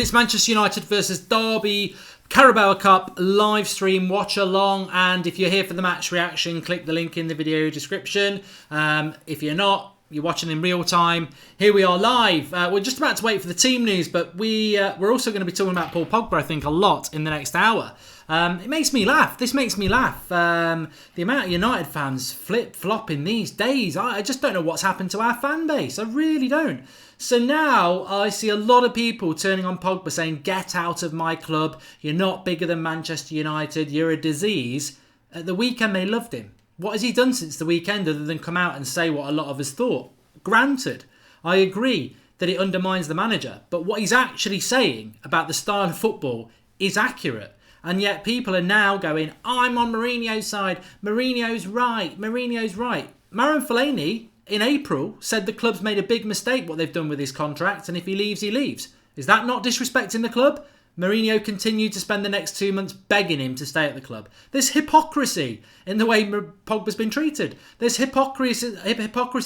It's Manchester United versus Derby, Carabao Cup, live stream, watch along. And if you're here for the match reaction, click the link in the video description. If you're not, you're watching in real time. Here we are live. We're just about to wait for the team news, but we're also going to be talking about Paul Pogba, I think, a lot in the next hour. It makes me laugh. This makes me laugh. The amount of United fans flip-flopping these days. I just don't know what's happened to our fan base. I really don't. So now I see a lot of people turning on Pogba saying, get out of my club. You're not bigger than Manchester United. You're a disease. At the weekend, they loved him. What has he done since the weekend other than come out and say what a lot of us thought? Granted, I agree that it undermines the manager. But what he's actually saying about the style of football is accurate. And yet people are now going, I'm on Mourinho's side. Mourinho's right. Mourinho's right. Marouane Fellaini, in April, said the club's made a big mistake what they've done with his contract, and if he leaves, he leaves. Is that not disrespecting the club? Mourinho continued to spend the next 2 months begging him to stay at the club. There's hypocrisy in the way Pogba's been treated. There's hypocrisy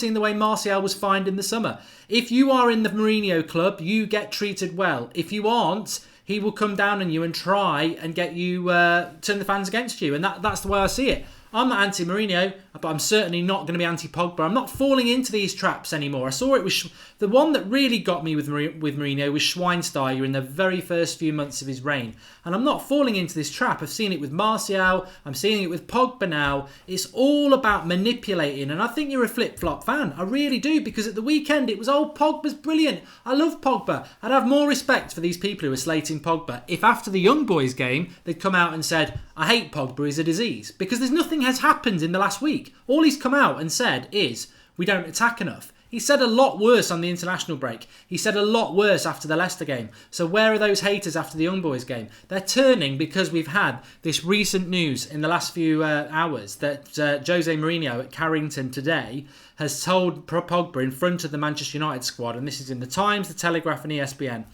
in the way Martial was fined in the summer. If you are in the Mourinho club, you get treated well. If you aren't, he will come down on you and try and get you, turn the fans against you. And that's the way I see it. I'm not anti-Mourinho, but I'm certainly not going to be anti-Pogba. I'm not falling into these traps anymore. I saw it with the one that really got me with Mourinho was Schweinsteiger in the very first few months of his reign. And I'm not falling into this trap. I've seen it with Martial. I'm seeing it with Pogba now. It's all about manipulating. And I think you're a flip-flop fan. I really do, because at the weekend it was, oh, Pogba's brilliant. I love Pogba. I'd have more respect for these people who are slating Pogba if after the Young Boys game they'd come out and said, I hate Pogba, he's a disease. Because there's nothing has happened in the last week. All he's come out and said is, we don't attack enough. He said a lot worse on the international break. He said a lot worse after the Leicester game. So where are those haters after the Young Boys game? They're turning because we've had this recent news in the last few hours that Jose Mourinho at Carrington today has told Pogba in front of the Manchester United squad, and this is in the Times, the Telegraph and ESPN,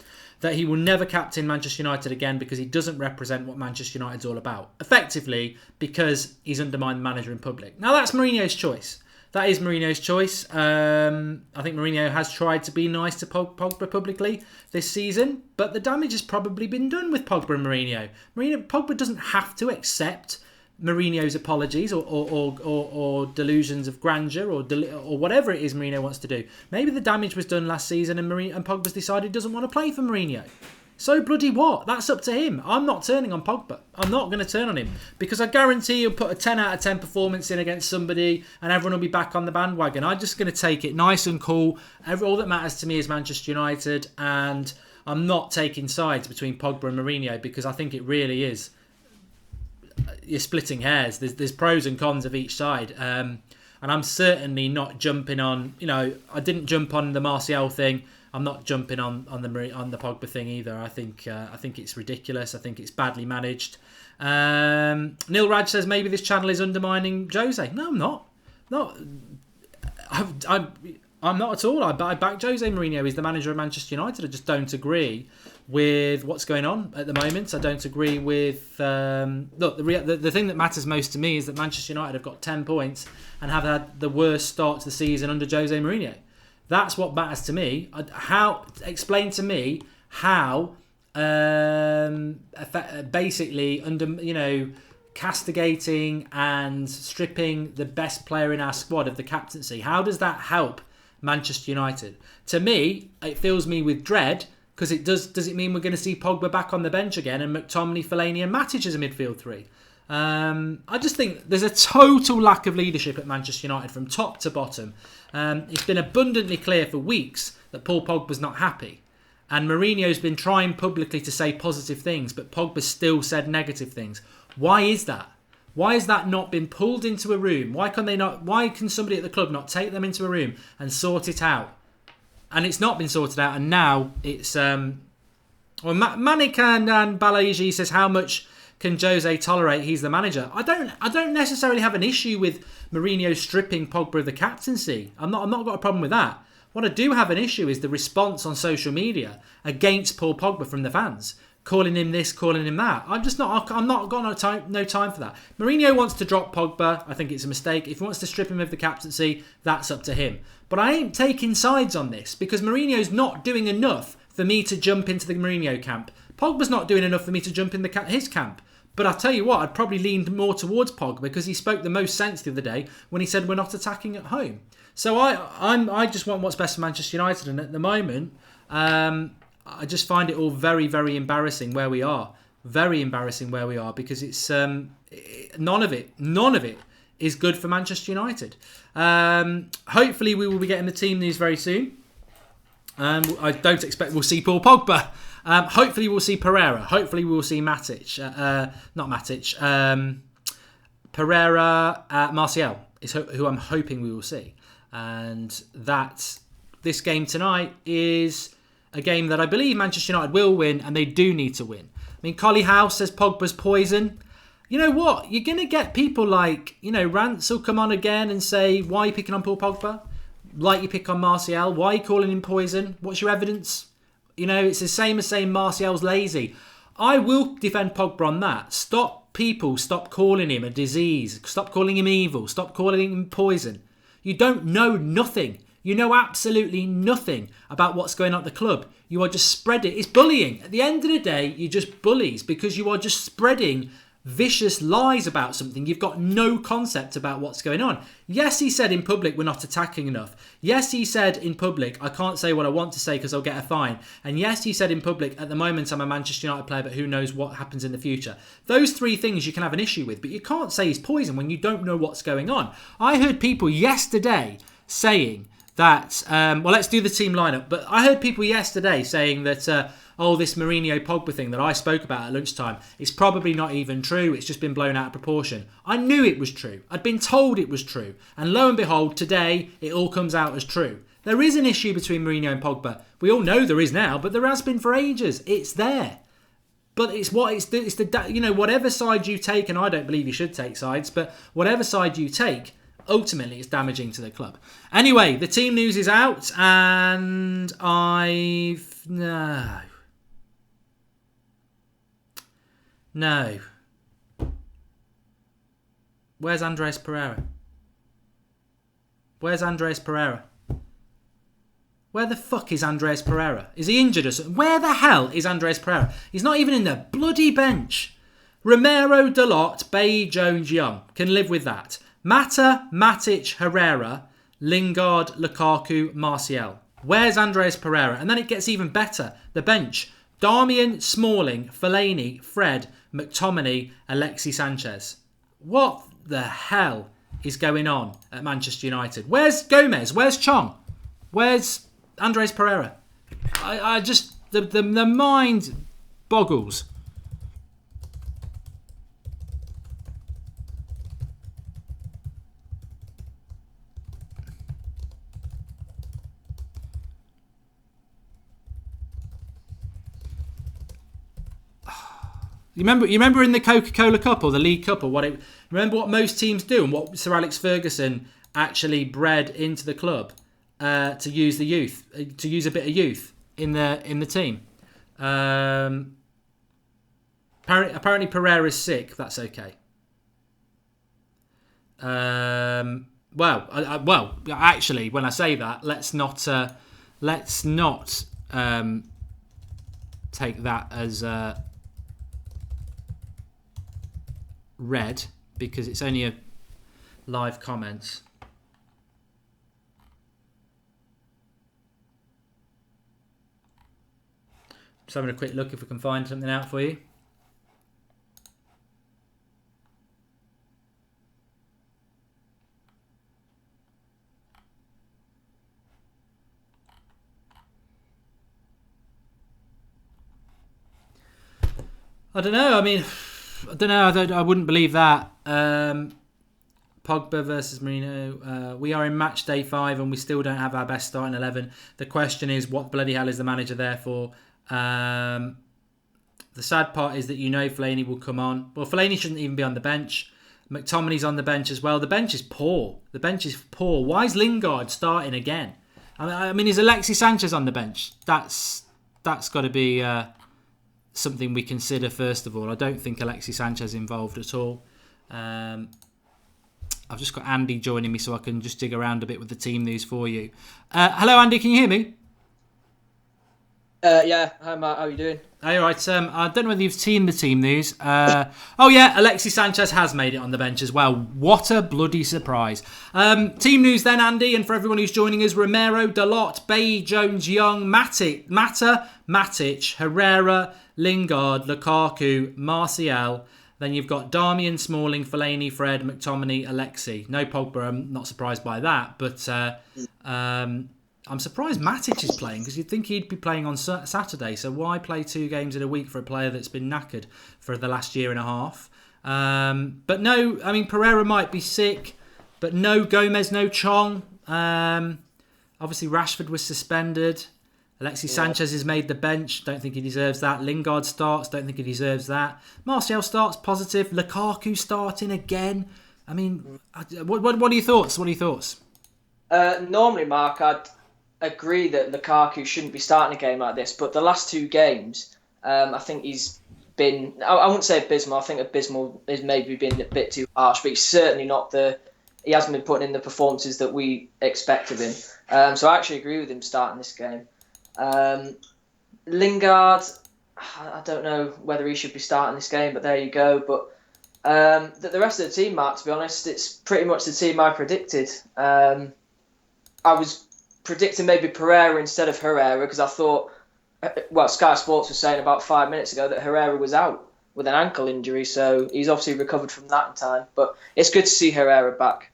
that he will never captain Manchester United again because he doesn't represent what Manchester United's all about. Effectively, because he's undermined the manager in public. Now, that's Mourinho's choice. That is Mourinho's choice. I think Mourinho has tried to be nice to Pogba publicly this season, but the damage has probably been done with Pogba and Mourinho. Pogba doesn't have to accept Mourinho's apologies or delusions of grandeur or whatever it is Mourinho wants to do. Maybe the damage was done last season and Pogba's decided he doesn't want to play for Mourinho. So bloody what? That's up to him. I'm not turning on Pogba. I'm not going to turn on him because I guarantee he'll put a 10 out of 10 performance in against somebody and everyone will be back on the bandwagon. I'm just going to take it nice and cool. All that matters to me is Manchester United, and I'm not taking sides between Pogba and Mourinho because I think it really is. You're splitting hairs. There's pros and cons of each side. And I'm certainly not jumping on, I didn't jump on the Martial thing. I'm not jumping on the Pogba thing either. I think it's ridiculous. I think it's badly managed. Neil Raj says maybe this channel is undermining Jose. No, I'm not. No, I'm not at all. I back Jose Mourinho. He's the manager of Manchester United. I just don't agree with what's going on at the moment. I don't agree with... look, the thing that matters most to me is that Manchester United have got 10 points and have had the worst start to the season under Jose Mourinho. That's what matters to me. Explain to me how basically under castigating and stripping the best player in our squad of the captaincy. How does that help Manchester United? To me, it fills me with dread because it does it mean we're going to see Pogba back on the bench again and McTominay, Fellaini and Matic as a midfield three? I just think there's a total lack of leadership at Manchester United from top to bottom. It's been abundantly clear for weeks that Paul Pogba's not happy. And Mourinho's been trying publicly to say positive things, but Pogba still said negative things. Why is that? Why has that not been pulled into a room? Why can somebody at the club not take them into a room and sort it out? And it's not been sorted out, and now it's... Manik and Balaji says, how much can Jose tolerate? He's the manager. I don't necessarily have an issue with Mourinho stripping Pogba of the captaincy. I'm not got a problem with that. What I do have an issue is the response on social media against Paul Pogba from the fans, calling him this, calling him that. I'm not got no time for that. Mourinho wants to drop Pogba. I think it's a mistake. If he wants to strip him of the captaincy, that's up to him. But I ain't taking sides on this because Mourinho's not doing enough for me to jump into the Mourinho camp. Pogba's not doing enough for me to jump in his camp. But I'll tell you what, I'd probably leaned more towards Pogba because he spoke the most sense the other day when he said we're not attacking at home. So I just want what's best for Manchester United, and at the moment, I just find it all very, very embarrassing where we are. Very embarrassing where we are, because it's none of it is good for Manchester United. Hopefully we will be getting the team news very soon. I don't expect we'll see Paul Pogba. Hopefully we'll see Pereira. Hopefully we'll see Matic. Not Matic. Pereira, Martial is who I'm hoping we will see. And this game tonight is a game that I believe Manchester United will win, and they do need to win. I mean, Collie House says Pogba's poison. You know what? You're going to get people like, Rance will come on again and say, why are you picking on Paul Pogba? Like you pick on Martial. Why are you calling him poison? What's your evidence? It's the same as saying Martial's lazy. I will defend Pogba on that. Stop calling him a disease. Stop calling him evil. Stop calling him poison. You don't know nothing. You know absolutely nothing about what's going on at the club. You are just spreading. It's bullying. At the end of the day, you're just bullies because you are just spreading vicious lies about something. You've got no concept about what's going on. Yes, he said in public we're not attacking enough. Yes, he said in public I can't say what I want to say because I'll get a fine. And yes, he said in public at the moment I'm a Manchester United player, but who knows what happens in the future. Those three things you can have an issue with, but you can't say he's poison when you don't know what's going on. I heard people yesterday saying that, let's do the team lineup. But I heard people yesterday saying that, this Mourinho-Pogba thing that I spoke about at lunchtime, it's probably not even true. It's just been blown out of proportion. I knew it was true. I'd been told it was true. And lo and behold, today, it all comes out as true. There is an issue between Mourinho and Pogba. We all know there is now, but there has been for ages. It's there. But whatever side you take, and I don't believe you should take sides, but whatever side you take, ultimately it's damaging to the club. Anyway, the team news is out, and No. Where's Andreas Pereira? Where the fuck is Andreas Pereira? Is he injured or something? Where the hell is Andreas Pereira? He's not even in the bloody bench. Romero, Dalot, Bailly, Jones, Young. Can live with that. Mata, Matic, Herrera, Lingard, Lukaku, Martial. Where's Andreas Pereira? And then it gets even better. The bench. Darmian, Smalling, Fellaini, Fred, McTominay, Alexis Sanchez. What the hell is going on at Manchester United? Where's Gomez? Where's Chong? Where's Andres Pereira? I just... The mind boggles. You remember in the Coca-Cola Cup or the League Cup or remember what most teams do and what Sir Alex Ferguson actually bred into the club to use a bit of youth in the team. Apparently Pereira's sick. That's okay. Actually, when I say that, let's not take that as read, because it's only a live comment. Just having a quick look if we can find something out for you. I don't know. I wouldn't believe that. Pogba versus Mourinho. We are in match day 5 and we still don't have our best starting 11. The question is, what bloody hell is the manager there for? The sad part is that Fellaini will come on. Well, Fellaini shouldn't even be on the bench. McTominay's on the bench as well. The bench is poor. Why is Lingard starting again? I mean, is Alexis Sanchez on the bench? That's got to be something we consider first of all. I don't think Alexis Sanchez is involved at all. I've just got Andy joining me so I can just dig around a bit with the team news for you. Hello, Andy. Can you hear me? Yeah, hi Matt, how are you doing? Hey, all right, I don't know whether you've seen the team news. Oh, yeah, Alexis Sanchez has made it on the bench as well. What a bloody surprise. Team news then, Andy, and for everyone who's joining us, Romero, Dalot, Bailly, Jones, Young, Matic, Herrera, Lingard, Lukaku, Martial. Then you've got Darmian, Smalling, Fellaini, Fred, McTominay, Alexi. No Pogba, I'm not surprised by that, but I'm surprised Matic is playing because you'd think he'd be playing on Saturday. So why play 2 games in a week for a player that's been knackered for the last year and a half? But no, I mean, Pereira might be sick, but no Gomez, no Chong. Obviously, Rashford was suspended. Alexis Sanchez has made the bench. Don't think he deserves that. Lingard starts. Don't think he deserves that. Martial starts, positive. Lukaku starting again. I mean, what are your thoughts? What are your thoughts? Normally, Mark, I'd agree that Lukaku shouldn't be starting a game like this, but the last 2 games, I think he's been, I wouldn't say abysmal, I think abysmal is maybe been a bit too harsh, but he's certainly not he hasn't been putting in the performances that we expect of him. So I actually agree with him starting this game. Lingard, I don't know whether he should be starting this game, but there you go. But the rest of the team, Mark, to be honest, it's pretty much the team I predicted. I was predicting maybe Pereira instead of Herrera because I thought, well, Sky Sports was saying about 5 minutes ago that Herrera was out with an ankle injury, so he's obviously recovered from that in time. But it's good to see Herrera back.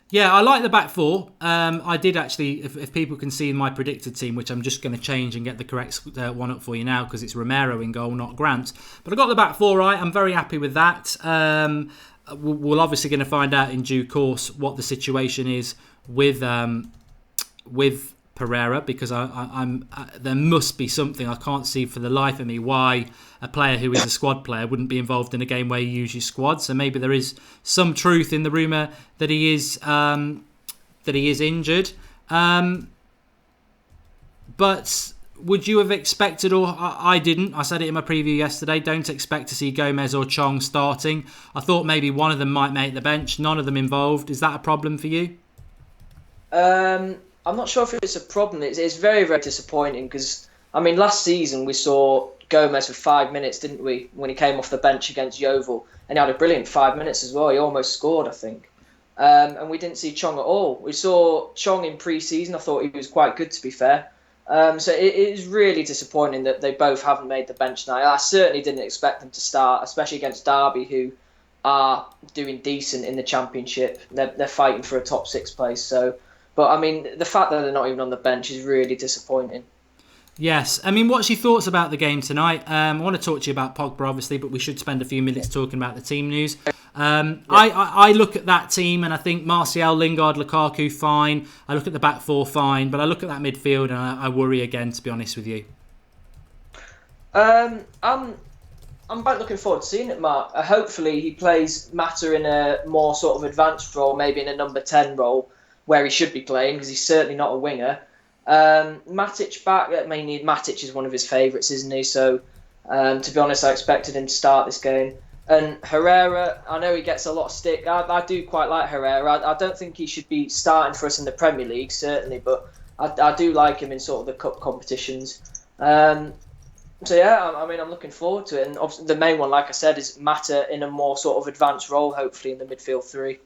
Yeah, I like the back four. I did actually, if people can see my predicted team, which I'm just going to change and get the correct one up for you now because it's Romero in goal, not Grant. But I got the back four right. I'm very happy with that. We're obviously going to find out in due course what the situation is with Pereira because there must be something. I can't see for the life of me why a player who is a squad player wouldn't be involved in a game where you use your squad. So maybe there is some truth in the rumour that he is injured. But would you have expected, or I didn't, I said it in my preview yesterday, don't expect to see Gomez or Chong starting. I thought maybe one of them might make the bench, none of them involved. Is that a problem for you? I'm not sure if it's a problem. It's very, very disappointing because, I mean, last season we saw Gomez for 5 minutes, didn't we, when he came off the bench against Yeovil. And he had a brilliant 5 minutes as well. He almost scored, I think. And we didn't see Chong at all. We saw Chong in pre-season. I thought he was quite good, to be fair. So it is really disappointing that they both haven't made the bench now. I certainly didn't expect them to start, especially against Derby, who are doing decent in the Championship. They're fighting for a top 6 place. So, but I mean, the fact that they're not even on the bench is really disappointing. Yes. I mean, what's your thoughts about the game tonight? I want to talk to you about Pogba, obviously, but we should spend a few minutes talking about the team news. I look at that team and I think Martial, Lingard, Lukaku, fine. I look at the back four, fine. But I look at that midfield and I worry again, to be honest with you. I'm quite looking forward to seeing it, Mark. Hopefully he plays Mata in a more sort of advanced role, maybe in a number 10 role, where he should be playing, because he's certainly not a winger. Matic back, I mean, Matic is one of his favourites, isn't he? So, to be honest, I expected him to start this game. And Herrera, I know he gets a lot of stick. I do quite like Herrera. I don't think he should be starting for us in the Premier League, certainly, but I do like him in sort of the cup competitions. So yeah, I mean, I'm looking forward to it. And obviously the main one, like I said, is Mata in a more sort of advanced role, hopefully in the midfield 3.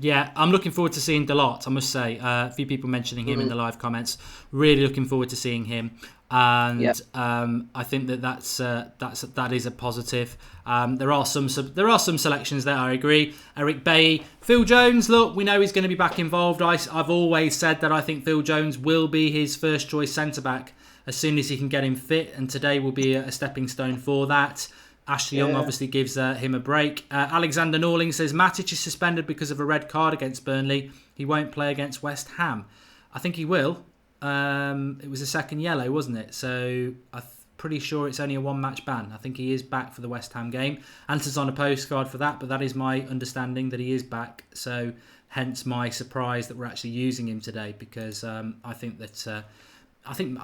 Yeah, I'm looking forward to seeing Dalot, I must say. A few people mentioning him in the live comments. Really looking forward to seeing him. And I think that is a positive. There are some selections there, I agree. Eric Bailly, Phil Jones, look, we know he's going to be back involved. I've always said that I think Phil Jones will be his first choice centre-back as soon as he can get him fit, and today will be a stepping stone for that. Ashley Young obviously gives him a break. Alexander Norling says Matic is suspended because of a red card against Burnley. He won't play against West Ham. I think he will. It was a second yellow, wasn't it? So I'm pretty sure it's only a 1-match ban. I think he is back for the West Ham game. Answer's on a postcard for that, but that is my understanding that he is back. So hence my surprise that we're actually using him today, because I think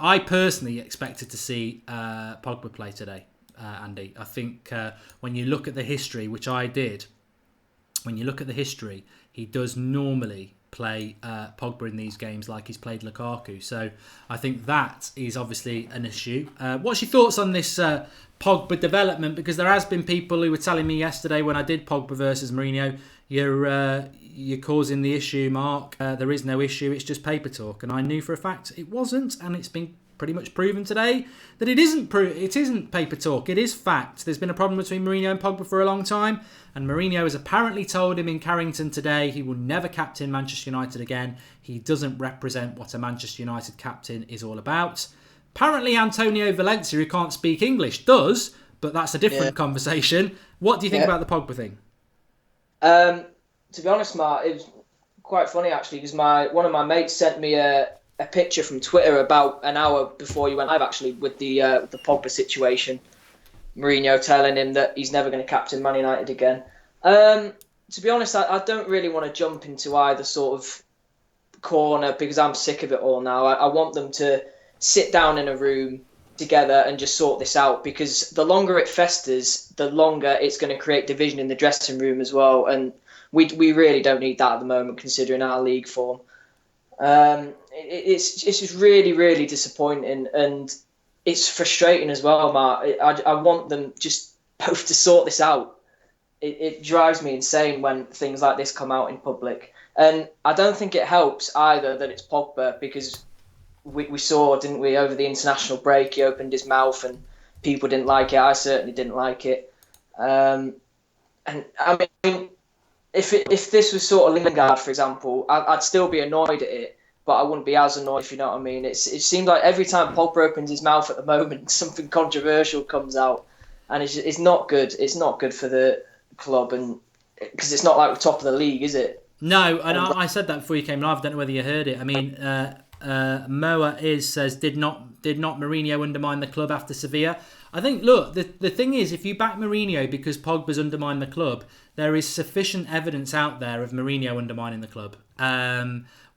I personally expected to see Pogba play today. Andy, I think when you look at the history, which I did, when you look at the history, he does normally play Pogba in these games like he's played Lukaku. So I think that is obviously an issue. What's your thoughts on this Pogba development? Because there has been people who were telling me yesterday when I did Pogba versus Mourinho, you're causing the issue, Mark. There is no issue. It's just paper talk. And I knew for a fact it wasn't, and it's been pretty much proven today that it isn't. It isn't paper talk. It is fact. There's been a problem between Mourinho and Pogba for a long time, and Mourinho has apparently told him in Carrington today he will never captain Manchester United again. He doesn't represent what a Manchester United captain is all about. Apparently Antonio Valencia, who can't speak English, does, but that's a different conversation. What do you think about the Pogba thing? To be honest, Mark, it was quite funny actually, because one of my mates sent me a picture from Twitter about an hour before you went live, actually, with the Pogba situation. Mourinho telling him that he's never going to captain Man United again. To be honest, I don't really want to jump into either sort of corner because I'm sick of it all now. I want them to sit down in a room together and just sort this out, because the longer it festers, the longer it's going to create division in the dressing room as well. And we really don't need that at the moment, considering our league form. It's just really, really disappointing, and it's frustrating as well, Mark. I want them just both to sort this out. It drives me insane when things like this come out in public, and I don't think it helps either that it's Pogba, because we saw, didn't we, over the international break, he opened his mouth and people didn't like it. I certainly didn't like it, and I mean, if this was sort of Lingard, for example, I'd still be annoyed at it, but I wouldn't be as annoyed, if you know what I mean. It seems like every time Pogba opens his mouth at the moment, something controversial comes out, and it's not good. It's not good for the club, and because it's not like we're top of the league, is it? No, and I said that before you came live. I don't know whether you heard it. I mean, Moa says, did not Mourinho undermine the club after Sevilla? I think, look, the thing is, if you back Mourinho because Pogba's undermined the club, there is sufficient evidence out there of Mourinho undermining the club.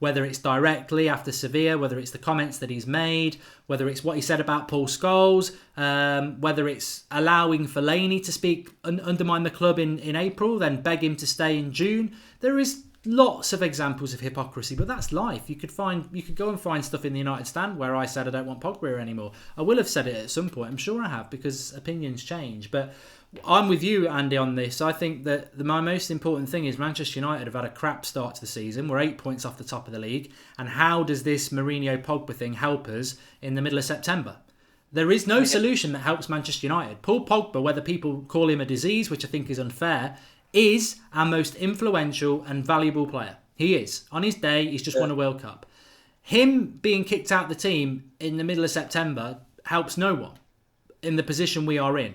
Whether it's directly after Sevilla, whether it's the comments that he's made, whether it's what he said about Paul Scholes, whether it's allowing Fellaini to speak undermine the club in April, then beg him to stay in June. There is lots of examples of hypocrisy, but that's life. You could go and find stuff in the United stand where I said I don't want Pogba here anymore. I will have said it at some point. I'm sure I have, because opinions change. But I'm with you, Andy, on this. I think that my most important thing is Manchester United have had a crap start to the season. We're 8 points off the top of the league. And how does this Mourinho-Pogba thing help us in the middle of September? There is no solution that helps Manchester United. Paul Pogba, whether people call him a disease, which I think is unfair, is our most influential and valuable player. He is. On his day, he's just won a World Cup. Him being kicked out of the team in the middle of September helps no one in the position we are in.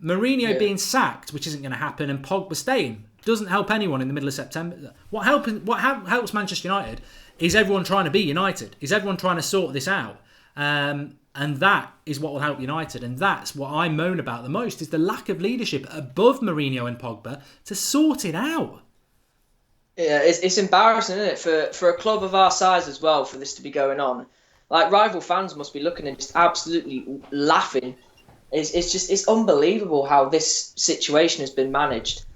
Mourinho being sacked, which isn't going to happen, and Pogba staying doesn't help anyone in the middle of September. What helps Manchester United is everyone trying to be United. Is everyone trying to sort this out? And that is what will help United. And that's what I moan about the most, is the lack of leadership above Mourinho and Pogba to sort it out. Yeah, it's embarrassing, isn't it, for a club of our size as well, for this to be going on. Like, rival fans must be looking and just absolutely laughing. It's unbelievable how this situation has been managed.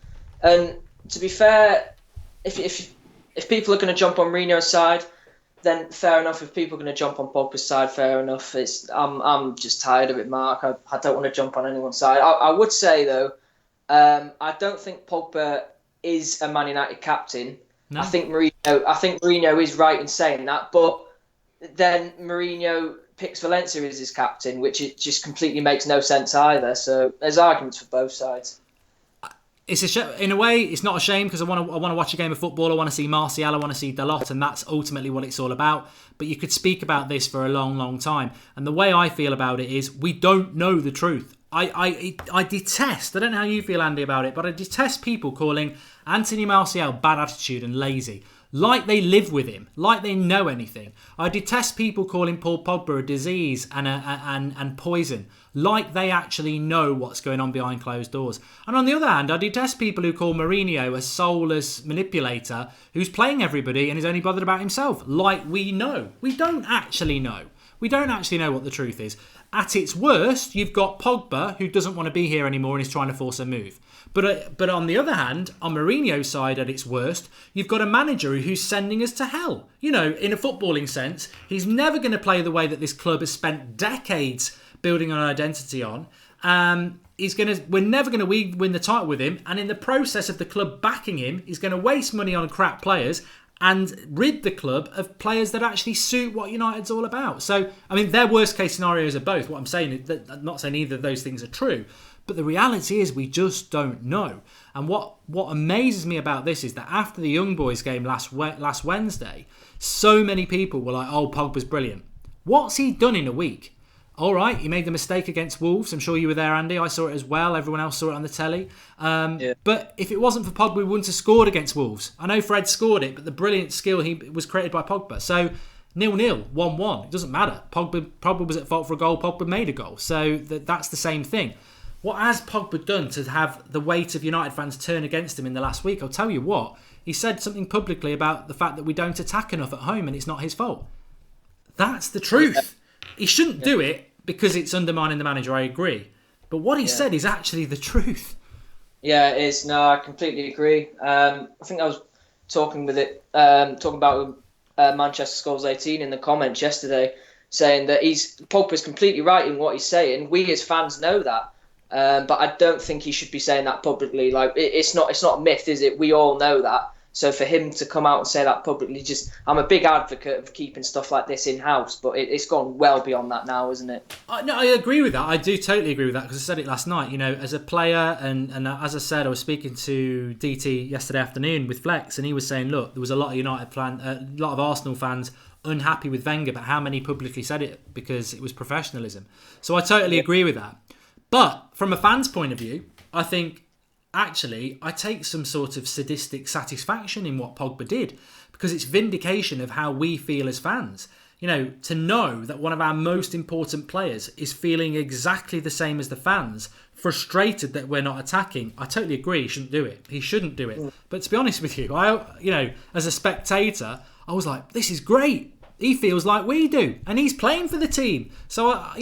And to be fair, if people are going to jump on Mourinho's side, then fair enough. If people are going to jump on Pogba's side, fair enough. I'm just tired of it, Mark. I don't want to jump on anyone's side. I would say, though, I don't think Pogba is a Man United captain. No. I think Mourinho is right in saying that, but then Mourinho picks Valencia as his captain, which it just completely makes no sense either. So there's arguments for both sides. It's in a way, it's not a shame, because I want to watch a game of football. I want to see Martial, I want to see Dalot, and that's ultimately what it's all about. But you could speak about this for a long, long time. And the way I feel about it is we don't know the truth. I detest, I don't know how you feel, Andy, about it, but I detest people calling Anthony Martial bad attitude and lazy, like they live with him, like they know anything. I detest people calling Paul Pogba a disease and poison, like they actually know what's going on behind closed doors. And on the other hand, I detest people who call Mourinho a soulless manipulator who's playing everybody and is only bothered about himself, like we know. We don't actually know. We don't actually know what the truth is. At its worst, you've got Pogba, who doesn't want to be here anymore and is trying to force a move. But on the other hand, on Mourinho's side, at its worst, you've got a manager who's sending us to hell. You know, in a footballing sense, he's never going to play the way that this club has spent decades building an identity on. We're never going to win the title with him, and in the process of the club backing him, he's going to waste money on crap players and rid the club of players that actually suit what United's all about. So, I mean, their worst case scenarios are both. What I'm saying is that I'm not saying either of those things are true, but the reality is we just don't know. And what amazes me about this is that after the Young Boys game last Wednesday, so many people were like, "Oh, Pogba's brilliant." What's he done in a week? All right, he made the mistake against Wolves. I'm sure you were there, Andy. I saw it as well. Everyone else saw it on the telly. But if it wasn't for Pogba, we wouldn't have scored against Wolves. I know Fred scored it, but the brilliant skill was created by Pogba. So 0-0, 1-1. It doesn't matter. Pogba was at fault for a goal. Pogba made a goal. So that's the same thing. What has Pogba done to have the weight of United fans turn against him in the last week? I'll tell you what. He said something publicly about the fact that we don't attack enough at home and it's not his fault. That's the truth. He shouldn't do it because it's undermining the manager, I agree. But what he said is actually the truth. Yeah, it is. No, I completely agree. I think I was talking about Manchester Scores 18 in the comments yesterday, saying that Pogba's completely right in what he's saying. We as fans know that. But I don't think he should be saying that publicly. Like, it's not a myth, is it? We all know that. So for him to come out and say that publicly, I'm a big advocate of keeping stuff like this in-house, but it's gone well beyond that now, isn't it? No, I agree with that. I do totally agree with that, because I said it last night. You know, as a player, and as I said, I was speaking to DT yesterday afternoon with Flex, and he was saying, look, there was a lot of Arsenal fans unhappy with Wenger, but how many publicly said it because it was professionalism? So I totally agree with that. But from a fan's point of view, I think, actually, I take some sort of sadistic satisfaction in what Pogba did, because it's vindication of how we feel as fans. You know, to know that one of our most important players is feeling exactly the same as the fans, frustrated that we're not attacking. I totally agree. He shouldn't do it. He shouldn't do it. But to be honest with you, as a spectator, I was like, this is great. He feels like we do, and he's playing for the team. So, I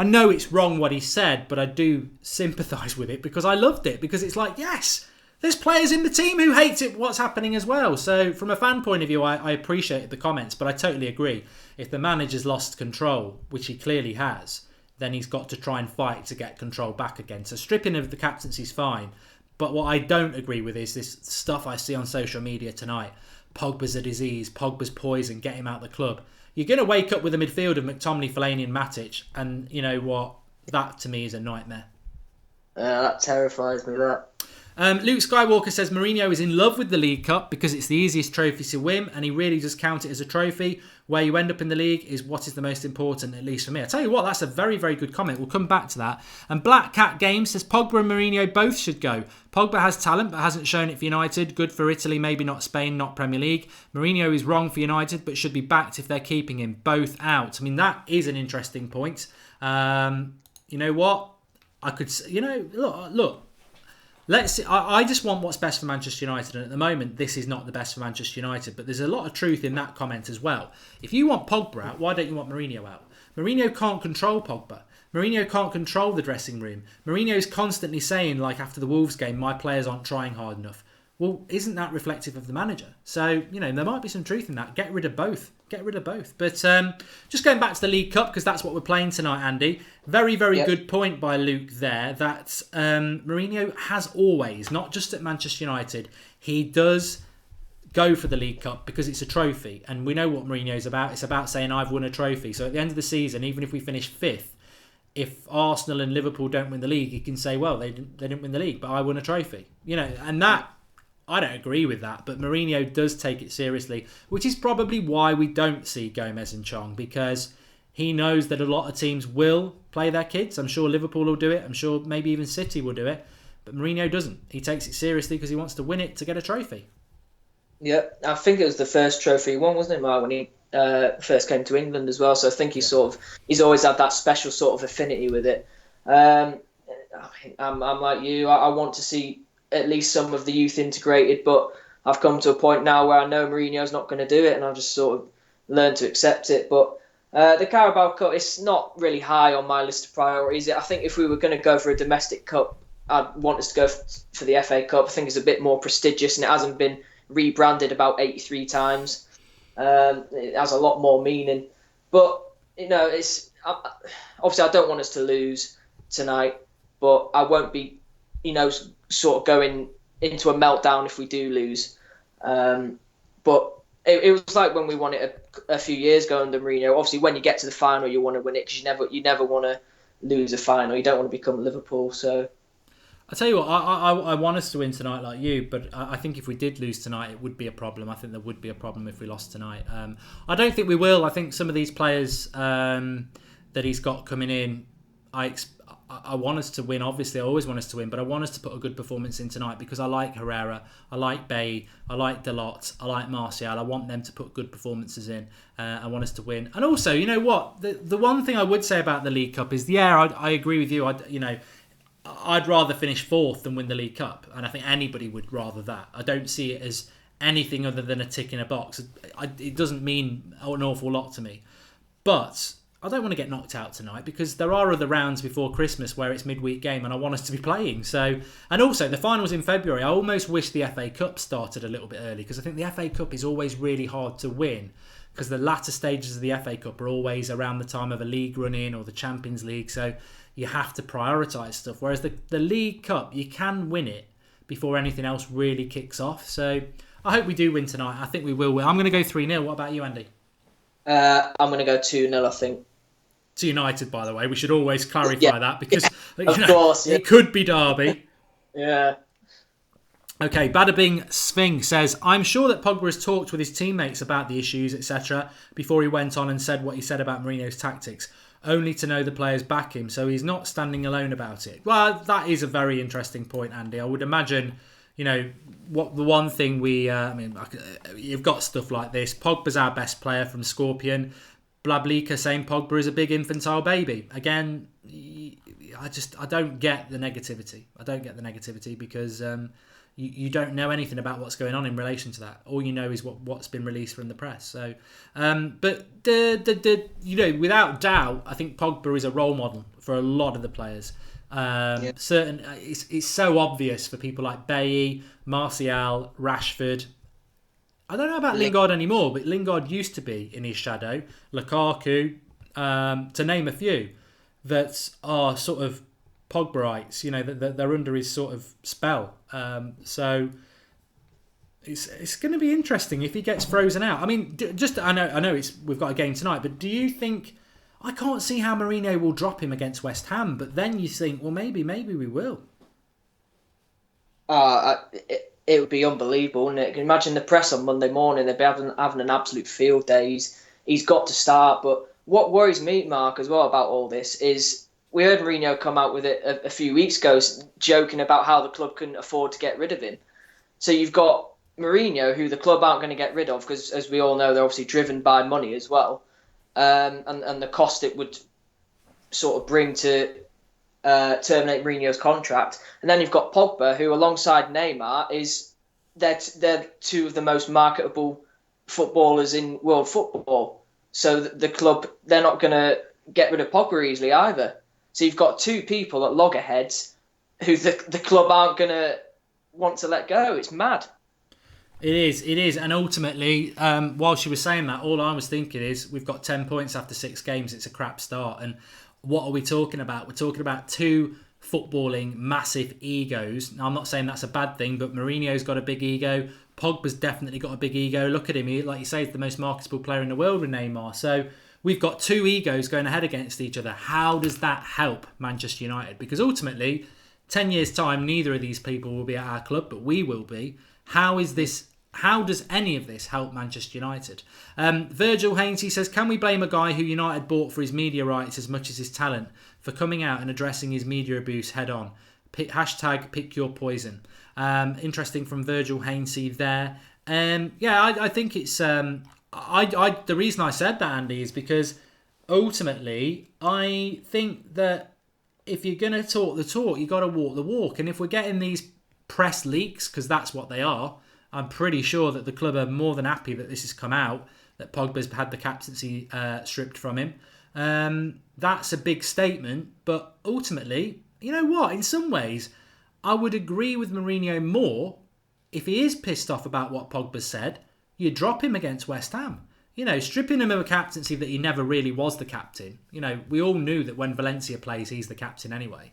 know it's wrong what he said, but I do sympathise with it because I loved it. Because it's like, yes, there's players in the team who hate what's happening as well. So from a fan point of view, I appreciate the comments, but I totally agree. If the manager's lost control, which he clearly has, then he's got to try and fight to get control back again. So stripping of the captaincy is fine. But what I don't agree with is this stuff I see on social media tonight. Pogba's a disease, Pogba's poison, get him out of the club. You're going to wake up with a midfield of McTominay, Fellaini and Matic, and you know what? That to me is a nightmare. That terrifies me, that. Luke Skywalker says Mourinho is in love with the League Cup because it's the easiest trophy to win, and he really does count it as a trophy. Where you end up in the league is what is the most important, at least for me. I tell you what, that's a very, very good comment. We'll come back to that. And Black Cat Games says Pogba and Mourinho both should go. Pogba has talent but hasn't shown it for United. Good for Italy, maybe not Spain, not Premier League. Mourinho is wrong for United but should be backed if they're keeping him. Both out. I mean, that is an interesting point. You know what? I could, look. Let's see. I just want what's best for Manchester United, and at the moment, this is not the best for Manchester United. But there's a lot of truth in that comment as well. If you want Pogba out, why don't you want Mourinho out? Mourinho can't control Pogba. Mourinho can't control the dressing room. Mourinho's constantly saying, like after the Wolves game, my players aren't trying hard enough. Well, isn't that reflective of the manager? So, there might be some truth in that. Get rid of both. But just going back to the League Cup, because that's what we're playing tonight, Andy. Very, very good point by Luke there, that Mourinho has always, not just at Manchester United, he does go for the League Cup because it's a trophy. And we know what Mourinho's about. It's about saying, I've won a trophy. So at the end of the season, even if we finish 5th, if Arsenal and Liverpool don't win the league, he can say, well, they didn't win the league, but I won a trophy. And that, I don't agree with that, but Mourinho does take it seriously, which is probably why we don't see Gomez and Chong, because he knows that a lot of teams will play their kids. I'm sure Liverpool will do it. I'm sure maybe even City will do it. But Mourinho doesn't. He takes it seriously because he wants to win it to get a trophy. Yeah, I think it was the first trophy he won, wasn't it, Mark, when he first came to England as well. So I think he's always had that special sort of affinity with it. I'm like you. I want to see at least some of the youth integrated, but I've come to a point now where I know Mourinho's not going to do it, and I've just sort of learned to accept it. But The Carabao Cup, it's not really high on my list of priorities. I think if we were going to go for a domestic cup, I'd want us to go for the FA Cup. I think it's a bit more prestigious and it hasn't been rebranded about 83 times. It has a lot more meaning. But, obviously I don't want us to lose tonight, but I won't be, sort of going into a meltdown if we do lose. But it was like when we won it a few years ago under Mourinho. Obviously, when you get to the final, you want to win it because you never want to lose a final. You don't want to become Liverpool. So I tell you what, I want us to win tonight like you, but I think if we did lose tonight, it would be a problem. I think there would be a problem if we lost tonight. I don't think we will. I think some of these players that he's got coming in, I want us to win. Obviously, I always want us to win, but I want us to put a good performance in tonight because I like Herrera, I like Bailly, I like Dalot, I like Martial. I want them to put good performances in. I want us to win. And also, you know what? The one thing I would say about the League Cup is, I agree with you. I'd rather finish fourth than win the League Cup, and I think anybody would rather that. I don't see it as anything other than a tick in a box. It doesn't mean an awful lot to me, but I don't want to get knocked out tonight because there are other rounds before Christmas where it's midweek game and I want us to be playing. So, and also the finals in February. I almost wish the FA Cup started a little bit early because I think the FA Cup is always really hard to win because the latter stages of the FA Cup are always around the time of a league run-in or the Champions League. So you have to prioritise stuff. Whereas the League Cup, you can win it before anything else really kicks off. So I hope we do win tonight. I think we will win. I'm going to go 3-0. What about you, Andy? I'm going to go 2-0, I think. To United, by the way. We should always clarify that because it could be Derby. Yeah. Okay, Bada Bing Sving says, I'm sure that Pogba has talked with his teammates about the issues, etc., before he went on and said what he said about Mourinho's tactics, only to know the players back him, so he's not standing alone about it. Well, that is a very interesting point, Andy. I would imagine, what the one thing you've got stuff like this. Pogba's our best player from Scorpion. Blablika saying Pogba is a big infantile baby. Again, I don't get the negativity. I don't get the negativity because you don't know anything about what's going on in relation to that. All you know is what's been released from the press. So, but without doubt, I think Pogba is a role model for a lot of the players. It's so obvious for people like Bailly, Martial, Rashford. I don't know about Lingard anymore, but Lingard used to be in his shadow. Lukaku, to name a few, that are sort of Pogbaites. That they're under his sort of spell. So it's going to be interesting if he gets frozen out. I mean, I know we've got a game tonight, but do you think? I can't see how Mourinho will drop him against West Ham, but then you think, well, maybe we will. It would be unbelievable, wouldn't it? Imagine the press on Monday morning. They'd be having an absolute field day. He's got to start. But what worries me, Mark, as well about all this is we heard Mourinho come out with it a few weeks ago, joking about how the club couldn't afford to get rid of him. So you've got Mourinho, who the club aren't going to get rid of because, as we all know, they're obviously driven by money as well, and the cost it would sort of bring to terminate Mourinho's contract. And then you've got Pogba, who alongside Neymar they're two of the most marketable footballers in world football. So the club, they're not going to get rid of Pogba easily either. So you've got two people at loggerheads who the club aren't going to want to let go. It's mad. It is. And ultimately, while she was saying that, all I was thinking is we've got 10 points after 6 games. It's a crap start. And what are we talking about? We're talking about two footballing massive egos. Now, I'm not saying that's a bad thing, but Mourinho's got a big ego. Pogba's definitely got a big ego. Look at him. He, like you say, is the most marketable player in the world with Neymar. So we've got two egos going ahead against each other. How does that help Manchester United? Because ultimately, 10 years' time, neither of these people will be at our club, but we will be. How does any of this help Manchester United? Virgil Hainsey says, can we blame a guy who United bought for his media rights as much as his talent for coming out and addressing his media abuse head on? Hashtag pick your poison. Interesting from Virgil Hainsey there. I think it's... the reason I said that, Andy, is because ultimately I think that if you're going to talk the talk, you've got to walk the walk. And if we're getting these press leaks, because that's what they are, I'm pretty sure that the club are more than happy that this has come out, that Pogba's had the captaincy stripped from him. That's a big statement, but ultimately, you know what? In some ways, I would agree with Mourinho more if he is pissed off about what Pogba said. You drop him against West Ham. You know, stripping him of a captaincy that he never really was the captain. You know, we all knew that when Valencia plays, he's the captain anyway.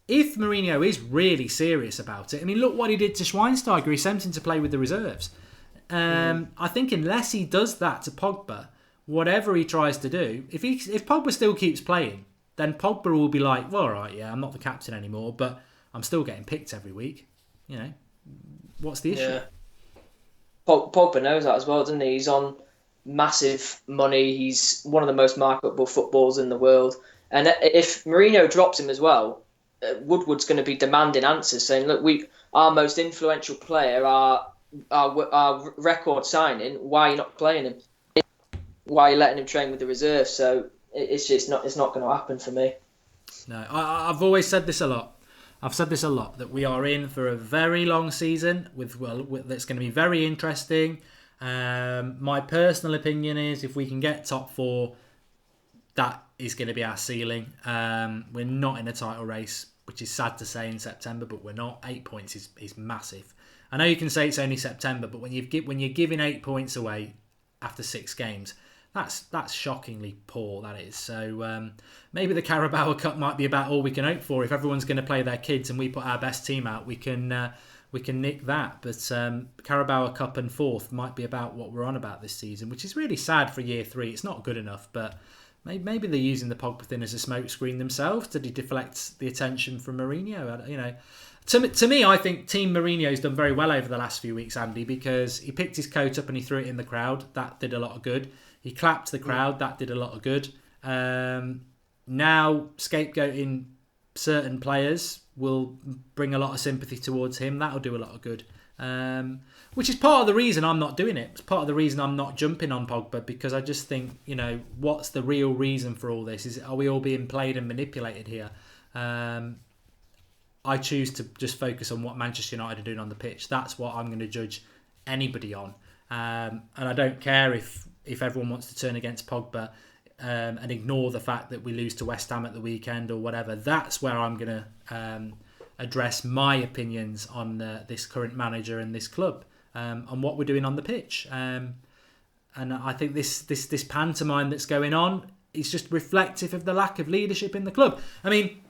If Mourinho is really serious about it, I mean, look what he did to Schweinsteiger. He sent him to play with the reserves. I think unless he does that to Pogba, whatever he tries to do, if Pogba still keeps playing, then Pogba will be like, well, all right, yeah, I'm not the captain anymore, but I'm still getting picked every week. You know, what's the issue? Yeah. Pogba knows that as well, doesn't he? He's on massive money. He's one of the most marketable footballers in the world. And if Mourinho drops him as well, Woodward's going to be demanding answers, saying, look, our most influential player, our record signing, why are you not playing him? Why are you letting him train with the reserve? So it's not going to happen for me. No, I've always said this a lot. I've said this a lot, that we are in for a very long season that's going to be very interesting. My personal opinion is if we can get top 4, that is going to be our ceiling. We're not in a title race, which is sad to say in September, but we're not. 8 points is massive. I know you can say it's only September, but when you're giving 8 points away after 6 games, that's shockingly poor, that is. So maybe the Carabao Cup might be about all we can hope for. If everyone's going to play their kids and we put our best team out, we can nick that. But Carabao Cup and 4th might be about what we're on about this season, which is really sad for year 3. It's not good enough, but maybe they're using the Pogba thing as a smokescreen themselves to deflect the attention from Mourinho. You know, to me, I think Team Mourinho's done very well over the last few weeks, Andy, because he picked his coat up and he threw it in the crowd. That did a lot of good. He clapped the crowd. That did a lot of good. Now, scapegoating certain players will bring a lot of sympathy towards him. That'll do a lot of good. Which is part of the reason I'm not doing it. It's part of the reason I'm not jumping on Pogba, because I just think, you know, what's the real reason for all this? Are we all being played and manipulated here? I choose to just focus on what Manchester United are doing on the pitch. That's what I'm going to judge anybody on. And I don't care if everyone wants to turn against Pogba and ignore the fact that we lose to West Ham at the weekend or whatever. That's where I'm going to address my opinions on this current manager and this club, and what we're doing on the pitch. And I think this pantomime that's going on is just reflective of the lack of leadership in the club. I mean,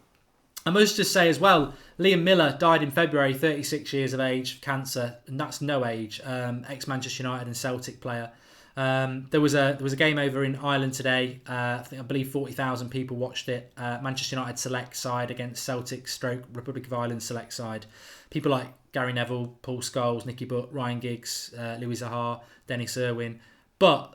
I must just say as well, Liam Miller died in February, 36 years of age, of cancer, and that's no age. Ex-Manchester United and Celtic player. There was a game over in Ireland today. I believe 40,000 people watched it. Manchester United select side against Celtic / Republic of Ireland select side. People like Gary Neville, Paul Scholes, Nicky Butt, Ryan Giggs, Louis Zaha, Dennis Irwin. But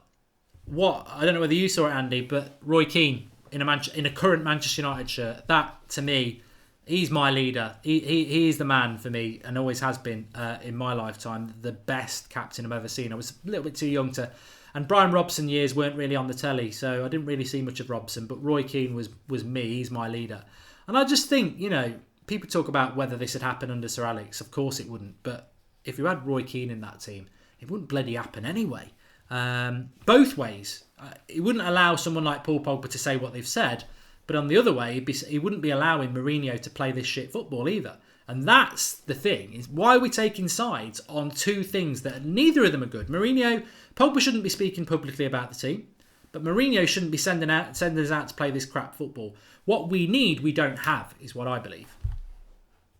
I don't know whether you saw it, Andy, but Roy Keane in a current Manchester United shirt. That to me, he's my leader. He is the man for me, and always has been in my lifetime. The best captain I've ever seen. I was a little bit too young to. And Brian Robson years weren't really on the telly, so I didn't really see much of Robson. But Roy Keane was me. He's my leader. And I just think, you know, people talk about whether this had happened under Sir Alex. Of course it wouldn't. But if you had Roy Keane in that team, it wouldn't bloody happen anyway. Both ways. It wouldn't allow someone like Paul Pogba to say what they've said. But on the other way, he wouldn't be allowing Mourinho to play this shit football either. And that's the thing, is why are we taking sides on two things that neither of them are good? Pogba shouldn't be speaking publicly about the team, but Mourinho shouldn't be sending us out to play this crap football. What we need, we don't have, is what I believe.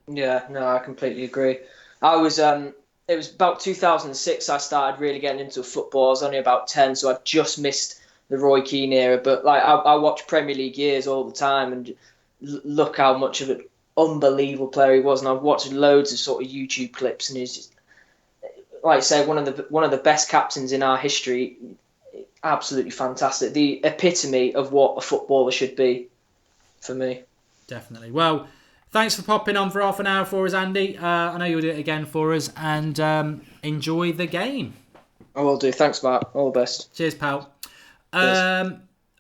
Yeah, no, I completely agree. It was about 2006 I started really getting into football. I was only about 10, so I've just missed the Roy Keane era. But like I watch Premier League years all the time, and look how much of an unbelievable player he was. And I've watched loads of sort of YouTube clips, and he's just, like I say, one of the best captains in our history. Absolutely fantastic. The epitome of what a footballer should be, for me. Definitely. Well, thanks for popping on for half an hour for us, Andy. I know you'll do it again for us, and enjoy the game. I will do. Thanks, Mark. All the best. Cheers, pal.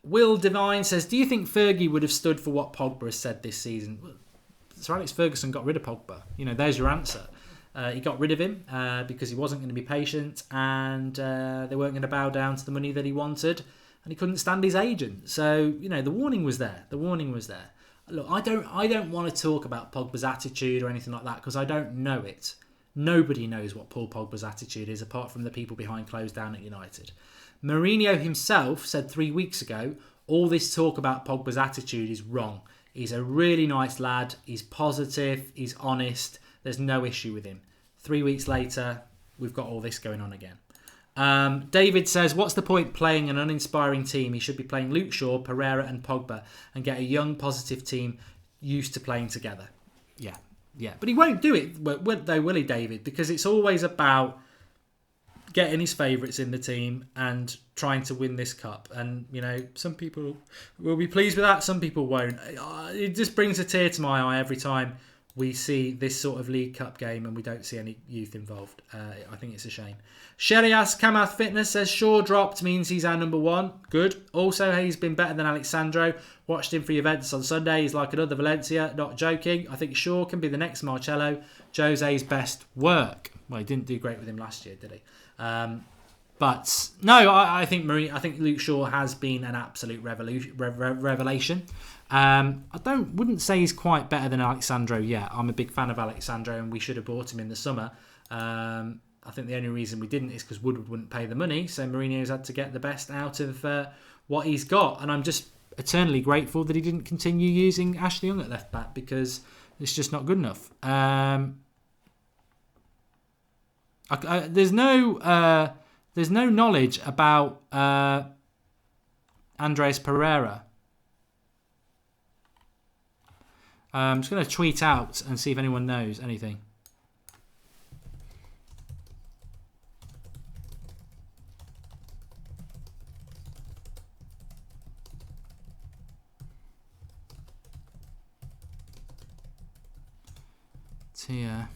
Will Devine says, do you think Fergie would have stood for what Pogba has said this season? Sir Alex Ferguson got rid of Pogba. You know, there's your answer. He got rid of him because he wasn't going to be patient, and they weren't going to bow down to the money that he wanted, and he couldn't stand his agent. So, the warning was there. The warning was there. Look, I don't want to talk about Pogba's attitude or anything like that because I don't know it. Nobody knows what Paul Pogba's attitude is apart from the people behind closed down at United. Mourinho himself said 3 weeks ago, all this talk about Pogba's attitude is wrong. He's a really nice lad. He's positive. He's honest. There's no issue with him. 3 weeks later, we've got all this going on again. David says, what's the point playing an uninspiring team? He should be playing Luke Shaw, Pereira and Pogba and get a young, positive team used to playing together. Yeah. But he won't do it, though, will he, David? Because it's always about getting his favourites in the team and trying to win this cup. And, some people will be pleased with that. Some people won't. It just brings a tear to my eye every time we see this sort of League Cup game and we don't see any youth involved. I think it's a shame. Sherias Kamath Fitness says Shaw dropped means he's our number one. Good. Also, he's been better than Alexandro. Watched him for Juventus on Sunday. He's like another Valencia. Not joking. I think Shaw can be the next Marcelo. Jose's best work. Well, he didn't do great with him last year, did he? But no, I think Luke Shaw has been an absolute revelation. I wouldn't say he's quite better than Alexandro yet. I'm a big fan of Alexandro and we should have bought him in the summer. I think the only reason we didn't is because Woodward wouldn't pay the money, so Mourinho's had to get the best out of what he's got, and I'm just eternally grateful that he didn't continue using Ashley Young at left back because it's just not good enough. There's no knowledge about Andres Pereira. I'm just going to tweet out and see if anyone knows anything. Here.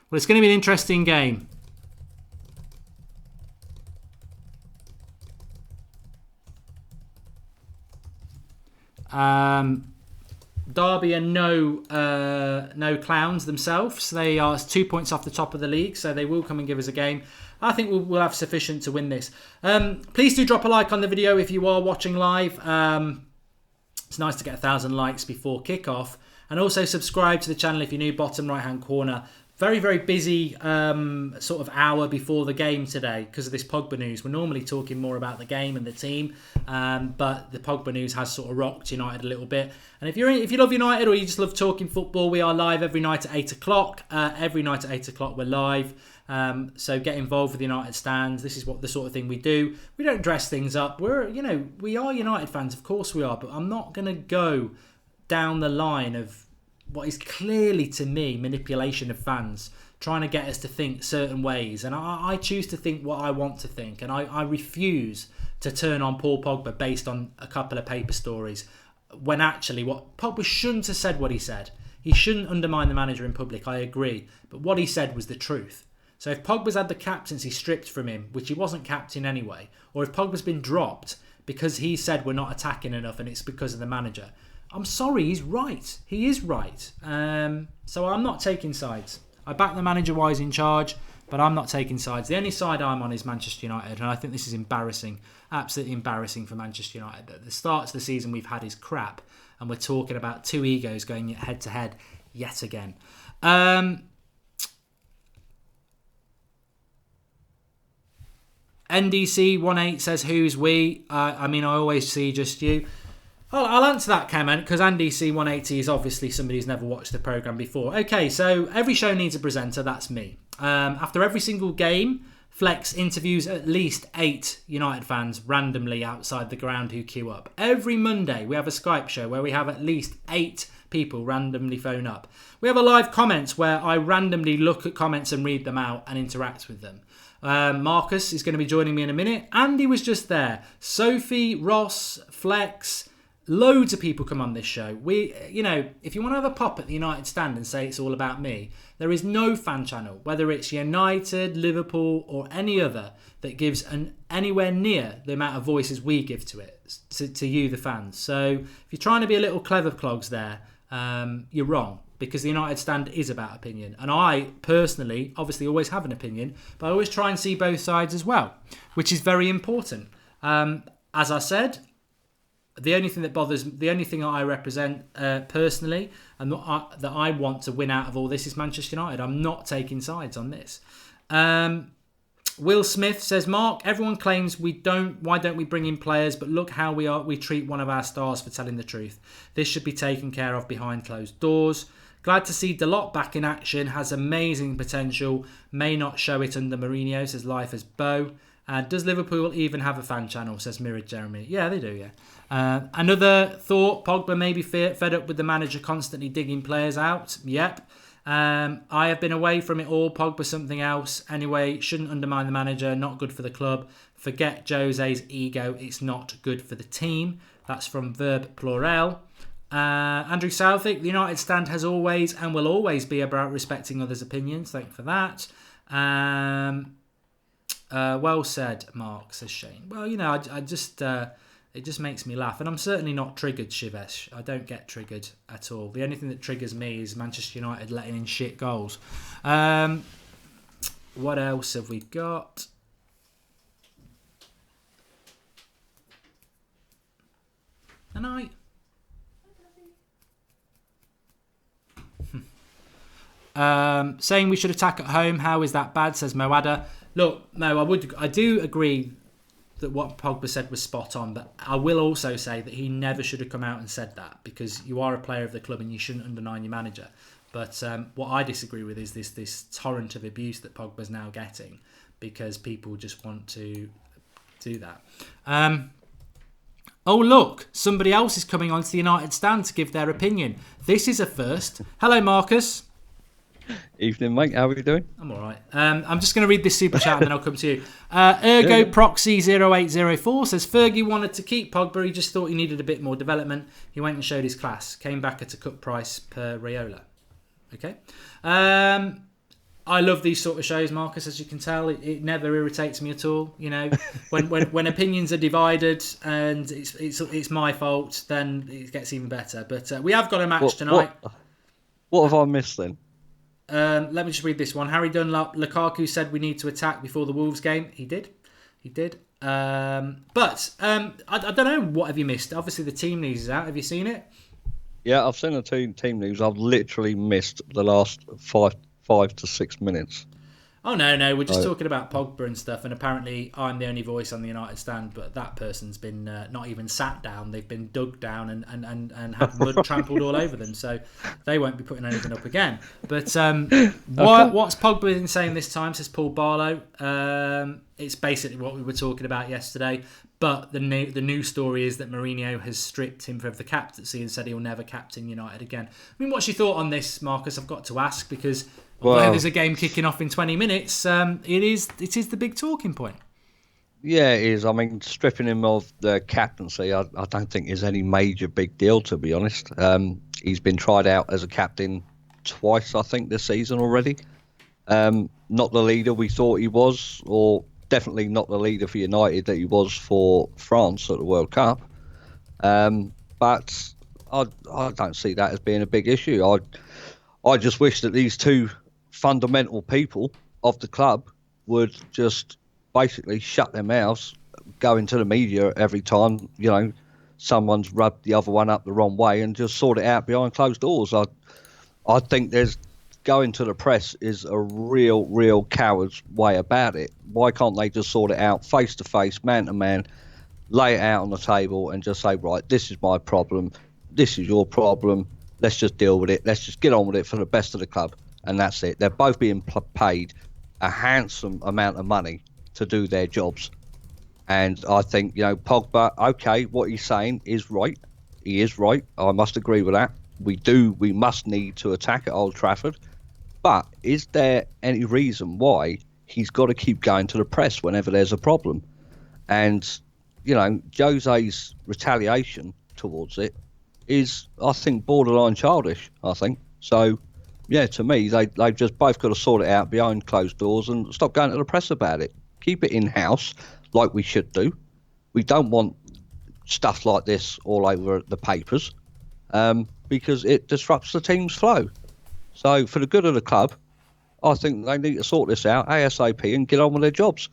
Well, it's going to be an interesting game. Derby are no clowns themselves. They are 2 points off the top of the league, so they will come and give us a game. I think we'll have sufficient to win this. Please do drop a like on the video if you are watching live. It's nice to get 1,000 likes before kickoff. And also subscribe to the channel if you're new, bottom right-hand corner. Very, very busy sort of hour before the game today because of this Pogba news. We're normally talking more about the game and the team, but the Pogba news has sort of rocked United a little bit. And if you love United or you just love talking football, we are live every night at 8 o'clock. Every night at 8 o'clock we're live. So get involved with the United stands. This is the sort of thing we do. We don't dress things up. We are United fans, of course we are, but I'm not going to go down the line of what is clearly, to me, manipulation of fans, trying to get us to think certain ways. And I choose to think what I want to think. And I refuse to turn on Paul Pogba based on a couple of paper stories, when actually Pogba shouldn't have said what he said. He shouldn't undermine the manager in public, I agree. But what he said was the truth. So if Pogba's had the captaincy stripped from him, which he wasn't captain anyway, or if Pogba's been dropped because he said we're not attacking enough and it's because of the manager, I'm sorry, he's right. He is right. So I'm not taking sides. I back the manager while he's in charge, but I'm not taking sides. The only side I'm on is Manchester United, and I think this is embarrassing. Absolutely embarrassing for Manchester United. The start to the season we've had is crap, and we're talking about two egos going head-to-head yet again. NDC18 says, who's we? I always see just you. I'll answer that comment because Andy C180 is obviously somebody who's never watched the programme before. Okay, so every show needs a presenter, that's me. After every single game, Flex interviews at least 8 United fans randomly outside the ground who queue up. Every Monday we have a Skype show where we have at least 8 people randomly phone up. We have a live comments where I randomly look at comments and read them out and interact with them. Marcus is going to be joining me in a minute. Andy was just there. Sophie, Ross, Flex, loads of people come on this show. If you want to have a pop at the United stand and say it's all about me, there is no fan channel, whether it's United, Liverpool, or any other, that gives anywhere near the amount of voices we give to it, to you, the fans. So if you're trying to be a little clever clogs there, you're wrong, because the United stand is about opinion. And I personally, obviously, always have an opinion, but I always try and see both sides as well, which is very important. As I said, the only thing that I represent personally and that I want to win out of all this is Manchester United. I'm not taking sides on this. Will Smith says, Mark, everyone claims why don't we bring in players, but look how we treat one of our stars for telling the truth. This should be taken care of behind closed doors. Glad to see Dalot back in action, has amazing potential, may not show it under Mourinho, says Life as Bo. Does Liverpool even have a fan channel, says Mirrored Jeremy. Yeah, they do, yeah. Another thought, Pogba may be fed up with the manager constantly digging players out. Yep. I have been away from it all. Pogba something else. Anyway, shouldn't undermine the manager. Not good for the club. Forget Jose's ego. It's not good for the team. That's from Verb Plural. Andrew Southwick, the United stand has always and will always be about respecting others' opinions. Thank you for that. Well said, Mark, says Shane. Well, I just... it just makes me laugh. And I'm certainly not triggered, Shivesh. I don't get triggered at all. The only thing that triggers me is Manchester United letting in shit goals. What else have we got? And saying we should attack at home. How is that bad, says Moada. Look, Mo, I do agree that what Pogba said was spot on, but I will also say that he never should have come out and said that, because you are a player of the club and you shouldn't undermine your manager. But what I disagree with is this torrent of abuse that Pogba's now getting, because people just want to do that. Oh look, somebody else is coming onto the United stand to give their opinion. This is a first. Hello, Marcus. Evening, mate. How are you doing? I'm all right. I'm just going to read this super chat and then I'll come to you. Ergo Proxy 0804 says, Fergie wanted to keep Pogba. He just thought he needed a bit more development. He went and showed his class. Came back at a cut price per Raiola. Okay. I love these sort of shows, Marcus, as you can tell. It never irritates me at all. When opinions are divided and it's my fault, then it gets even better. But we have got a match tonight. What have I missed then? Let me just read this one. Harry Dunlop, Lukaku said we need to attack before the Wolves game. He did. But I don't know. What have you missed? Obviously, the team news is out. Have you seen it? Yeah, I've seen the team news. I've literally missed the last 5 to 6 minutes. Oh, no. We're just talking about Pogba and stuff. And apparently, I'm the only voice on the United stand. But that person's been not even sat down. They've been dug down and had mud trampled all over them. So they won't be putting anything up again. But what's Pogba been saying this time, says Paul Barlow? It's basically what we were talking about yesterday. But the new story is that Mourinho has stripped him of the captaincy and said he'll never captain United again. I mean, what's your thought on this, Marcus? I've got to ask, because although there's a game kicking off in 20 minutes, it is the big talking point. Yeah, it is. I mean, stripping him of the captaincy, I don't think is any major big deal, to be honest. He's been tried out as a captain twice, I think, this season already. Not the leader we thought he was, or definitely not the leader for United that he was for France at the World Cup. But I don't see that as being a big issue. I just wish that these two fundamental people of the club would just basically shut their mouths, go into the media every time, someone's rubbed the other one up the wrong way, and just sort it out behind closed doors. I think going to the press is a real coward's way about it. Why can't they just sort it out face to face, man to man, lay it out on the table and just say, right, this is my problem, this is your problem, let's just deal with it, let's just get on with it for the best of the club, and that's it. They're both being paid a handsome amount of money to do their jobs. And I think, Pogba, okay, what he's saying is right. He is right. I must agree with that. we must need to attack at Old Trafford. But is there any reason why he's got to keep going to the press whenever there's a problem? And, Jose's retaliation towards it is, I think, borderline childish, I think. So, yeah, to me, they've just both got to sort it out behind closed doors and stop going to the press about it. Keep it in-house like we should do. We don't want stuff like this all over the papers because it disrupts the team's flow. So for the good of the club, I think they need to sort this out ASAP and get on with their jobs.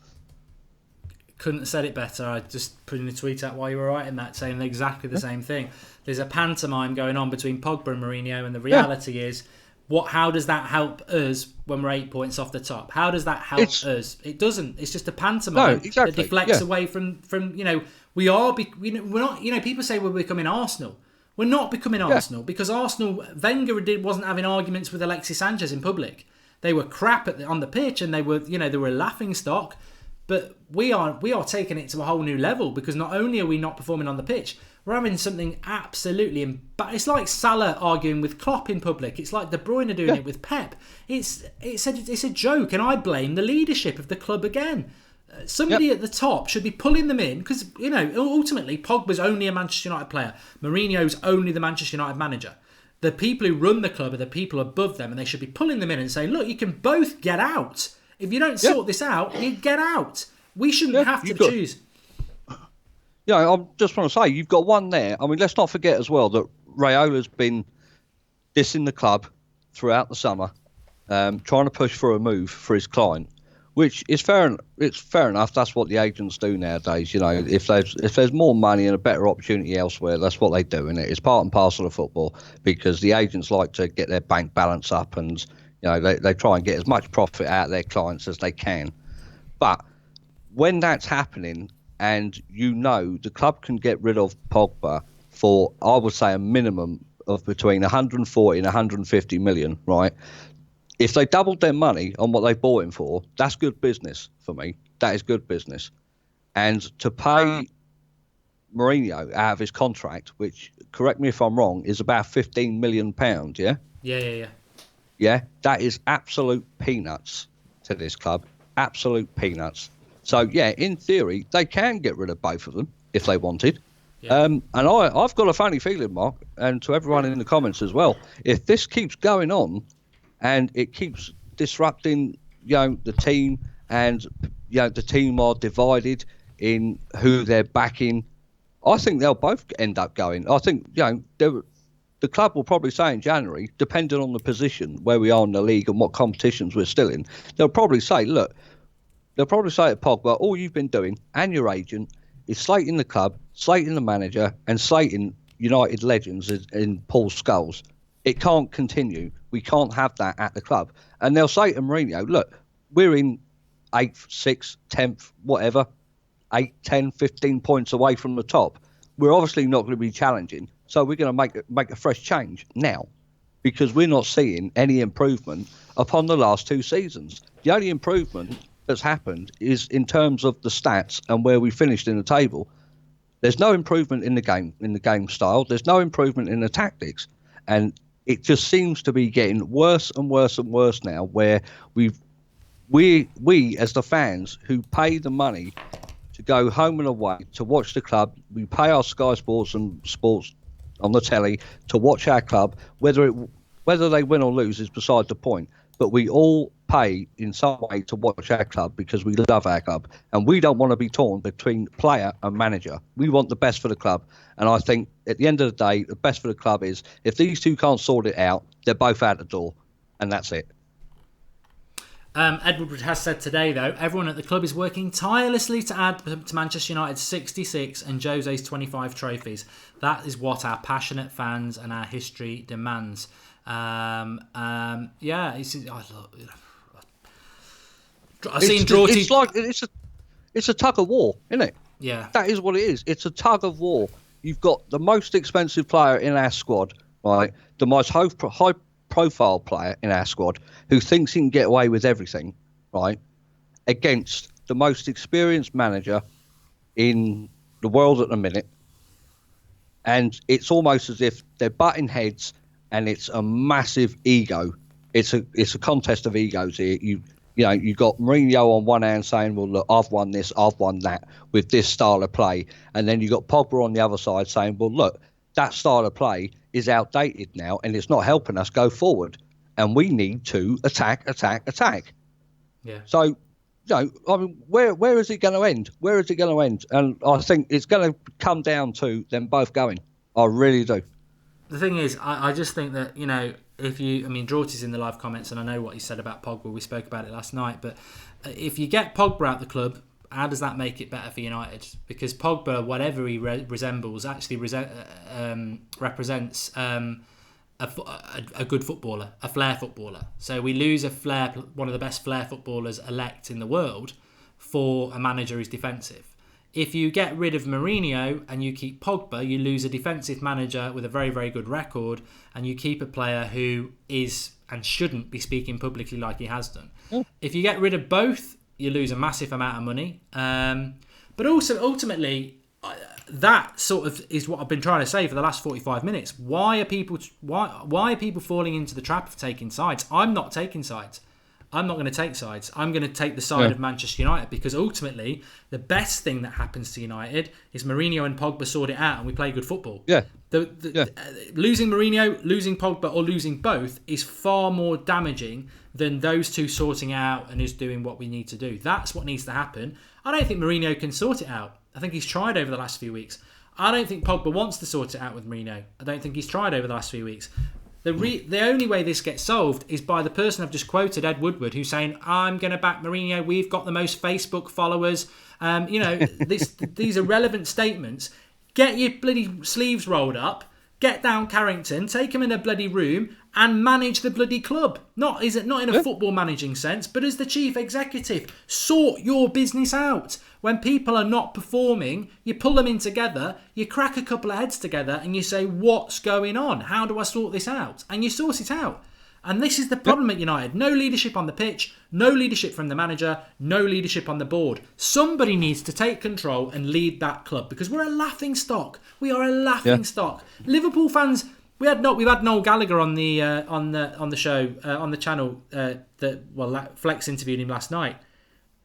Couldn't have said it better. I just put in a tweet out while you were writing that, saying exactly the same thing. There's a pantomime going on between Pogba and Mourinho, and the reality is, how does that help us when we're 8 points off the top? How does that help us? It doesn't. It's just a pantomime that deflects away from we're not. People say we're becoming Arsenal. We're not becoming Arsenal because Arsenal, Wenger wasn't having arguments with Alexis Sanchez in public. They were crap on the pitch, and they were a laughing stock. But we are taking it to a whole new level because not only are we not performing on the pitch, we're having something absolutely it's like Salah arguing with Klopp in public. It's like De Bruyne doing it with Pep. It's a joke, and I blame the leadership of the club again. Somebody at the top should be pulling them in because ultimately Pogba's only a Manchester United player. Mourinho's only the Manchester United manager. The people who run the club are the people above them, and they should be pulling them in and saying, look, you can both get out. If you don't sort this out, you get out. We shouldn't have to choose. I just want to say, you've got one there. I mean, let's not forget as well that Rayola's been dissing the club throughout the summer, trying to push for a move for his client, which is fair. It's fair enough. That's what the agents do nowadays. If there's more money and a better opportunity elsewhere, that's what they do. It's part and parcel of football because the agents like to get their bank balance up and they try and get as much profit out of their clients as they can. But when that's happening and the club can get rid of Pogba for, I would say, a minimum of between 140 and 150 million, right? If they doubled their money on what they bought him for, that's good business for me. That is good business. And to pay Mourinho out of his contract, which, correct me if I'm wrong, is about £15 million, yeah? Yeah. Yeah, that is absolute peanuts to this club. Absolute peanuts. So, yeah, in theory, they can get rid of both of them if they wanted. Yeah. And I've got a funny feeling, Mark, and to everyone in the comments as well, if this keeps going on and it keeps disrupting, the team and, the team are divided in who they're backing, I think they'll both end up going. I think, the club will probably say in January, depending on the position where we are in the league and what competitions we're still in, they'll probably say to Pogba, all you've been doing and your agent is slating the club, slating the manager and slating United legends in Paul Scholes. It can't continue. We can't have that at the club. And they'll say to Mourinho, look, we're in 8th, 6th, 10th, whatever, 8, 10, 15 points away from the top. We're obviously not going to be challenging. So we're going to make a fresh change now because we're not seeing any improvement upon the last 2 seasons. The only improvement that's happened is in terms of the stats and where we finished in the table. There's no improvement in the game style. There's no improvement in the tactics. And it just seems to be getting worse and worse and worse now where we as the fans who pay the money to go home and away to watch the club, we pay our Sky Sports and sports on the telly to watch our club. Whether they win or lose is beside the point. But we all pay in some way to watch our club because we love our club. And we don't want to be torn between player and manager. We want the best for the club. And I think at the end of the day, the best for the club is if these two can't sort it out, they're both out the door. And that's it. Edward has said today, though, everyone at the club is working tirelessly to add to Manchester United's 66 and Jose's 25 trophies. That is what our passionate fans and our history demands. I've seen it's a tug of war, isn't it? Yeah, that is what it is. It's a tug of war. You've got the most expensive player in our squad, right? The most high-profile player in our squad who thinks he can get away with everything, right? Against the most experienced manager in the world at the minute, and it's almost as if they're butting heads. and it's a massive ego. It's a contest of egos here. You got Mourinho on one hand saying, well, look, I've won this, I've won that with this style of play. And then you got Pogba on the other side saying, well, look, that style of play is outdated now and it's not helping us go forward. And we need to attack. Yeah. So, I mean, where is it going to end? Where is it going to end? And I think it's going to come down to them both going. I really do. The thing is, I just think that, Draughty's in the live comments, and I know what he said about Pogba. We spoke about it last night. But if you get Pogba out the club, how does that make it better for United? Because Pogba, whatever he resembles, actually represents a good footballer, a flair footballer. So we lose one of the best flair footballers elect in the world for a manager who's defensive. If you get rid of Mourinho and you keep Pogba, you lose a defensive manager with a very, very good record, and you keep a player who is and shouldn't be speaking publicly like he has done. If you get rid of both, you lose a massive amount of money. But also, ultimately, that sort of is what I've been trying to say for the last 45 minutes. Why are people falling into the trap of taking sides? I'm not taking sides. I'm not going to take sides. I'm going to take the side of Manchester United, because ultimately the best thing that happens to United is Mourinho and Pogba sort it out and we play good football. Losing Mourinho, losing Pogba, or losing both is far more damaging than those two sorting out and us doing what we need to do. That's what needs to happen. I don't think Mourinho can sort it out. I think he's tried over the last few weeks. I don't think Pogba wants to sort it out with Mourinho. I don't think he's tried over the last few weeks. The only way this gets solved is by the person I've just quoted, Ed Woodward, who's saying, I'm going to back Mourinho. We've got the most Facebook followers. These are relevant statements. Get your bloody sleeves rolled up. Get down Carrington. Take him in a bloody room and manage the bloody club. Not in a football managing sense, but as the chief executive. Sort your business out. When people are not performing, you pull them in together, you crack a couple of heads together and you say, what's going on? How do I sort this out? And you sort it out. And this is the problem at United. No leadership on the pitch, no leadership from the manager, no leadership on the board. Somebody needs to take control and lead that club, because we're a laughing stock. We are a laughing stock. Liverpool fans, we've had Noel Gallagher on the show on the channel. Flex interviewed him last night.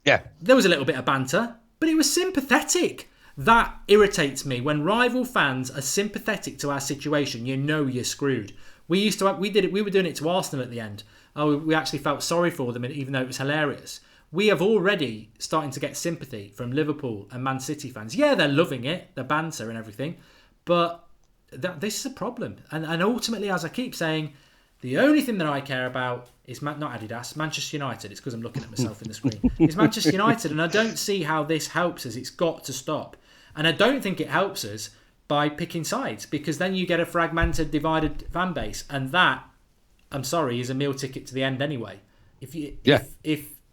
Yeah, there was a little bit of banter, but it was sympathetic. That irritates me when rival fans are sympathetic to our situation. You know you're screwed. We were doing it to Arsenal at the end. We actually felt sorry for them, even though it was hilarious. We have already starting to get sympathy from Liverpool and Man City fans. Yeah, they're loving it, the banter and everything, but this is a problem. And ultimately, as I keep saying, the only thing that I care about is not Adidas, Manchester United. It's because I'm looking at myself in the screen. It's Manchester United, and I don't see how this helps us. It's got to stop. And I don't think it helps us by picking sides, because then you get a fragmented, divided fan base, and that, I'm sorry, is a meal ticket to the end anyway. If only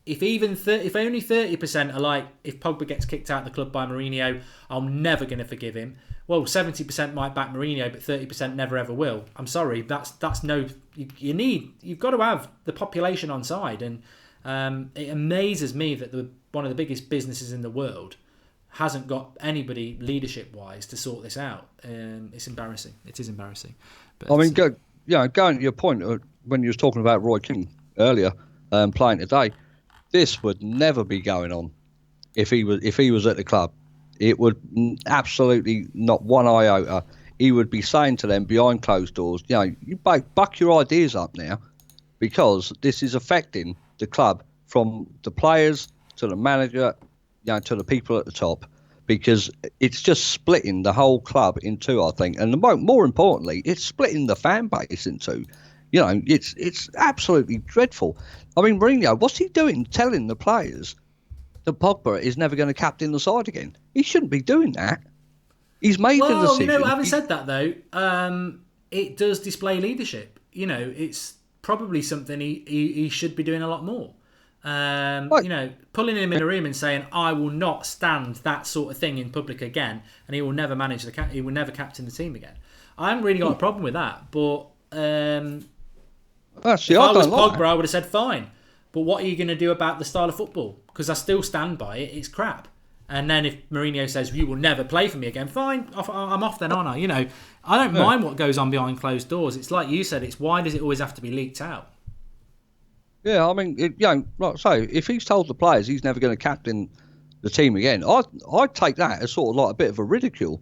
30% are like, if Pogba gets kicked out of the club by Mourinho, I'm never going to forgive him. Well, 70% might back Mourinho, but 30% never ever will. I'm sorry, that's no. You've got to have the population on side, and it amazes me that one of the biggest businesses in the world hasn't got anybody leadership-wise to sort this out. It's embarrassing. It is embarrassing. But I mean, going to your point when you was talking about Roy Keane earlier, playing today, this would never be going on if he was at the club. It would absolutely not one iota. He would be saying to them behind closed doors, you buck your ideas up now, because this is affecting the club, from the players to the manager, to the people at the top, because it's just splitting the whole club in two, I think. And more importantly, it's splitting the fan base in two. It's absolutely dreadful. I mean, Mourinho, what's he doing telling the players that Pogba is never going to captain the side again? He shouldn't be doing that. He's made the decision. Having said that, though, it does display leadership. It's probably something he should be doing a lot more. Pulling him in a room and saying, I will not stand that sort of thing in public again, and he will never manage he will never captain the team again. I haven't really got a problem with that, but if I was Pogba, I would have said fine. But what are you going to do about the style of football? Because I still stand by it. It's crap. And then if Mourinho says, you will never play for me again, fine, I'm off then, aren't I? You know, I don't mind what goes on behind closed doors. It's like you said, it's why does it always have to be leaked out? Yeah, I mean, like I say, if he's told the players he's never going to captain the team again, I'd take that as sort of like a bit of a ridicule.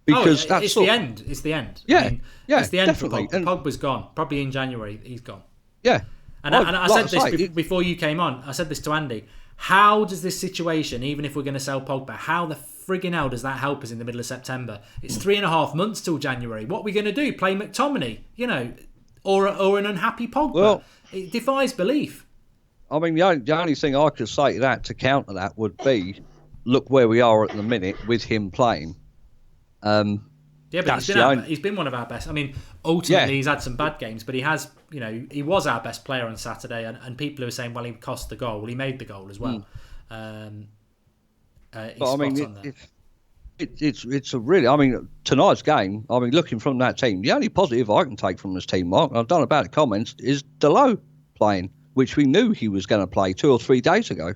Because that's the end. It's the end. Yeah, I mean, yeah, it's the end definitely. for Pogba. Pogba's gone. Probably in January, he's gone. Yeah. And I said this before you came on. I said this to Andy. How does this situation, even if we're going to sell Pogba, how the frigging hell does that help us in the middle of September? It's 3.5 months till January. What are we going to do? Play McTominay? You know, or an unhappy Pogba? Well, it defies belief. I mean, the only thing I could say to that, to counter that, would be, look where we are at the minute with him playing. Yeah, but he's been one of our best. I mean, ultimately he's had some bad games, but he has, you know, he was our best player on Saturday, and people who are saying, well, he cost the goal. Well, he made the goal as well. But I mean, it's a really, I mean, tonight's game, I mean, looking from that team, the only positive I can take from this team, Mark, and I've done about the comments, is Dalot playing, which we knew he was going to play 2 or 3 days ago.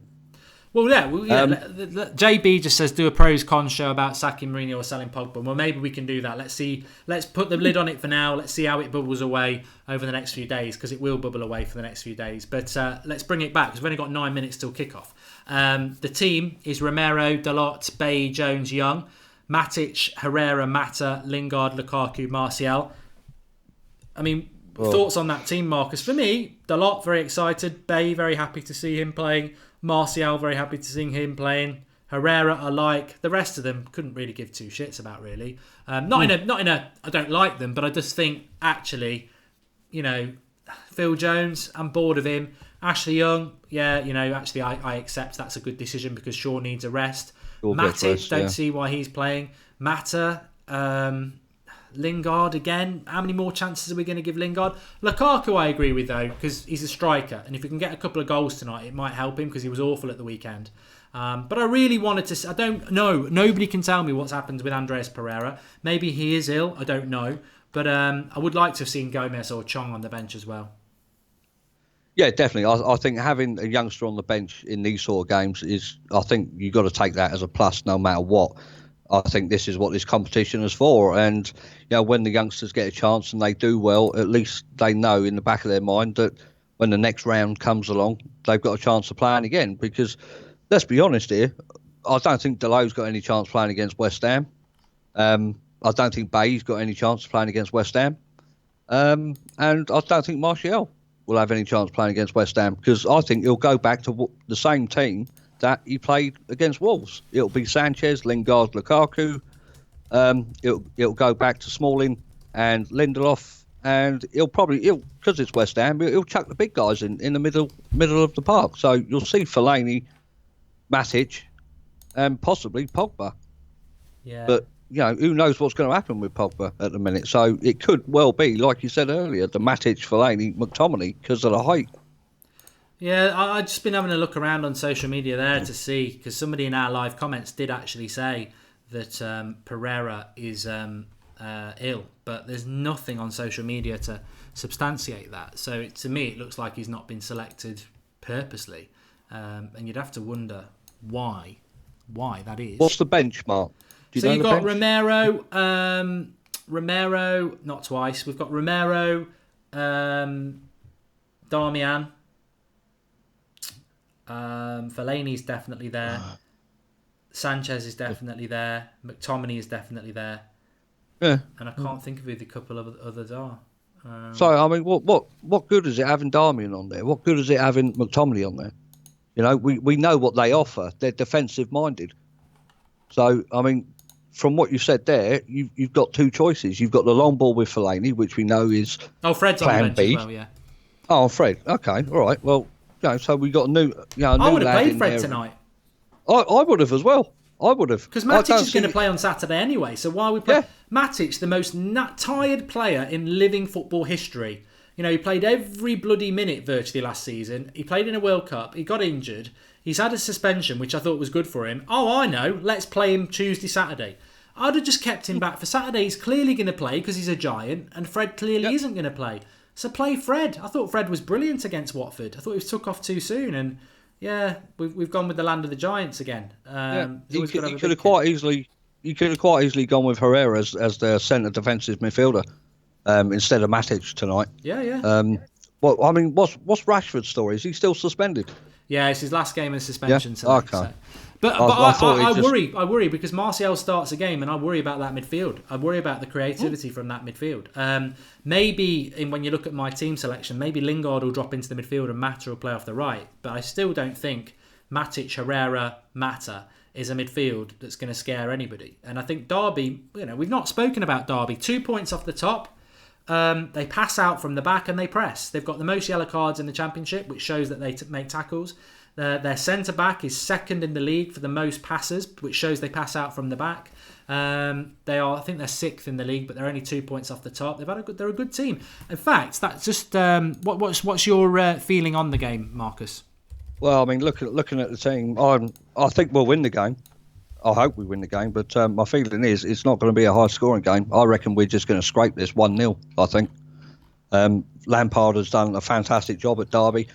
Well, JB just says, do a pros cons show about sacking Mourinho or selling Pogba. Well, maybe we can do that. Let's put the lid on it for now. Let's see how it bubbles away over the next few days, because it will bubble away for the next few days. But let's bring it back, because we've only got 9 minutes till kickoff. The team is Romero, Dalot, Bay, Jones, Young, Matic, Herrera, Mata, Lingard, Lukaku, Martial. I mean, thoughts on that team, Marcus? For me, Dalot, very excited. Bay, very happy to see him playing. Martial, very happy to see him playing. Herrera, I like. The rest of them couldn't really give two shits about, really. Not in a I don't like them, but I just think, actually, you know, Phil Jones, I'm bored of him. Ashley Young, yeah, you know, actually I accept that's a good decision because Shaw needs a rest. Matic, don't see why he's playing. Mata, Lingard again. How many more chances are we going to give Lingard? Lukaku, I agree with, though, because he's a striker, and if we can get a couple of goals tonight, it might help him, because he was awful at the weekend. But I really wanted to. I don't know. Nobody can tell me what's happened with Andreas Pereira. Maybe he is ill. I don't know. But I would like to have seen Gomez or Chong on the bench as well. Yeah, definitely. I think having a youngster on the bench in these sort of games is, I think you've got to take that as a plus no matter what. I think this is what this competition is for. And, you know, when the youngsters get a chance and they do well, at least they know in the back of their mind that when the next round comes along, they've got a chance of playing again. Because, let's be honest here, I don't think Dalot's got any chance playing against West Ham. I don't think Bay's got any chance of playing against West Ham. And I don't think Martial will have any chance playing against West Ham, because I think he'll go back to the same team that he played against Wolves. It'll be Sanchez, Lingard, Lukaku. It'll go back to Smalling and Lindelof, and he'll because it's West Ham, he'll chuck the big guys in the middle of the park. So you'll see Fellaini, Matic, and possibly Pogba. Yeah. But, you know, who knows what's going to happen with Pogba at the minute. So it could well be, like you said earlier, the Matic, Fellaini, McTominay, because of the height. Yeah, I've just been having a look around on social media there to see, because somebody in our live comments did actually say that Pereira is ill, but there's nothing on social media to substantiate that. So to me, it looks like he's not been selected purposely, and you'd have to wonder why that is. What's the benchmark? So you've got Romero, not twice. We've got Romero, Darmian. Fellaini's definitely there. Sanchez is definitely there. McTominay is definitely there. Yeah. And I can't think of who the couple of others are. So, I mean, what good is it having Darmian on there? What good is it having McTominay on there? You know, we know what they offer. They're defensive-minded. So, I mean, from what you said there, you've got two choices. You've got the long ball with Fellaini, which we know is Fred's plan on the bench B. as well, yeah. Oh, Fred. Okay, all right. Well, you know, so we got a new I would have lad played in Fred there. tonight. I would have as well. I would have. Because Matic is going to play on Saturday anyway, so why we play? Yeah. Matic, the most tired player in living football history. You know, he played every bloody minute virtually last season. He played in a World Cup. He got injured. He's had a suspension, which I thought was good for him. Oh, I know. Let's play him Tuesday, Saturday. I'd have just kept him back for Saturday. He's clearly going to play because he's a giant, and Fred clearly isn't going to play. So play Fred. I thought Fred was brilliant against Watford. I thought he was took off too soon, and Yeah, we've gone with the land of the giants again. You could have quite easily gone with Herrera as their centre defensive midfielder instead of Matic tonight. Yeah. Well, I mean, what's Rashford's story? Is he still suspended? Yeah, it's his last game of suspension today. Okay. So. But I worry because Martial starts a game, and I worry about that midfield. I worry about the creativity from that midfield. Maybe when you look at my team selection, maybe Lingard will drop into the midfield and Mata will play off the right. But I still don't think Matic, Herrera, Mata is a midfield that's going to scare anybody. And I think Derby, we've not spoken about Derby. 2 points off the top. They pass out from the back and they press. They've got the most yellow cards in the Championship, which shows that they make tackles. Their centre-back is second in the league for the most passes, which shows they pass out from the back. I think they're sixth in the league, but they're only 2 points off the top. They're a good team. In fact, that's just what's your feeling on the game, Marcus? Well, I mean, looking at the team, I think we'll win the game. I hope we win the game, but my feeling is it's not going to be a high-scoring game. I reckon we're just going to scrape this 1-0, I think. Lampard has done a fantastic job at Derby.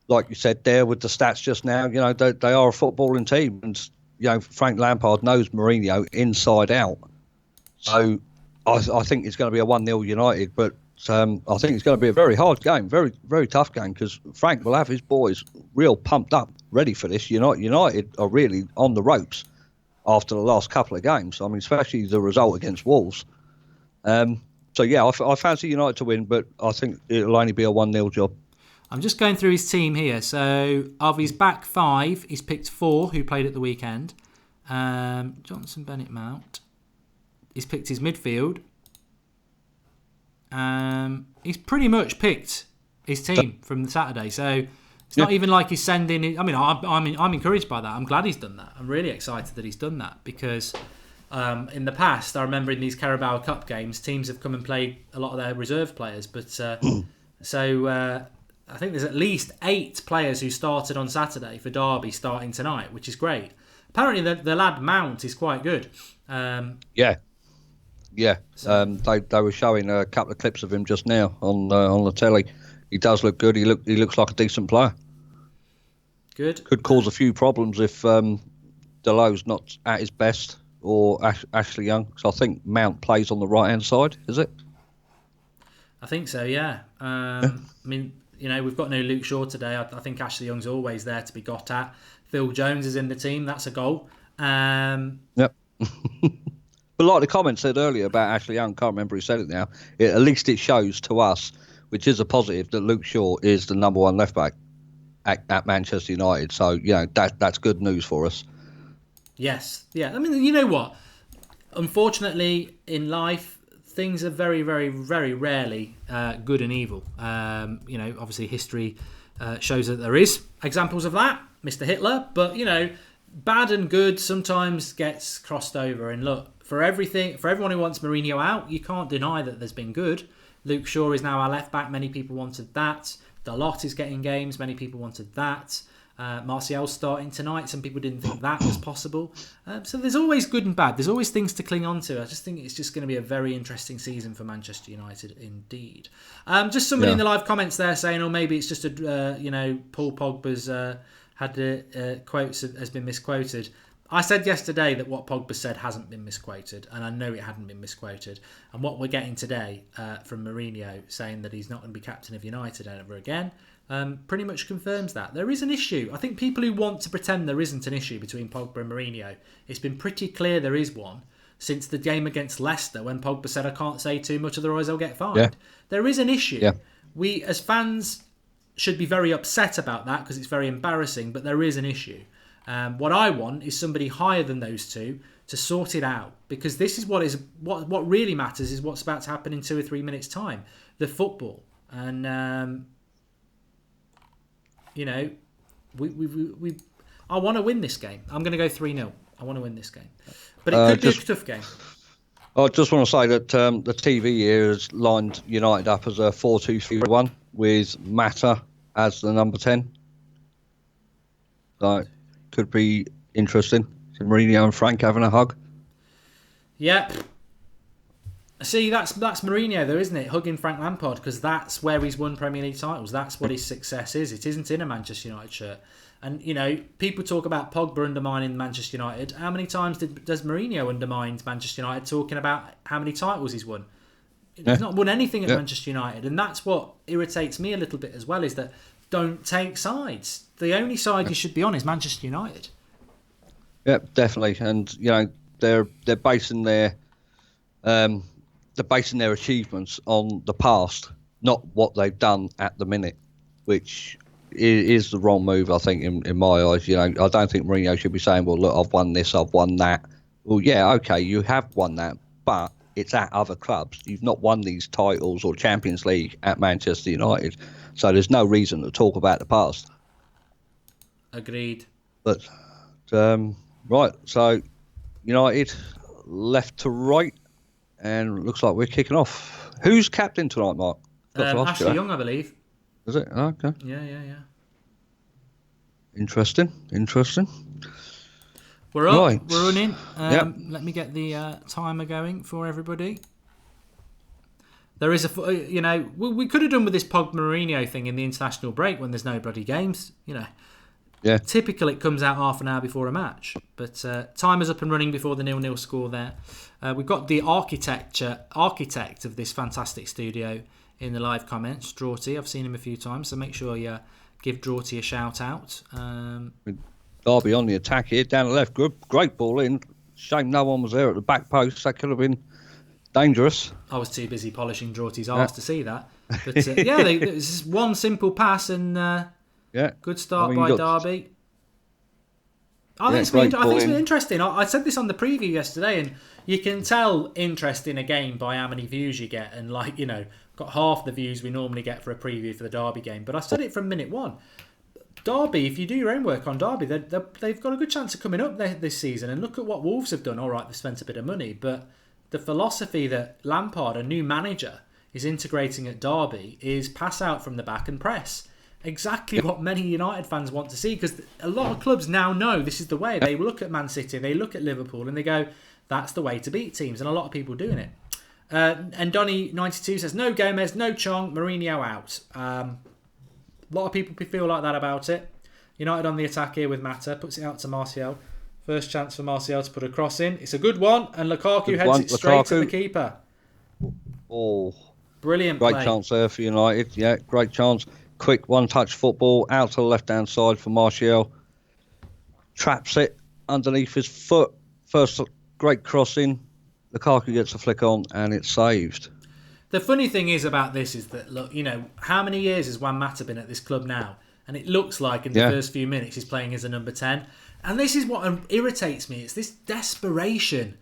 Like you said there with the stats just now, they are a footballing team. And, Frank Lampard knows Mourinho inside out. So I think it's going to be a 1-0 United, but I think it's going to be a very hard game, very, very tough game, because Frank will have his boys real pumped up, ready for this. United are really on the ropes after the last couple of games. I mean, especially the result against Wolves. So, yeah, I fancy United to win, but I think it'll only be a 1-0 job. I'm just going through his team here. So, of his back five, he's picked 4 who played at the weekend. Johnson, Bennett, Mount. He's picked his midfield. He's pretty much picked his team from the Saturday. So, it's not even like he's sending... I'm encouraged by that. I'm glad he's done that. I'm really excited that he's done that because... in the past, I remember in these Carabao Cup games, teams have come and played a lot of their reserve players. But I think there's at least 8 players who started on Saturday for Derby starting tonight, which is great. Apparently, the lad Mount is quite good. Yeah. They were showing a couple of clips of him just now on the telly. He does look good. He looks like a decent player. Good. Could cause a few problems if Deleu's not at his best. Or Ashley Young, because I think Mount plays on the right-hand side, is it? I think so, yeah. I mean, we've got no Luke Shaw today. I think Ashley Young's always there to be got at. Phil Jones is in the team. That's a goal. Yep. But like the comment said earlier about Ashley Young, can't remember who said it now, at least it shows to us, which is a positive, that Luke Shaw is the number 1 left-back at Manchester United. So, that's good news for us. Yes. Yeah. I mean, you know what? Unfortunately, in life, things are very, very, very rarely good and evil. Obviously, history shows that there is examples of that, Mr. Hitler. But, bad and good sometimes gets crossed over. And look, for everyone who wants Mourinho out, you can't deny that there's been good. Luke Shaw is now our left back. Many people wanted that. Dalot is getting games. Many people wanted that. Martial's starting tonight. Some people didn't think that was possible. So there's always good and bad. There's always things to cling on to. I just think it's just going to be a very interesting season for Manchester United indeed. Just somebody in the live comments there saying, maybe it's just Paul Pogba's had quotes has been misquoted. I said yesterday that what Pogba said hasn't been misquoted, and I know it hadn't been misquoted. And what we're getting today from Mourinho saying that he's not going to be captain of United ever again pretty much confirms that. There is an issue. I think people who want to pretend there isn't an issue between Pogba and Mourinho, it's been pretty clear there is one since the game against Leicester when Pogba said, I can't say too much otherwise I'll get fined. Yeah. There is an issue. Yeah. We as fans should be very upset about that because it's very embarrassing, but there is an issue. What I want is somebody higher than those two to sort it out, because this is what really matters is what's about to happen in 2 or 3 minutes' time, the football. And I want to win this game. I'm going to go 3-0. I want to win this game, but it could be a tough game. I just want to say that the TV here has lined United up as a 4-2-3-1 with Mata as the number 10. So could be interesting. So Mourinho and Frank having a hug. Yep. See, that's Mourinho, though, isn't it? Hugging Frank Lampard, because that's where he's won Premier League titles. That's what his success is. It isn't in a Manchester United shirt. And, you know, people talk about Pogba undermining Manchester United. How many times does Mourinho undermine Manchester United talking about how many titles he's won? He's not won anything at Manchester United. And that's what irritates me a little bit as well, is that don't take sides. The only side you should be on is Manchester United. Yeah, definitely. And, you know, they're basing their achievements on the past, not what they've done at the minute, which is the wrong move, I think, in my eyes. You know, I don't think Mourinho should be saying, well, look, I've won this, I've won that. Well, yeah, okay, you have won that, but it's at other clubs. You've not won these titles or Champions League at Manchester United, so there's no reason to talk about the past. Agreed. But, right, so United left to right, and looks like we're kicking off. Who's captain tonight, Mark? Ashley Young, I believe. Is it? Okay. Yeah. Interesting. We're up. Right. We're running. Let me get the timer going for everybody. There is we could have done with this Pogba Mourinho thing in the international break when there's no bloody games. You know. Yeah. Typically, it comes out half an hour before a match, but timer's up and running before the 0-0 score there. We've got the architect of this fantastic studio in the live comments, Drawty. I've seen him a few times, so make sure you give Drawty a shout out. Derby on the attack here, down the left. Great ball in. Shame no one was there at the back post. That could have been dangerous. I was too busy polishing Drawty's arse to see that. But it's just one simple pass and good start by Derby. I think it's been interesting. I said this on the preview yesterday, and you can tell interest in a game by how many views you get. And, got half the views we normally get for a preview for the Derby game. But I said it from minute one. Derby, if you do your own work on Derby, they've got a good chance of coming up this season. And look at what Wolves have done. All right, they've spent a bit of money. But the philosophy that Lampard, a new manager, is integrating at Derby is pass out from the back and press. Exactly what many United fans want to see, because a lot of clubs now know this is the way. They look at Man City, they look at Liverpool, and they go, that's the way to beat teams, and a lot of people doing it. And Donny92 says, no Gomez, no Chong, Mourinho out. A lot of people feel like that about it. United on the attack here with Mata, puts it out to Martial. First chance for Martial to put a cross in. It's a good one, and Lukaku heads it straight to the keeper. Oh, brilliant play. Great chance there for United. Yeah, great chance. Quick one-touch football out to the left-hand side for Martial. Traps it underneath his foot. First great crossing. Lukaku gets a flick on and it's saved. The funny thing is about this is that, look, how many years has Juan Mata been at this club now? And it looks like in the first few minutes he's playing as a number 10. And this is what irritates me. It's this desperation.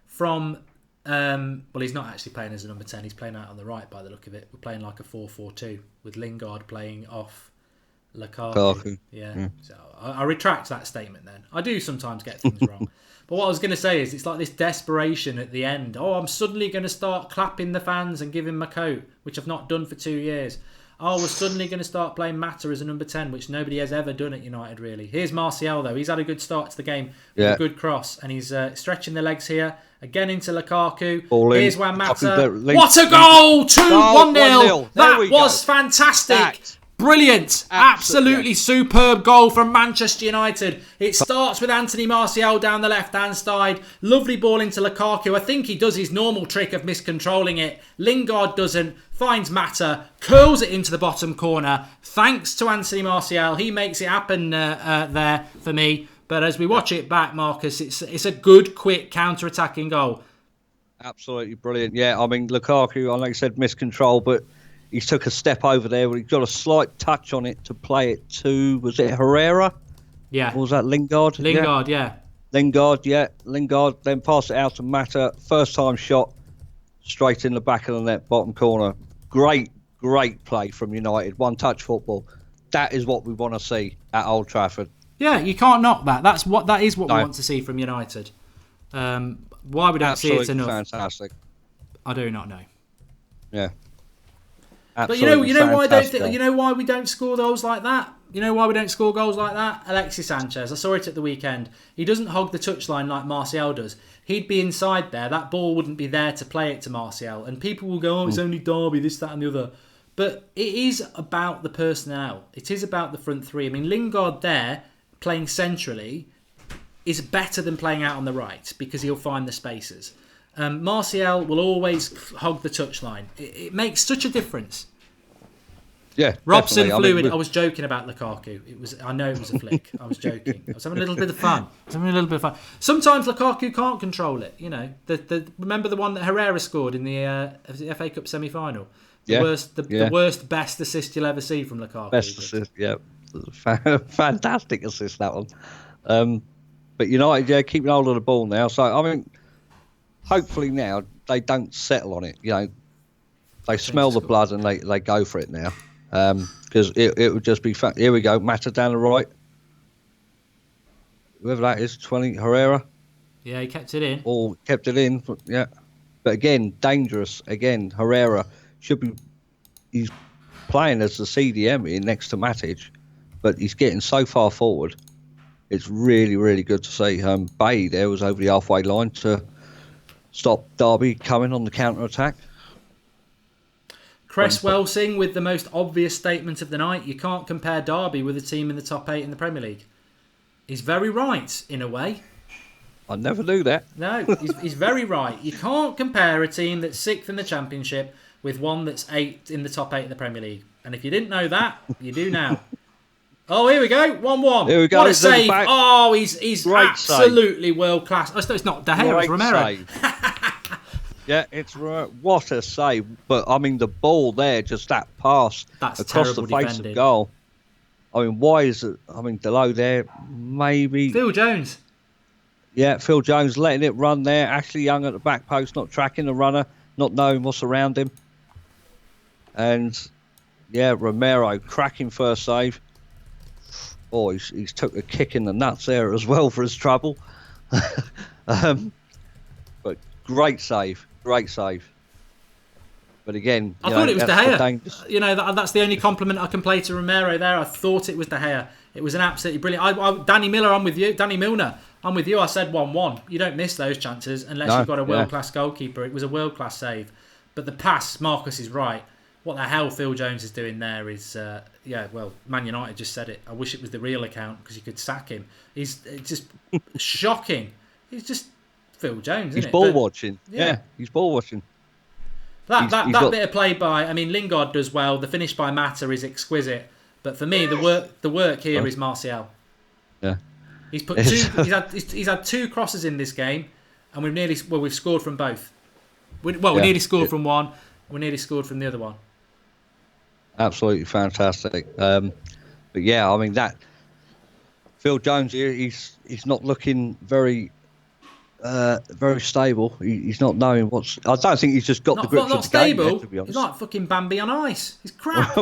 From... he's not actually playing as a number 10. He's playing out on the right by the look of it. We're playing like a 4-4-2 with Lingard playing off Lukaku. Yeah. So I retract that statement then. I do sometimes get things wrong. But what I was going to say is it's like this desperation at the end. Oh, I'm suddenly going to start clapping the fans and giving my coat, which I've not done for 2 years. Oh, we're suddenly going to start playing Mata as a number 10, which nobody has ever done at United, really. Here's Martial, though. He's had a good start to the game with a good cross. And he's stretching the legs here. Again into Lukaku. Here's Juan Mata. What a goal! 1-0. That was fantastic. Brilliant. Absolutely superb goal from Manchester United. It starts with Anthony Martial down the left-hand side. Lovely ball into Lukaku. I think he does his normal trick of miscontrolling it. Lingard doesn't. Finds Mata. Curls it into the bottom corner. Thanks to Anthony Martial. He makes it happen there for me. But as we watch it back, Marcus, it's a good, quick, counter-attacking goal. Absolutely brilliant. Yeah, I mean, Lukaku, I know you said miscontrol, but he took a step over there. He got a slight touch on it to play it to, was it Herrera? Yeah. Or was that Lingard? Lingard, yeah. Lingard, then pass it out to Mata. First time shot, straight in the back of the net, bottom corner. Great play from United. One touch football. That is what we want to see at Old Trafford. Yeah, you can't knock that. That is what we want to see from United. Why we don't see it enough? Fantastic. I do not know. Yeah. But Absolutely you know why I don't fantastic. you know why we don't score goals like that? You know why we don't score goals like that? Alexis Sanchez. I saw it at the weekend. He doesn't hog the touchline like Martial does. He'd be inside there. That ball wouldn't be there to play it to Martial. And people will go, oh, it's only Derby, this, that and the other. But it is about the personnel. It is about the front three. I mean, Lingard there, playing centrally, is better than playing out on the right because he'll find the spaces. Martial will always hog the touchline. It makes such a difference. Yeah, Robson definitely. fluid. I was joking about Lukaku. I know it was a flick. I was joking. I was having a little bit of fun. Sometimes Lukaku can't control it. You know, remember the one that Herrera scored in the FA Cup semi-final. The worst best assist you'll ever see from Lukaku. Best assist, yeah, fantastic assist that one. But United, keeping hold of the ball now. So I mean, hopefully now they don't settle on it. You know, they smell the blood and they go for it now. Because it would just be fun. Here we go, Mata down the right. Whoever that is, 20, Herrera. Yeah, he kept it in. Or kept it in, yeah. But again, dangerous. Again, Herrera should be. He's playing as the CDM in next to Matic, but he's getting so far forward. It's really, really good to see. Bay there was over the halfway line to stop Derby coming on the counter attack. Cresswell Singh with the most obvious statement of the night. You can't compare Derby with a team in the top 8 in the Premier League. He's very right, in a way. I never knew that. No, he's very right. You can't compare a team that's 6th in the Championship with one that's 8th in the top 8 in the Premier League. And if you didn't know that, you do now. Oh, here we go. 1-1. Here we go. What a save. Oh, he's great absolutely world class. Oh, it's not De Gea, it's Romero. Yeah, it's what a save. But, I mean, the ball there, just that pass across the face of goal. I mean, why is it? I mean, Delo there, maybe. Phil Jones. Yeah, Phil Jones letting it run there. Ashley Young at the back post, not tracking the runner, not knowing what's around him. And, yeah, Romero, cracking first save. Oh, he's took a kick in the nuts there as well for his trouble. But great save. But again, I thought it was De Gea. You know, that's the only compliment I can play to Romero there. I thought it was De Gea. It was an absolutely brilliant. Danny Miller, I'm with you. Danny Milner, I'm with you. I said 1-1. You don't miss those chances unless you've got a world-class goalkeeper. It was a world-class save. But the pass, Marcus is right. What the hell Phil Jones is doing there is, Man United just said it. I wish it was the real account because you could sack him. It's just shocking. He's just Phil Jones, isn't it? He's ball watching. Yeah, he's ball watching. That bit of play by, I mean, Lingard does well. The finish by Mata is exquisite. But for me, the work here is Martial. Yeah. He's put he's had 2 crosses in this game, and we've scored from both. We nearly scored from one. We nearly scored from the other one. Absolutely fantastic. But yeah, I mean that Phil Jones here, he's not looking very stable. He's not knowing what's. I don't think he's just got the grips of the game there, to be honest. He's like fucking Bambi on ice. He's crap.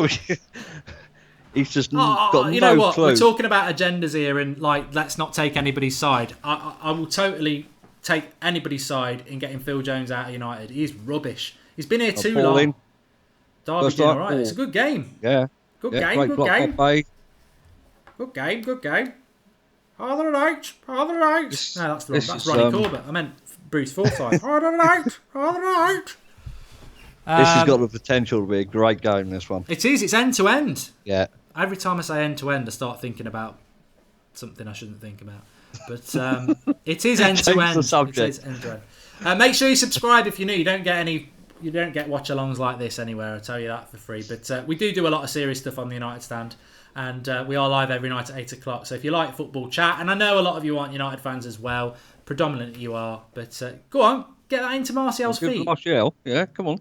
He's just got no clue. You know what? We're talking about agendas here, and let's not take anybody's side. I will totally take anybody's side in getting Phil Jones out of United. He's rubbish. He's been here too long. Derby's doing all right. It's a good game. Yeah. Good game. Good game. Harder right. No, that's the wrong. That's Ronnie Corbett. I meant Bruce Forsyth. Harder right. This has got the potential to be a great game, this one. It is. It's end to end. Yeah. Every time I say end to end, I start thinking about something I shouldn't think about. But it is end to end. It is end to end. Make sure you subscribe if you're new. You don't get watch-alongs like this anywhere. I'll tell you that for free. But we do a lot of serious stuff on the United Stand. And we are live every night at 8 o'clock. So if you like football, chat. And I know a lot of you aren't United fans as well. Predominantly you are. But go on, get that into Martial's feet. Martial, yeah, come on.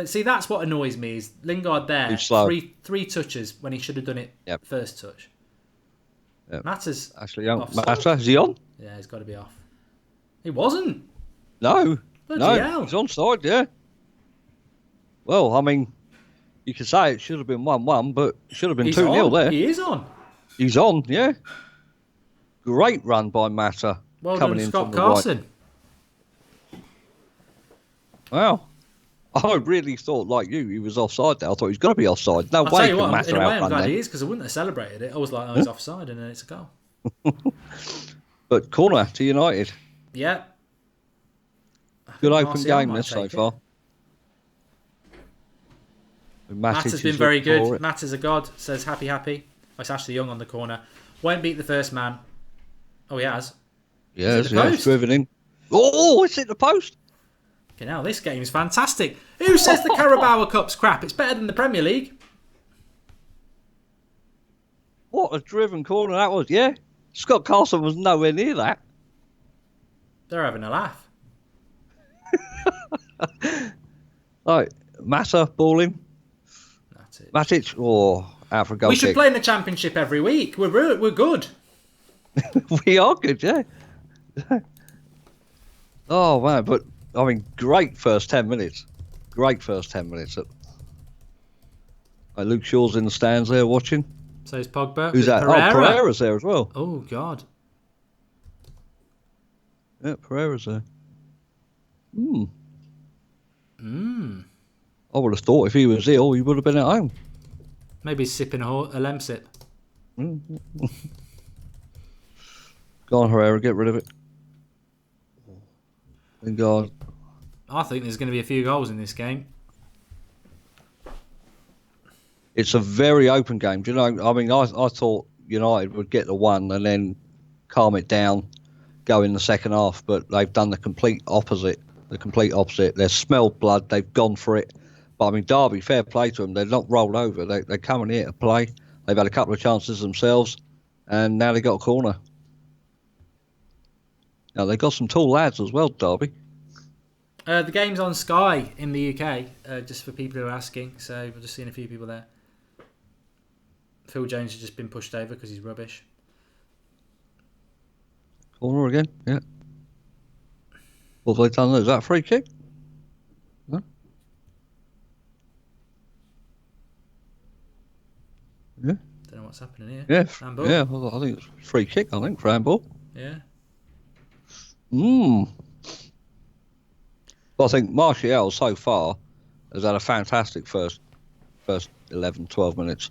See, that's what annoys me is Lingard there. Three touches when he should have done it first touch. Yep. Matters. Actually, Mata, is he on? Yeah, he's got to be off. He wasn't. No. Bloody hell. He's onside, yeah. Well, I mean, you could say it should have been 1-1, but it should have been 2-0 there. He is on. He's on, yeah. Great run by Mata. Well coming done, in Scott from the Carson. Right. Wow. I really thought, like you, he was offside there. I thought he was going to be offside. No I'll way tell you can what, Mata in a way I'm outrun glad them. he is, because I wouldn't have celebrated it. I was like, oh, he's offside, and then it's a goal. But corner to United. Yeah. Good open Martial game might this so take it. far. Matt has been very good. Matt is a god, says happy. Oh, it's Ashley Young on the corner. Won't beat the first man. Oh, he has. Yes, it's driven in. Oh, it's hit the post. Okay, now this game's fantastic. Who says the Carabao Cup's crap? It's better than the Premier League. What a driven corner that was. Yeah. Scott Carson was nowhere near that. They're having a laugh. Right, Mata balling. That's it. Matic or out for a goal We should kick. play in the Championship every week. We're good. We are good, yeah. Oh, man, but, I mean, great first 10 minutes. Great first 10 minutes. Luke Shaw's in the stands there watching. So is Pogba. Who's that? Pereira. Oh, Pereira's there as well. Oh, God. Yeah, Pereira's there. I would have thought if he was ill, he would have been at home. Maybe he's sipping a Lemsip. Go on, Herrera, get rid of it. Thank God. I think there's going to be a few goals in this game. It's a very open game. Do you know, I mean, I thought United would get the one and then calm it down, go in the second half, but they've done the complete opposite. They've smelled blood. They've gone for it. But, I mean, Derby, fair play to them. They're not rolled over. They're coming here to play. They've had a couple of chances themselves, and now they got a corner. Now, they've got some tall lads as well, Derby. The game's on Sky in the UK, just for people who are asking. So we're just seeing a few people there. Phil Jones has just been pushed over because he's rubbish. Corner again, yeah. What have they done there? Is that a free kick? No? Yeah. Don't know what's happening here. Yeah, Handball. yeah. I think it's free kick. I think for handball. Yeah. Well, I think Martial so far has had a fantastic first 11, 12 minutes.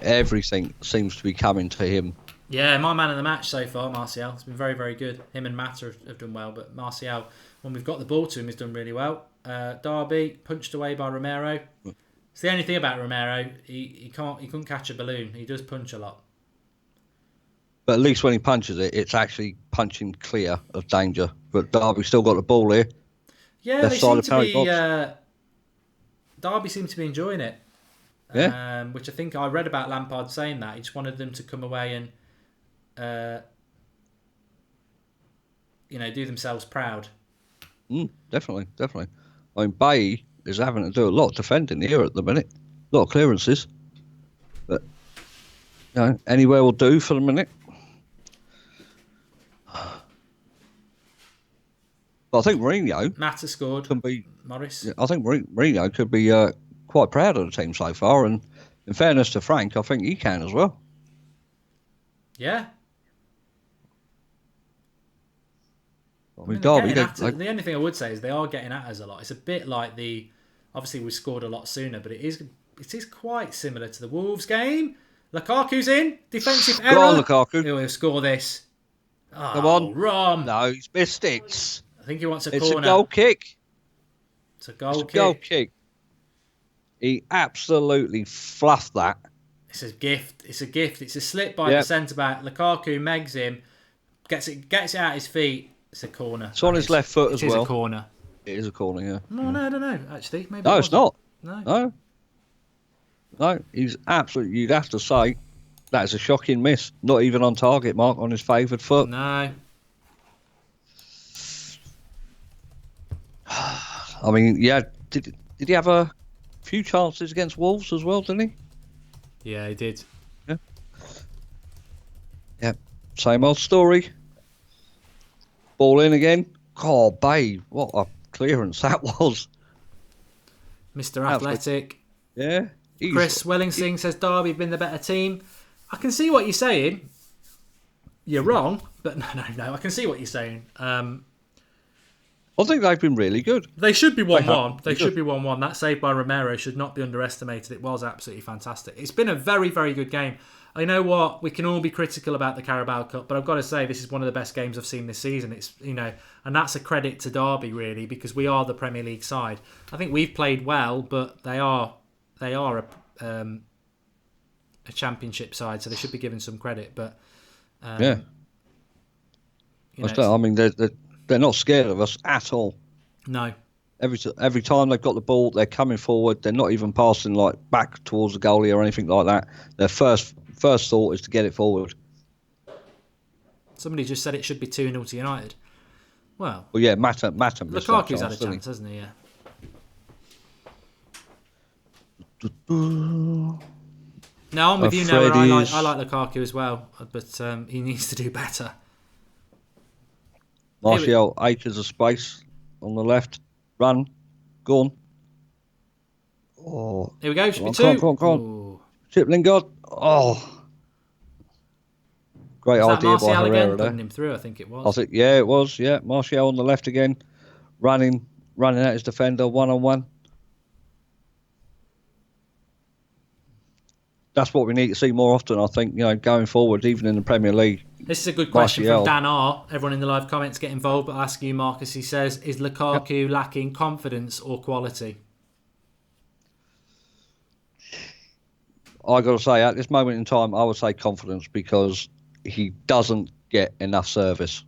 Everything seems to be coming to him. Yeah, my man of the match so far, Martial. It's been very, very good. Him and Mata have done well, but Martial, when we've got the ball to him, he's done really well. Derby, punched away by Romero. It's the only thing about Romero, he couldn't catch a balloon. He does punch a lot. But at least when he punches it, it's actually punching clear of danger. But Derby's still got the ball here. Yeah, they seem to be... Derby seem to be enjoying it. Yeah. Which I think I read about Lampard saying that. He just wanted them to come away and do themselves proud. Definitely. I mean, Bay is having to do a lot of defending here at the minute. A lot of clearances. But, anywhere will do for the minute. But I think Mourinho... Mata scored. Can be, Morris. I think Mourinho could be quite proud of the team so far. And in fairness to Frank, I think he can as well. Yeah. I mean, Derby... The only thing I would say is they are getting at us a lot. It's a bit like obviously we scored a lot sooner, but it is quite similar to the Wolves game. Lukaku's in. Defensive error. Go on, Lukaku. He'll score this. Oh, Come on. Rom. No, he's missed it. I think he wants a It's corner. a goal kick. It's a goal kick. He absolutely fluffed that. It's a gift. It's a slip by the centre-back. Lukaku megs him. Gets it out his feet. It's a corner. It's on his left foot as well. It is a corner. It is a corner, yeah. No, I don't know, actually. Maybe No, it's not. No. No, he's absolutely... You'd have to say that is a shocking miss. Not even on target, Mark, on his favoured foot. No. I mean, yeah, did he have a few chances against Wolves as well, didn't he? Yeah, he did. Yeah. Same old story. Ball in again. Oh, babe, what a clearance that was. Mr. Athletic. Yeah. Chris Wellingsing says Derby have been the better team. I can see what you're saying. You're wrong, but no. I can see what you're saying. I I think they've been really good. They should be 1-1. They should be 1-1. That save by Romero should not be underestimated. It was absolutely fantastic. It's been a very, very good game. I know what, we can all be critical about the Carabao Cup, but I've got to say this is one of the best games I've seen this season. It's, you know, and that's a credit to Derby really, because we are the Premier League side. I think we've played well, but they are a Championship side, so they should be given some credit. But yeah, you know, I mean they're not scared of us at all. No. Every time they've got the ball, they're coming forward. They're not even passing like back towards the goalie or anything like that. Their first thought is to get it forward. Somebody just said it should be 2-0 to United. Well, yeah, Mata Lukaku's had a chance, hasn't he? Yeah. No, I'm with you now. I like Lukaku as well, but he needs to do better. Martial, acres of space on the left. Run. Go on. Oh. Here we go. Should be 2. Come on. Chip Lingard. Oh. Great idea by Herrera there. Putting him through, I think it was. It was. Yeah, Martial on the left again. Running at his defender, 1-on-1. That's what we need to see more often, I think, you know, going forward, even in the Premier League. This is a good question from Dan R. Everyone in the live comments get involved, but I'll ask you, Marcus. He says, is Lukaku lacking confidence or quality? I got to say, at this moment in time, I would say confidence, because he doesn't get enough service.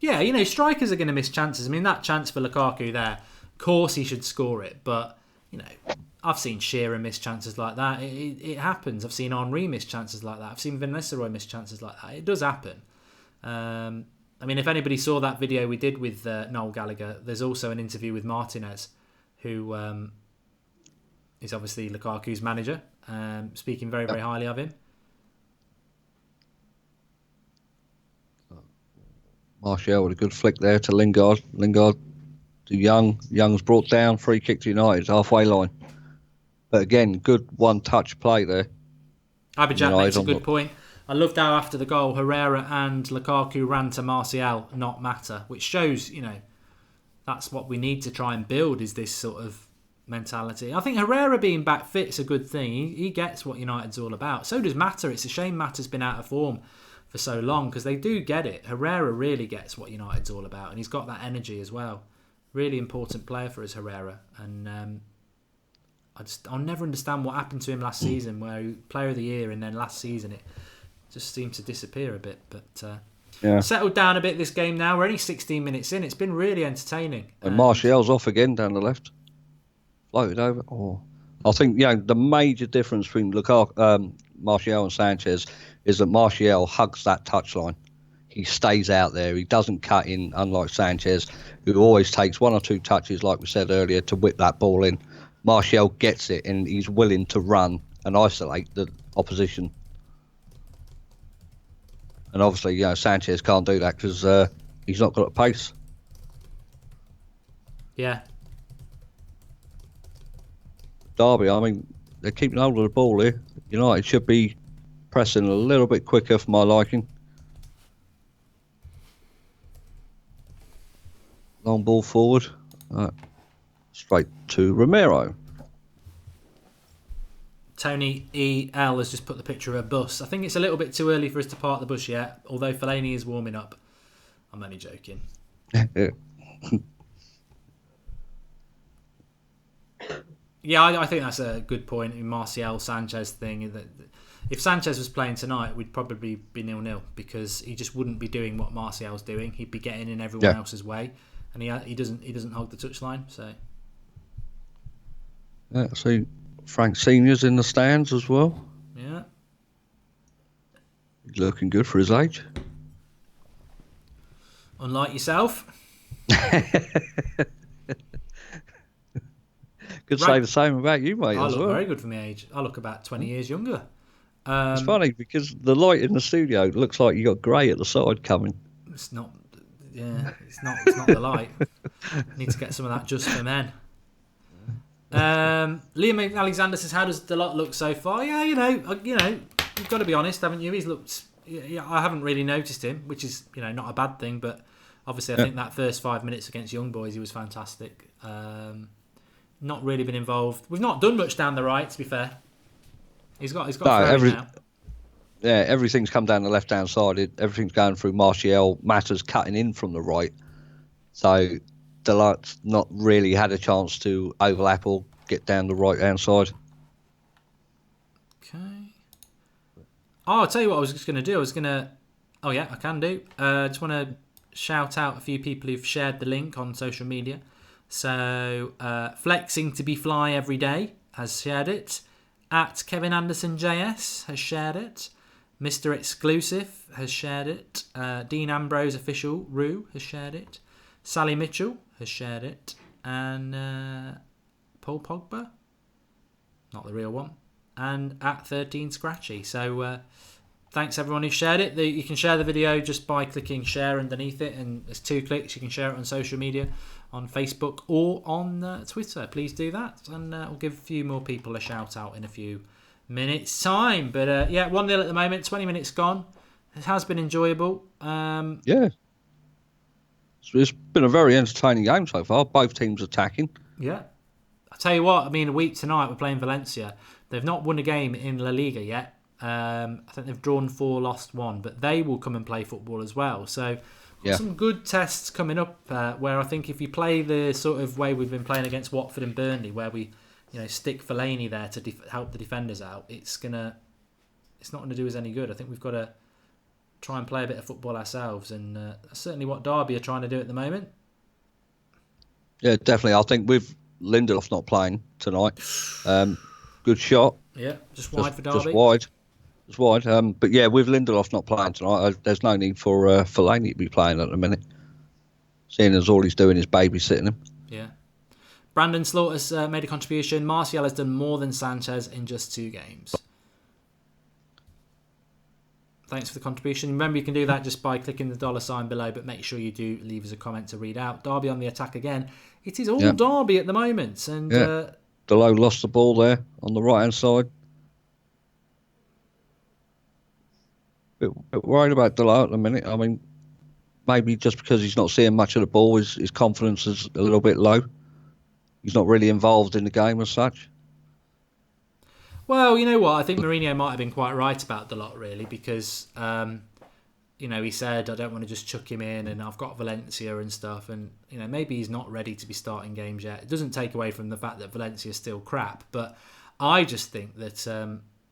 Yeah, you know, strikers are going to miss chances. I mean, that chance for Lukaku there, of course he should score it, but, you know, I've seen Shearer miss chances like that. It happens. I've seen Henry miss chances like that. I've seen Van Nistelrooy miss chances like that. It does happen. I mean, if anybody saw that video we did with Noel Gallagher, there's also an interview with Martinez, who is obviously Lukaku's manager, speaking very, very highly of him. Martial with a good flick there to Lingard. Lingard to Young. Young's brought down. Free kick to United, halfway line. But again, good one-touch play there. Abijat makes a good point. I loved how after the goal, Herrera and Lukaku ran to Martial, not Mata, which shows, you know, that's what we need to try and build, is this sort of mentality. I think Herrera being back fit is a good thing. He gets what United's all about. So does Mata. It's a shame Mata's been out of form for so long, because they do get it. Herrera really gets what United's all about, and he's got that energy as well. Really important player for us, Herrera. And I'll never understand what happened to him last season, where he player of the year, and then last season it just seemed to disappear a bit. But settled down a bit this game now. We're only 16 minutes in. It's been really entertaining. And Martial's off again down the left. Floated over. Oh. I think, you know, the major difference between Martial and Sanchez is that Martial hugs that touchline. He stays out there. He doesn't cut in, unlike Sanchez, who always takes one or two touches, like we said earlier, to whip that ball in. Martial gets it, and he's willing to run and isolate the opposition. And obviously, you know, Sanchez can't do that because he's not got a pace. Yeah. Derby, I mean, they're keeping hold of the ball here. United should be pressing a little bit quicker for my liking. Long ball forward. Straight to Romero. Tony E.L. has just put the picture of a bus. I think it's a little bit too early for us to park the bus yet, although Fellaini is warming up. I'm only joking. Yeah, I think that's a good point in Martial-Sanchez thing. That if Sanchez was playing tonight, we'd probably be 0-0 because he just wouldn't be doing what Martial's doing. He'd be getting in everyone else's way, and he doesn't hog the touchline. So yeah, so Frank Senior's in the stands as well. Yeah, he's looking good for his age. Unlike yourself. Could say the same about you, mate. I as look well. very good for my age. I look about 20 years younger. It's funny because the light in the studio looks like you got grey at the side coming. It's not. Yeah, it's not the light. I need to get some of that just for men. Liam Alexander says, "How does the lot look so far?" Yeah, you know, you've got to be honest, haven't you? Yeah, I haven't really noticed him, which is not a bad thing. But obviously, I think that first 5 minutes against Young Boys, he was fantastic. Not really been involved. We've not done much down the right, to be fair. He's got throwing now. Yeah, everything's come down the left-hand side. Everything's going through Martial. Matter's cutting in from the right. So Delight's not really had a chance to overlap or get down the right-hand side. Okay. Oh, I'll tell you what I was just going to do. Oh, yeah, I can do. Just want to shout out a few people who've shared the link on social media. So, Flexing to be Fly Every Day has shared it. At Kevin Anderson JS has shared it. Mr. Exclusive has shared it. Dean Ambrose Official Rue has shared it. Sally Mitchell has shared it. And Paul Pogba, not the real one. And at 13 Scratchy. So thanks everyone who shared it. You can share the video just by clicking share underneath it, and there's 2 clicks. You can share it on social media, on Facebook or on Twitter. Please do that, and we'll give a few more people a shout out in a few minutes time. But 1-0 at the moment, 20 minutes gone. It has been enjoyable. Yeah, it's been a very entertaining game so far. Both teams attacking. Yeah, I tell you what, a week tonight we're playing Valencia. They've not won a game in La Liga yet. I think they've drawn 4, lost 1, but they will come and play football as well. So some good tests coming up where I think if you play the sort of way we've been playing against Watford and Burnley, where we stick Fellaini there to help the defenders out, it's not going to do us any good. I think we've got to try and play a bit of football ourselves, and that's certainly what Derby are trying to do at the moment. Yeah, definitely. I think with Lindelof not playing tonight, good shot. Yeah, just wide for Derby. Just wide. But yeah, with Lindelof not playing tonight, there's no need for Fellaini to be playing at the minute, seeing as all he's doing is babysitting him. Yeah. Brandon Slaughter's made a contribution. Martial has done more than Sanchez in just 2 games. Thanks for the contribution. Remember, you can do that just by clicking the $ below, but make sure you do leave us a comment to read out. Derby on the attack again. It is all Derby at the moment. And Delo lost the ball there on the right-hand side. Bit worried about Delo at the minute. I mean, maybe just because he's not seeing much of the ball, his confidence is a little bit low. He's not really involved in the game as such. Well, you know what? I think Mourinho might have been quite right about Dalot, really, because he said, I don't want to just chuck him in, and I've got Valencia and stuff, and maybe he's not ready to be starting games yet. It doesn't take away from the fact that Valencia's still crap, but I just think that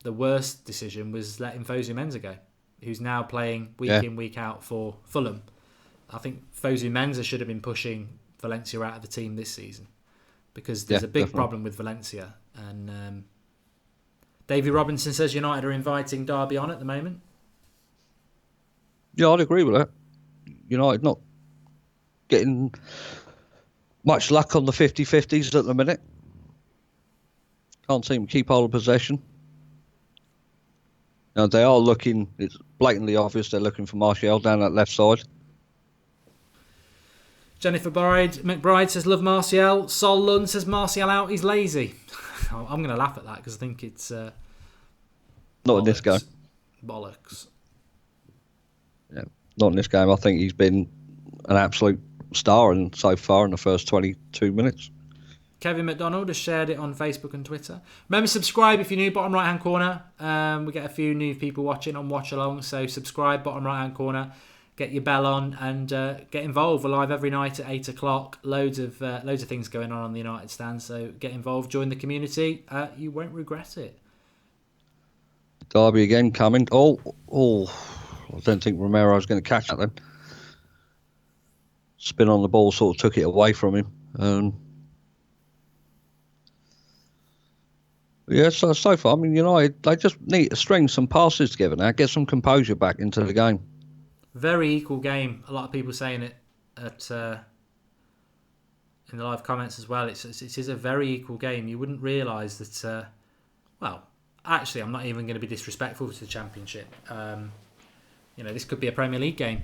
the worst decision was letting Fosu Mensah go, who's now playing week in, week out for Fulham. I think Fosu Mensah should have been pushing Valencia out of the team this season, because there's a big problem with Valencia. And Davey Robinson says United are inviting Derby on at the moment. Yeah, I'd agree with that. United not getting much luck on the 50-50s at the minute. Can't seem to keep hold of possession. Now, they are looking, it's blatantly obvious they're looking for Martial down that left side. Jennifer McBride says, love Martial. Sol Lund says, Martial out, he's lazy. I'm going to laugh at that because I think it's not in this game. Bollocks. Yeah, not in this game. I think he's been an absolute star so far in the first 22 minutes. Kevin McDonald has shared it on Facebook and Twitter. Remember, subscribe if you're new, bottom right hand corner. We get a few new people watching on Watchalong, so subscribe, bottom right hand corner. Get your bell on and get involved. We're live every night at 8 o'clock. Loads of things going on the United stand. So get involved, join the community. You won't regret it. Derby again coming. Oh! I don't think Romero's going to catch that then. Spin on the ball sort of took it away from him. So far, I mean, United, they just need to string some passes together now, get some composure back into the game. Very equal game. A lot of people saying it in the live comments as well. It is a very equal game. You wouldn't realise that. Actually, I'm not even going to be disrespectful to the Championship. This could be a Premier League game.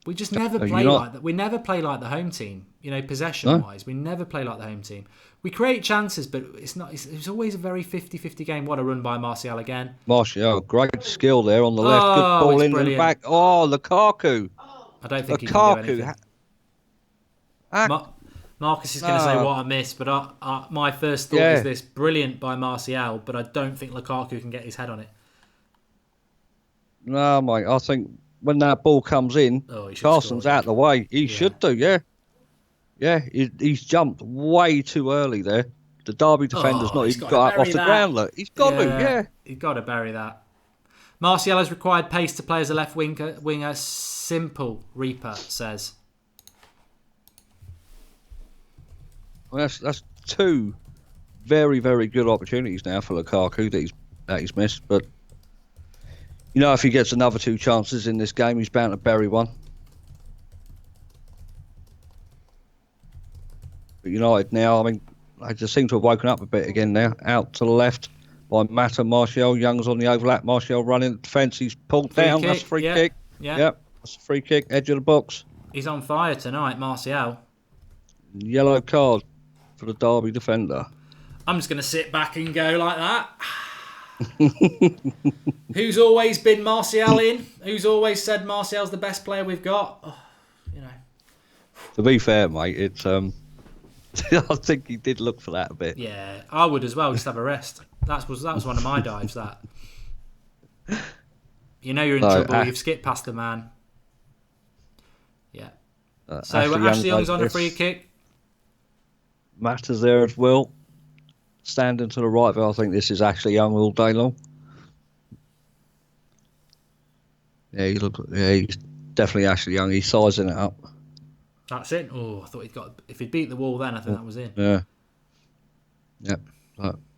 We just never play like that. We never play like the home team. You know, possession-wise, we never play like the home team. We create chances, but it's not. It's always a very 50-50 game. What a run by Martial again. Martial, great skill there on the left. Good ball in the back. Oh, Lukaku. I don't think he can do anything. Marcus is going to say what I missed, but my first thought is this: brilliant by Martial, but I don't think Lukaku can get his head on it. No, mate. I think when that ball comes in, Carson's out the way. He should do, yeah. He's jumped way too early there. The Derby defender's not even got up off the ground. Look, he's got to, He's got to bury that. Martial has required pace to play as a left winger. Simple, Reaper says. Well, that's two very, very good opportunities now for Lukaku that he's missed. But you know, if he gets another 2 chances in this game, he's bound to bury one. But United now, I mean, they just seem to have woken up a bit again now. Out to the left by Mata. Martial. Young's on the overlap. Martial running the defence. He's pulled down. That's a free kick. Yep, that's a free kick. Edge of the box. He's on fire tonight, Martial. Yellow card for the Derby defender. I'm just going to sit back and go like that. Who's always been Martial in? Who's always said Martial's the best player we've got? Oh, you know. To be fair, mate, it's I think he did look for that a bit. Yeah, I would as well. Just have a rest. That was one of my dives. That. You know you're in trouble. You've skipped past the man. Yeah. So Ashley Young's on a free kick. Matters there as well. Standing to the right, but I think this is Ashley Young all day long. Yeah, he's definitely Ashley Young. He's sizing it up. That's it. Oh, I thought if he'd beat the wall then, I think that was in. Yeah. Yep.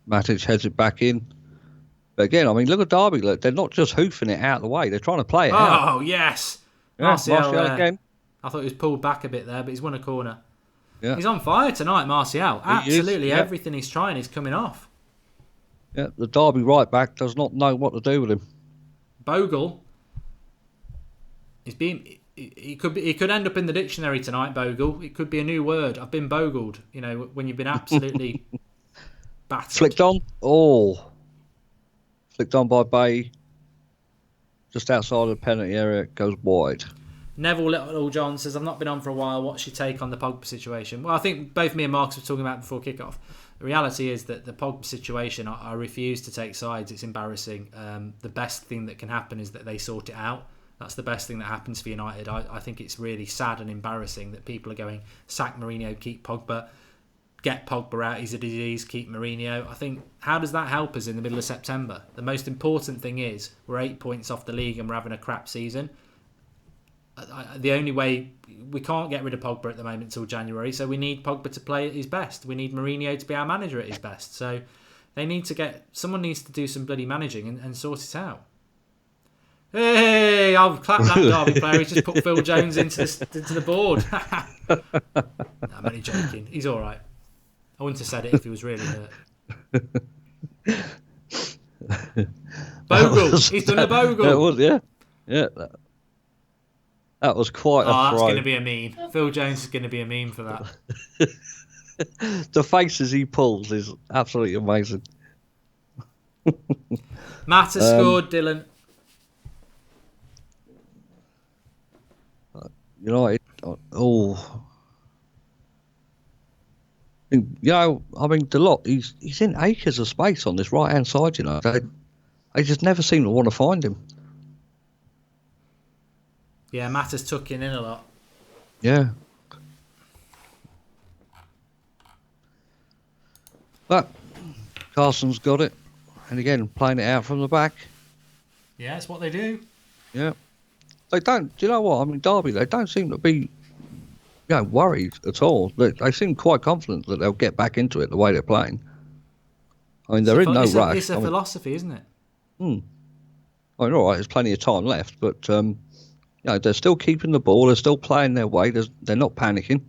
Matic heads it back in. But again, I mean, look at Derby. Look, they're not just hoofing it out of the way. They're trying to play it out. Oh, yes. Yeah, Martial again. I thought he was pulled back a bit there, but he's won a corner. Yeah. He's on fire tonight, Martial. Absolutely everything he's trying is coming off. Yeah, the Derby right back does not know what to do with him. Bogle. He could end up in the dictionary tonight, Bogle. It could be a new word. I've been bogled. You know, when you've been absolutely battered. Flicked on. Oh. Flicked on by Bay. Just outside of the penalty area, it goes wide. Neville Little John says, I've not been on for a while. What's your take on the Pogba situation? Well, I think both me and Marcus were talking about before kickoff. The reality is that the Pogba situation, I refuse to take sides. It's embarrassing. The best thing that can happen is that they sort it out. That's the best thing that happens for United. I think it's really sad and embarrassing that people are going, sack Mourinho, keep Pogba, get Pogba out, he's a disease, keep Mourinho. I think, how does that help us in the middle of September? The most important thing is we're 8 points off the league and we're having a crap season. The only way, we can't get rid of Pogba at the moment until January, so we need Pogba to play at his best. We need Mourinho to be our manager at his best. So someone needs to do some bloody managing and sort it out. Hey, I'll clap that Derby player. He's just put Phil Jones into the board. I'm only joking. He's all right. I wouldn't have said it if he was really hurt. Bogle. He's done a Bogle. That was, yeah. That was quite a throw. That's going to be a meme. Phil Jones is going to be a meme for that. The faces he pulls is absolutely amazing. Mata scored, Dylan. United, Delot, he's in acres of space on this right hand side. You know, they just never seem to want to find him. Yeah, Mata's tucking in a lot. Yeah, but Carson's got it, and again playing it out from the back. Yeah, that's what they do. Yeah. They don't. Do you know what? I mean, Derby. They don't seem to be, worried at all. They seem quite confident that they'll get back into it the way they're playing. I mean, they're in no rush. It's a philosophy, isn't it? I mean, all right. There's plenty of time left, but they're still keeping the ball. They're still playing their way. They're not panicking.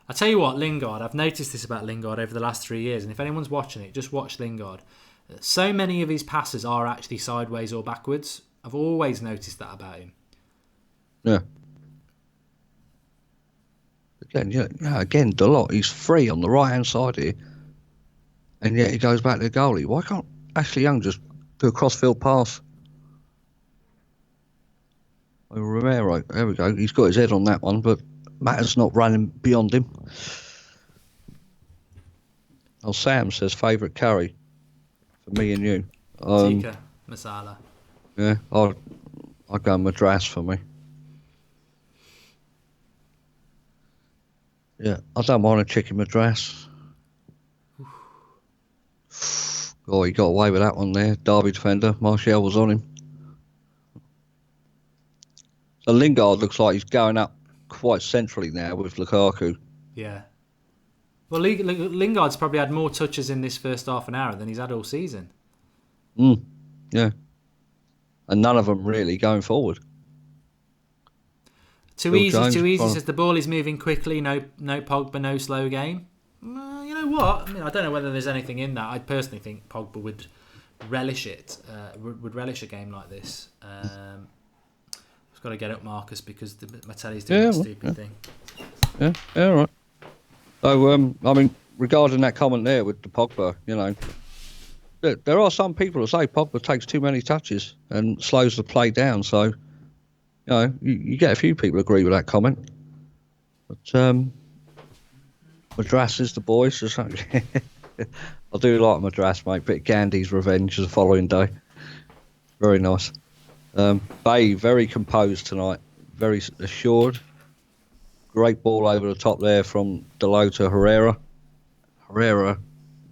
I tell you what, Lingard. I've noticed this about Lingard over the last 3 years, and if anyone's watching it, just watch Lingard. So many of his passes are actually sideways or backwards. I've always noticed that about him. Yeah. Again, Dalot, he's free on the right-hand side here. And yet he goes back to the goalie. Why can't Ashley Young just do a cross-field pass? Oh, Romero, there we go. He's got his head on that one, but Matter's not running beyond him. Oh, Sam says favourite curry for me and you. Tikka masala. Yeah, I'll go Madras for me. Yeah, I don't mind a chicken Madras. Oh, he got away with that one there. Derby defender. Martial was on him. So Lingard looks like he's going up quite centrally now with Lukaku. Yeah. Well, Lingard's probably had more touches in this first half an hour than he's had all season. Yeah. And none of them really going forward. Too easy says the ball is moving quickly, no Pogba, no slow game. You know what? I mean, I don't know whether there's anything in that. I personally think Pogba would relish it, would relish a game like this. I've got to get up Marcus because my telly's doing that stupid thing. Yeah, all right. So, I mean, regarding that comment there with the Pogba, you know, there are some people who say Pogba takes too many touches and slows the play down. So, you know, you get a few people agree with that comment. But Madras is the boys. I do like Madras, mate. Bit of Gandhi's revenge the following day. Very nice. Bay, very composed tonight. Very assured. Great ball over the top there from Dalot to Herrera. Herrera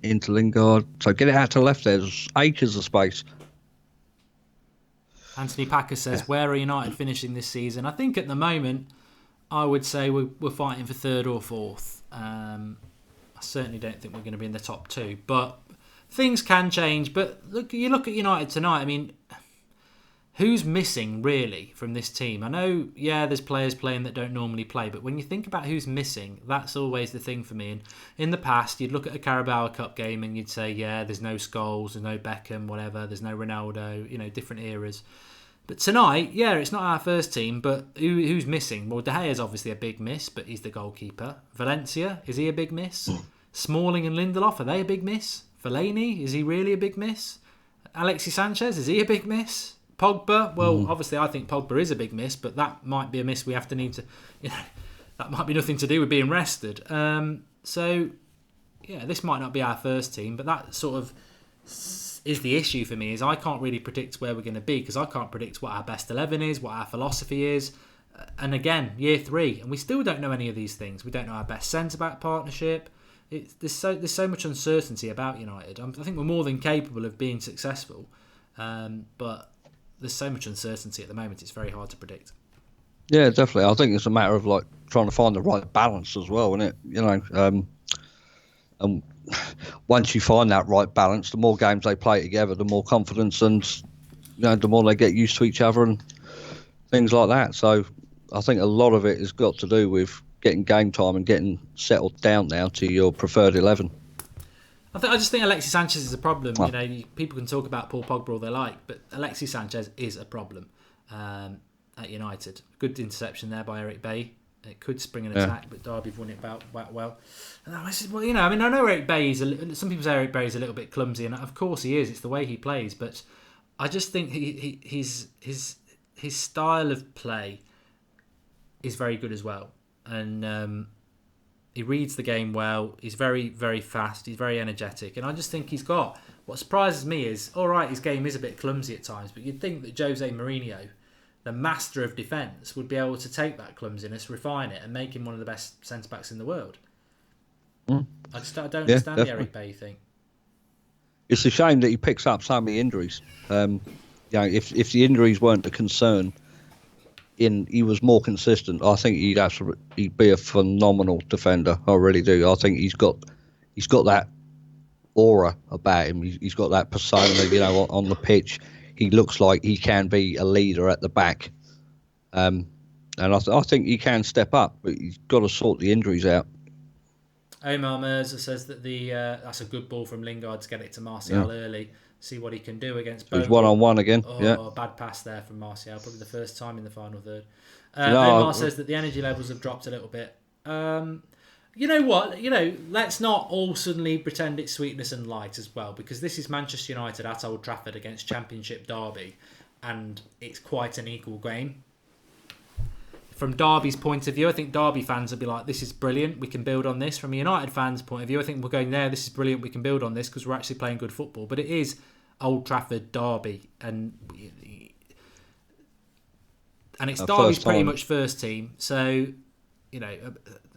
into Lingard. So get it out to the left there. There's acres of space. Anthony Packer says, where are United finishing this season? I think at the moment, I would say we're fighting for third or fourth. I certainly don't think we're going to be in the top two. But things can change. But you look at United tonight, I mean, who's missing really from this team? I know, there's players playing that don't normally play, but when you think about who's missing, that's always the thing for me. And in the past, you'd look at a Carabao Cup game and you'd say, there's no Scholes, there's no Beckham, whatever, there's no Ronaldo, different eras. But tonight, it's not our first team, but who's missing? Well, De Gea's obviously a big miss, but he's the goalkeeper. Valencia, is he a big miss? Smalling and Lindelof, are they a big miss? Fellaini, is he really a big miss? Alexis Sanchez, is he a big miss? Pogba, well, obviously I think Pogba is a big miss, but that might be a miss we have to need to, that might be nothing to do with being rested. So, this might not be our first team, but that sort of is the issue for me, is I can't really predict where we're going to be, because I can't predict what our best 11 is, what our philosophy is. And again, year 3, and we still don't know any of these things. We don't know our best centre-back partnership. There's so much uncertainty about United. I think we're more than capable of being successful, but there's so much uncertainty at the moment, it's very hard to predict. Yeah, definitely. I think it's a matter of like trying to find the right balance as well, isn't it? And once you find that right balance, the more games they play together, the more confidence and the more they get used to each other and things like that. So I think a lot of it has got to do with getting game time and getting settled down now to your preferred 11. I just think Alexis Sanchez is a problem. People can talk about Paul Pogba all they like, but Alexis Sanchez is a problem at United. Good interception there by Eric Bailly. It could spring an attack, but Derby have won it about well. I know Eric Bailly some people say Eric Bailly is a little bit clumsy, and of course he is. It's the way he plays, but I just think his style of play is very good as well, and he reads the game well. He's very, very fast. He's very energetic, and I just think he's got. What surprises me is, all right, his game is a bit clumsy at times, but you'd think that Jose Mourinho, the master of defence, would be able to take that clumsiness, refine it, and make him one of the best centre-backs in the world. I don't understand the Eric Bailly thing. It's a shame that he picks up so many injuries. If the injuries weren't a concern, he was more consistent, I think he'd be a phenomenal defender. I really do. I think he's got that aura about him. He's got that persona, on the pitch. He looks like he can be a leader at the back. And I think he can step up, but he's got to sort the injuries out. Omar Mirza says that that's a good ball from Lingard to get it to Martial early. see what he can do against So he's Bogle. 1-on-1 again. Oh, Yeah. bad pass there from Martial. Probably the first time in the final third. No, Omar says that the energy levels have dropped a little bit. You know what? Let's not all suddenly pretend it's sweetness and light as well, because this is Manchester United at Old Trafford against Championship Derby, and it's quite an equal game. From Derby's point of view, I think Derby fans will be like, this is brilliant, we can build on this. From a United fans' point of view, I think we're going there, this is brilliant, we can build on this because we're actually playing good football. But it is Old Trafford Derby, and it's Derby's pretty much first team. So,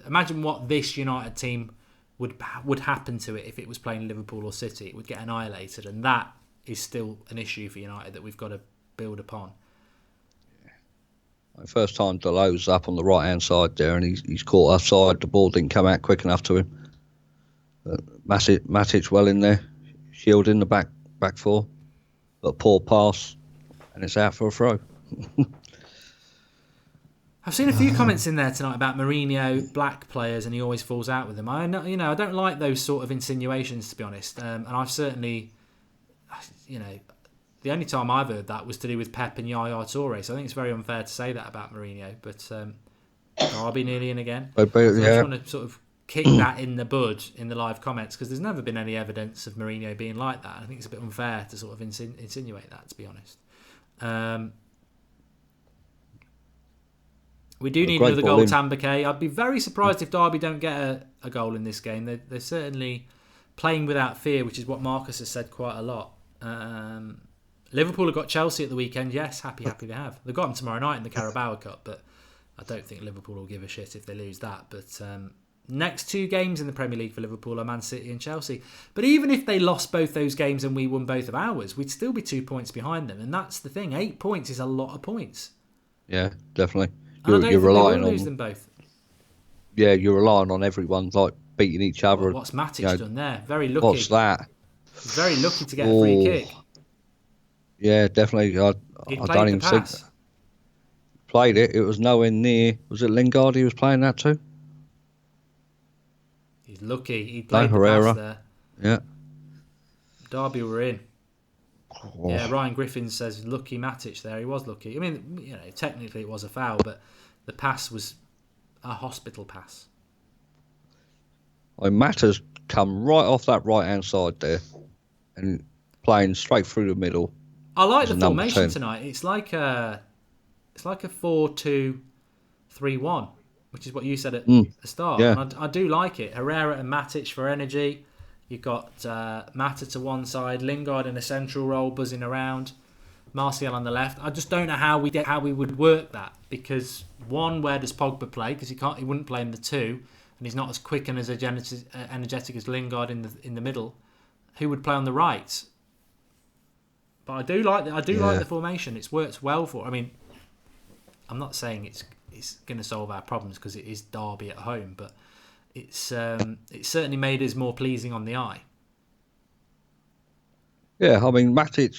imagine what this United team would happen to it if it was playing Liverpool or City. It would get annihilated, and that is still an issue for United that we've got to build upon. First time Delo's up on the right-hand side there, and he's caught offside. The ball didn't come out quick enough to him. Matic well in there, shielding the back four, but a poor pass, and it's out for a throw. I've seen a few comments in there tonight about Mourinho, black players, and he always falls out with them. I don't like those sort of insinuations, to be honest. And I've certainly, the only time I've heard that was to do with Pep and Yaya Toure. So I think it's very unfair to say that about Mourinho. But Derby nearly in again. So I just want to sort of kick that in the bud in the live comments, because there's never been any evidence of Mourinho being like that. I think it's a bit unfair to sort of insinuate that, to be honest. We do need another goal, Tambake. I'd be very surprised if Derby don't get a goal in this game. They're certainly playing without fear, which is what Marcus has said quite a lot. Liverpool have got Chelsea at the weekend. Yes, happy they have. They've got them tomorrow night in the Carabao Cup, but I don't think Liverpool will give a shit if they lose that. But next two games in the Premier League for Liverpool are Man City and Chelsea. But even if they lost both those games and we won both of ours, we'd still be 2 points behind them. And that's the thing. 8 points is a lot of points. Yeah, definitely. You're relying on lose them both. Yeah, you're relying on everyone like beating each other. Well, what's Matic done there? Very lucky. What's that? He's very lucky to get a free kick. Yeah, definitely. I don't even think played it. It was nowhere near. Was it Lingard he was playing that too? He's lucky. He played the pass there. Yeah. Derby were in. Oh. Yeah, Ryan Griffin says lucky Matic there. He was lucky. I mean, technically it was a foul, but the pass was a hospital pass. Mata's come right off that right-hand side there and playing straight through the middle. I like the formation tonight. It's like a 4-2-3-1, which is what you said at the start. Yeah. And I do like it. Herrera and Matic for energy. You've got Mata to one side, Lingard in a central role, buzzing around, Martial on the left. I just don't know how we would work that, because one, where does Pogba play? Because he wouldn't play in the two, and he's not as quick and as energetic as Lingard in the middle. Who would play on the right? But I do like like the formation. It's worked well for. I mean, I'm not saying it's going to solve our problems because it is Derby at home, but it's certainly made us more pleasing on the eye. Yeah, I mean Matic.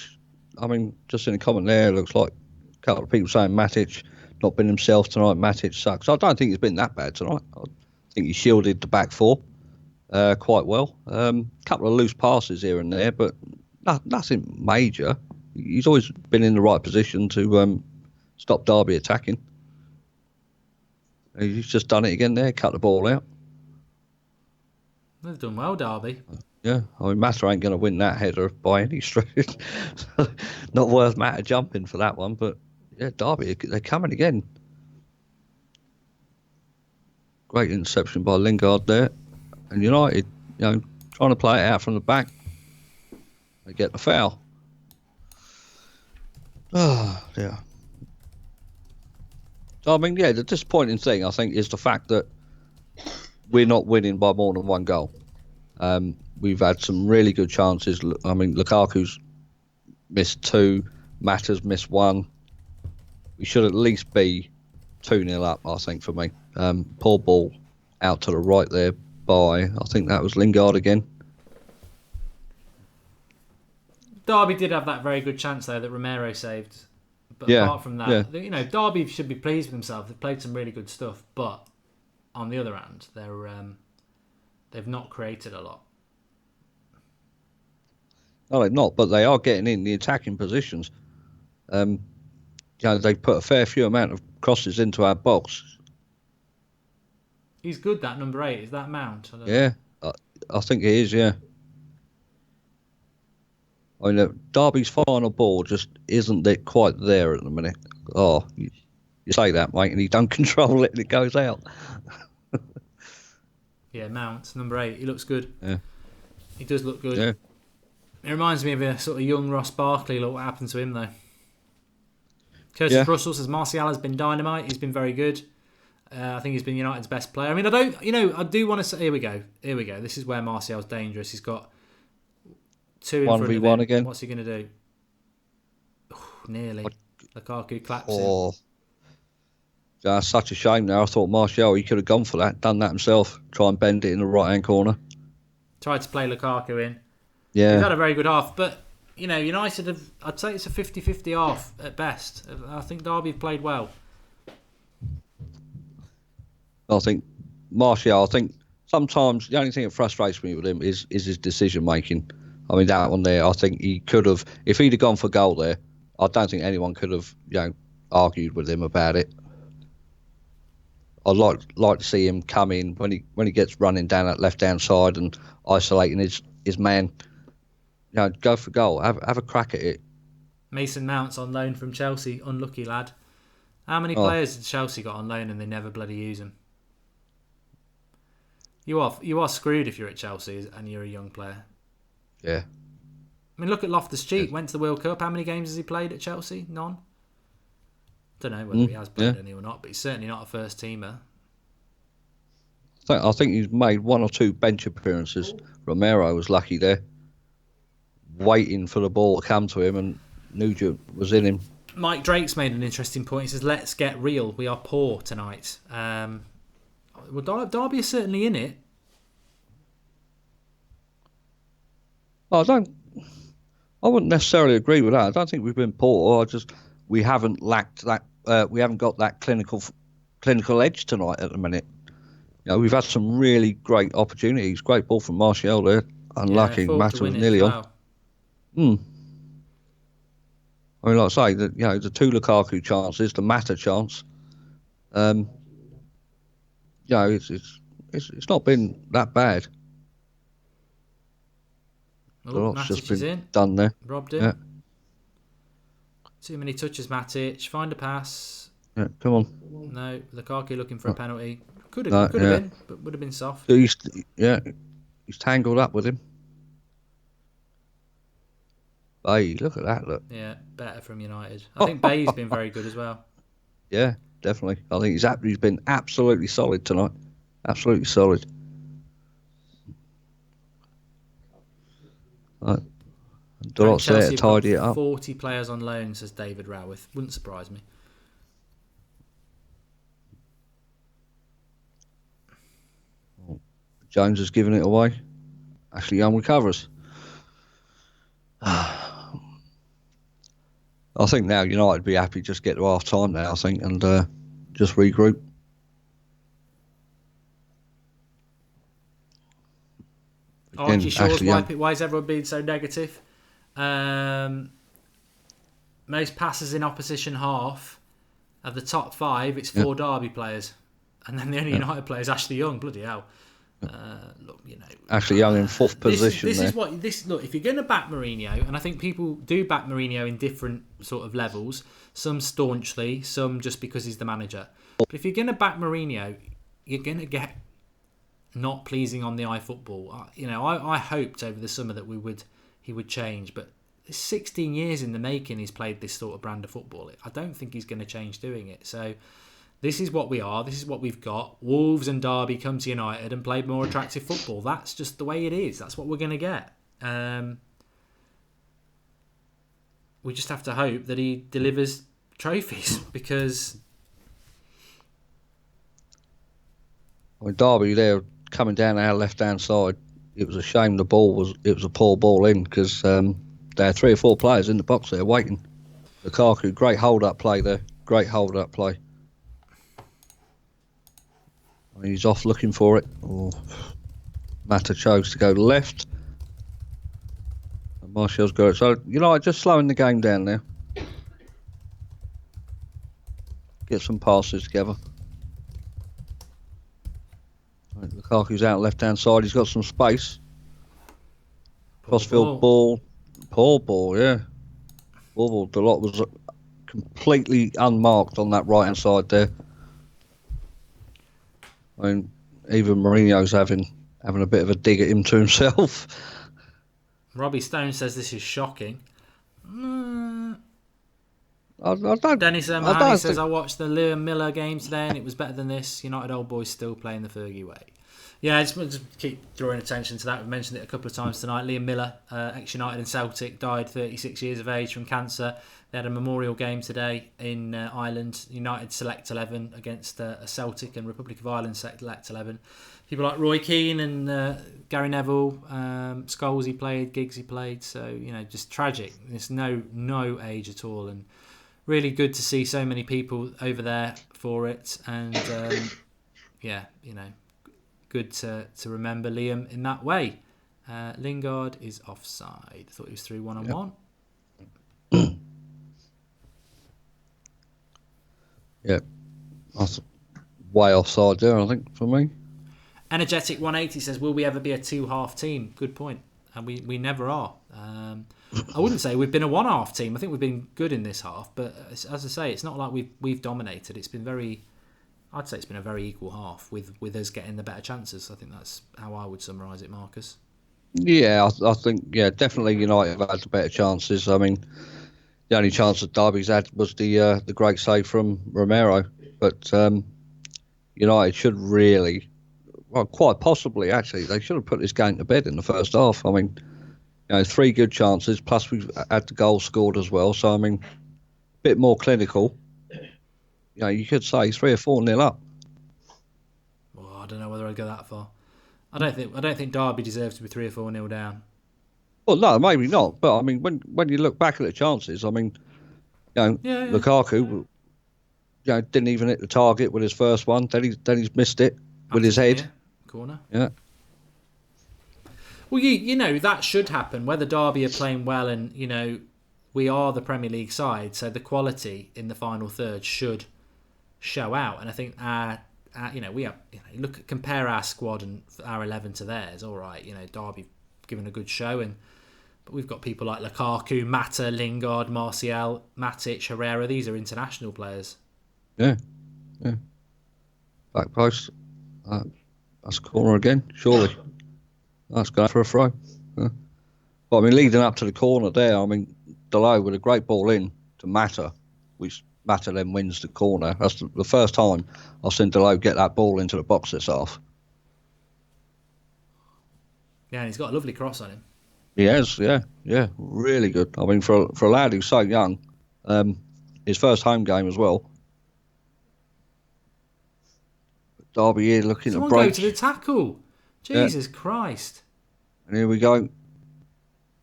I mean, just in the comment there, it looks like a couple of people saying Matic not been himself tonight. Matic sucks. I don't think he's been that bad tonight. I think he shielded the back four quite well. Couple of loose passes here and there, but nothing major. He's always been in the right position to stop Derby attacking. He's just done it again there, cut the ball out. They've done well, Derby. Yeah, I mean, Mata ain't going to win that header by any stretch. Not worth Mata jumping for that one, but yeah, Derby, they're coming again. Great interception by Lingard there. And United, trying to play it out from the back. They get the foul. Oh, yeah. So, I mean, yeah, the disappointing thing, I think, is the fact that we're not winning by more than one goal. We've had some really good chances. I mean, Lukaku's missed 2. Mata's missed 1. We should at least be 2-0 up, I think, for me. Poor ball out to the right there by, I think that was Lingard again. Derby did have that very good chance there that Romero saved. But apart from that, Derby should be pleased with themselves. They've played some really good stuff. But on the other hand, they've not created a lot. No, they're not, but they are getting in the attacking positions. They put a fair few amount of crosses into our box. He's good, that number 8. Is that Mount? I don't know. Yeah, I think it is, yeah. I mean, Derby's final ball just isn't quite there at the minute. Oh, you say that, mate, and he don't control it and it goes out. Yeah, Mount, number 8. He looks good. Yeah. He does look good. Yeah. It reminds me of a sort of young Ross Barkley. Look what happened to him, though. Curtis Russell says Martial has been dynamite. He's been very good. I think he's been United's best player. I mean, I do want to say, here we go. This is where Martial's dangerous. He's got 2 in front of him. 1v1 again. What's he going to do? Nearly. Lukaku claps him. That's such a shame now. I thought Martial, he could have gone for that, done that himself, try and bend it in the right-hand corner. Tried to play Lukaku in. Yeah. He's had a very good half, but, United have, I'd say it's a 50-50 half at best. I think Derby have played well. I think Martial, sometimes the only thing that frustrates me with him is his decision making. I mean, that one there, I think he could have, if he'd have gone for goal there, I don't think anyone could have, argued with him about it. I'd like to see him come in when he gets running down that left hand side and isolating his man. Go for goal. Have a crack at it. Mason Mount's on loan from Chelsea. Unlucky lad. How many players did Chelsea got on loan and they never bloody use them? You are screwed if you're at Chelsea and you're a young player. Yeah. I mean, look at Loftus-Cheek. Went to the World Cup. How many games has he played at Chelsea? None. Don't know whether he has played any or not, but he's certainly not a first teamer. I think he's made 1 or 2 bench appearances. Romero was lucky there, waiting for the ball to come to him, and Nugent was in him. Mike Drake's made an interesting point. He says, "Let's get real. We are poor tonight." Well, Derby are certainly in it. I wouldn't necessarily agree with that. I don't think we've been poor. We haven't lacked that. We haven't got that clinical edge tonight at the minute. We've had some really great opportunities. Great ball from Martial there. Unlucky. Mata was nearly on. I mean, like I say, the 2 Lukaku chances, the Mata chance. It's not been that bad. Matic just been in. Done there. Robbed it. Yeah. Too many touches, Matic. Find a pass. Yeah, come on. No, Lukaku looking for a penalty. Could have been, but would have been soft. He's tangled up with him. Bay, look at that, look. Yeah, better from United. I think Bay's been very good as well. Yeah, definitely. I think he's been absolutely solid tonight. Absolutely solid. Right. Dots there to tidy it up. 40 players on loan, says David Raworth. Wouldn't surprise me. Jones has given it away. Ashley Young recovers. I think now United would be happy just get to half time now, I think, and just regroup. Archie Shaw's why is everyone being so negative? Most passes in opposition half of the top 5, it's 4 Derby players. And then the only United player is Ashley Young. Bloody hell. Look, Ashley Young in 4th position. Look, if you're going to back Mourinho, and I think people do back Mourinho in different sort of levels, some staunchly, some just because he's the manager. But if you're going to back Mourinho, you're going to get not pleasing on the eye football. I hoped over the summer that he would change, but 16 years in the making he's played this sort of brand of football. I don't think he's going to change doing it. So this is what we are. This is what we've got. Wolves and Derby come to United and played more attractive football. That's just the way it is. That's what we're going to get. We just have to hope that he delivers trophies because... Derby, they're coming down our left-hand side. It was a shame it was a poor ball in because there are 3 or 4 players in the box there waiting. Lukaku, great hold-up play there. Great hold-up play. He's off looking for it. Mata chose to go left. Martial's got it. So, just slowing the game down now. Get some passes together. Right, Lukaku's out left-hand side. He's got some space. Crossfield ball. Poor ball, yeah. Ball. The lot was completely unmarked on that right-hand side there. I mean, even Mourinho's having a bit of a dig at him to himself. Robbie Stone says this is shocking. I don't. Dennis Mahoney says, I watched the Liam Miller game today and it was better than this. United old boys still playing the Fergie way. Yeah, just keep drawing attention to that. We've mentioned it a couple of times tonight. Liam Miller, ex-United and Celtic, died 36 years of age from cancer. They had a memorial game today in Ireland. United Select 11 against a Celtic and Republic of Ireland Select 11. People like Roy Keane and Gary Neville, Scholes he played, Giggs he played. So, just tragic. There's no age at all. And really good to see so many people over there for it. And, good to remember Liam in that way. Lingard is offside. I thought he was through one-on-one. Yeah, that's way offside there, I think, for me. Energetic 180 says, will we ever be a two-half team? Good point. And we never are. I wouldn't say we've been a one-half team. I think we've been good in this half. But as I say, it's not like we've dominated. It's been I'd say it's been a very equal half with us getting the better chances. I think that's how I would summarise it, Marcus. Yeah, I think, definitely United have had the better chances. I mean, the only chance that Derby's had was the great save from Romero. But United should really, well, quite possibly, actually, they should have put this game to bed in the first half. I mean, 3 good chances, plus we've had the goal scored as well. So, I mean, a bit more clinical. You could say 3 or 4-0 up. Well, I don't know whether I'd go that far. I don't think Derby deserves to be 3 or 4-0 down. Well, no, maybe not. But I mean, when you look back at the chances, I mean, Lukaku, didn't even hit the target with his first one. Then he's missed it with his head. Corner. Yeah. Well, that should happen. Whether Derby are playing well, and we are the Premier League side, so the quality in the final third should show out. And I think compare our squad and our 11 to theirs. All right, Derby given a good show, but we've got people like Lukaku, Mata, Lingard, Martial, Matic, Herrera. These are international players. Yeah. Back post. That's a corner again, surely. That's going for a throw. Yeah. But I mean, leading up to the corner there, I mean, Delay with a great ball in to Mata, which Mata then wins the corner. That's the first time I've seen Delay get that ball into the box this half. Yeah, and he's got a lovely cross on him. He has, yeah, really good. I mean, for a lad who's so young, his first home game as well. Derby here looking to break. Someone go to the tackle. Jesus Christ. And here we go.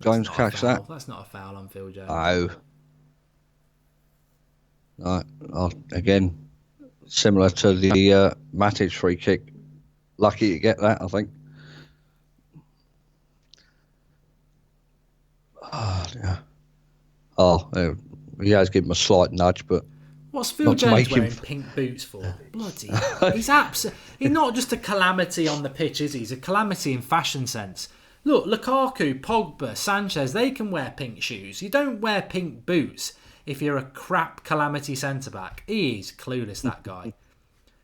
Jones catch that. That's not a foul on Phil Jones. No. Again, similar to the Matic free kick. Lucky to get that, I think. He has given him a slight nudge, but what's Phil Jones wearing pink boots for? Bloody! He's not just a calamity on the pitch, is he? He's a calamity in fashion sense. Look, Lukaku, Pogba, Sanchez, they can wear pink shoes. You don't wear pink boots if you're a crap calamity centre-back. He is clueless, that guy.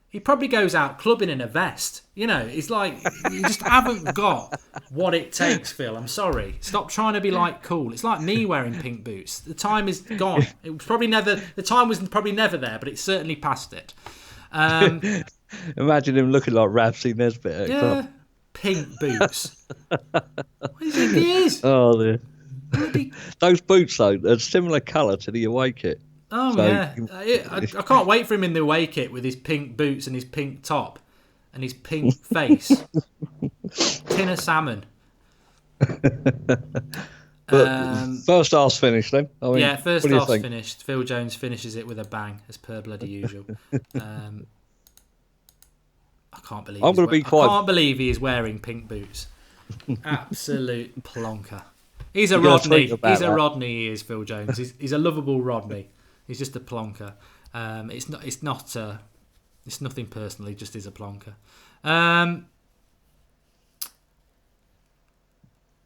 He probably goes out clubbing in a vest. It's like, you just haven't got what it takes, Phil. I'm sorry. Stop trying to be cool. It's like me wearing pink boots. The time is gone. The time was probably never there, but it's certainly past it. Imagine him looking like Ramsey Nesbitt at club. Pink boots. What do you think he is? Oh, dear. Those boots, though, are similar colour to the away kit. Oh, so, yeah. I can't wait for him in the away kit with his pink boots and his pink top and his pink face. Tin of salmon. First half's finished, then. First half's finished. Phil Jones finishes it with a bang, as per bloody usual. I can't believe. I can't believe he is wearing pink boots. Absolute plonker. He's a You're gonna Rodney. tweet about He's a that. Rodney. He is Phil Jones. He's a lovable Rodney. He's just a plonker. It's nothing personal. He just is a plonker. I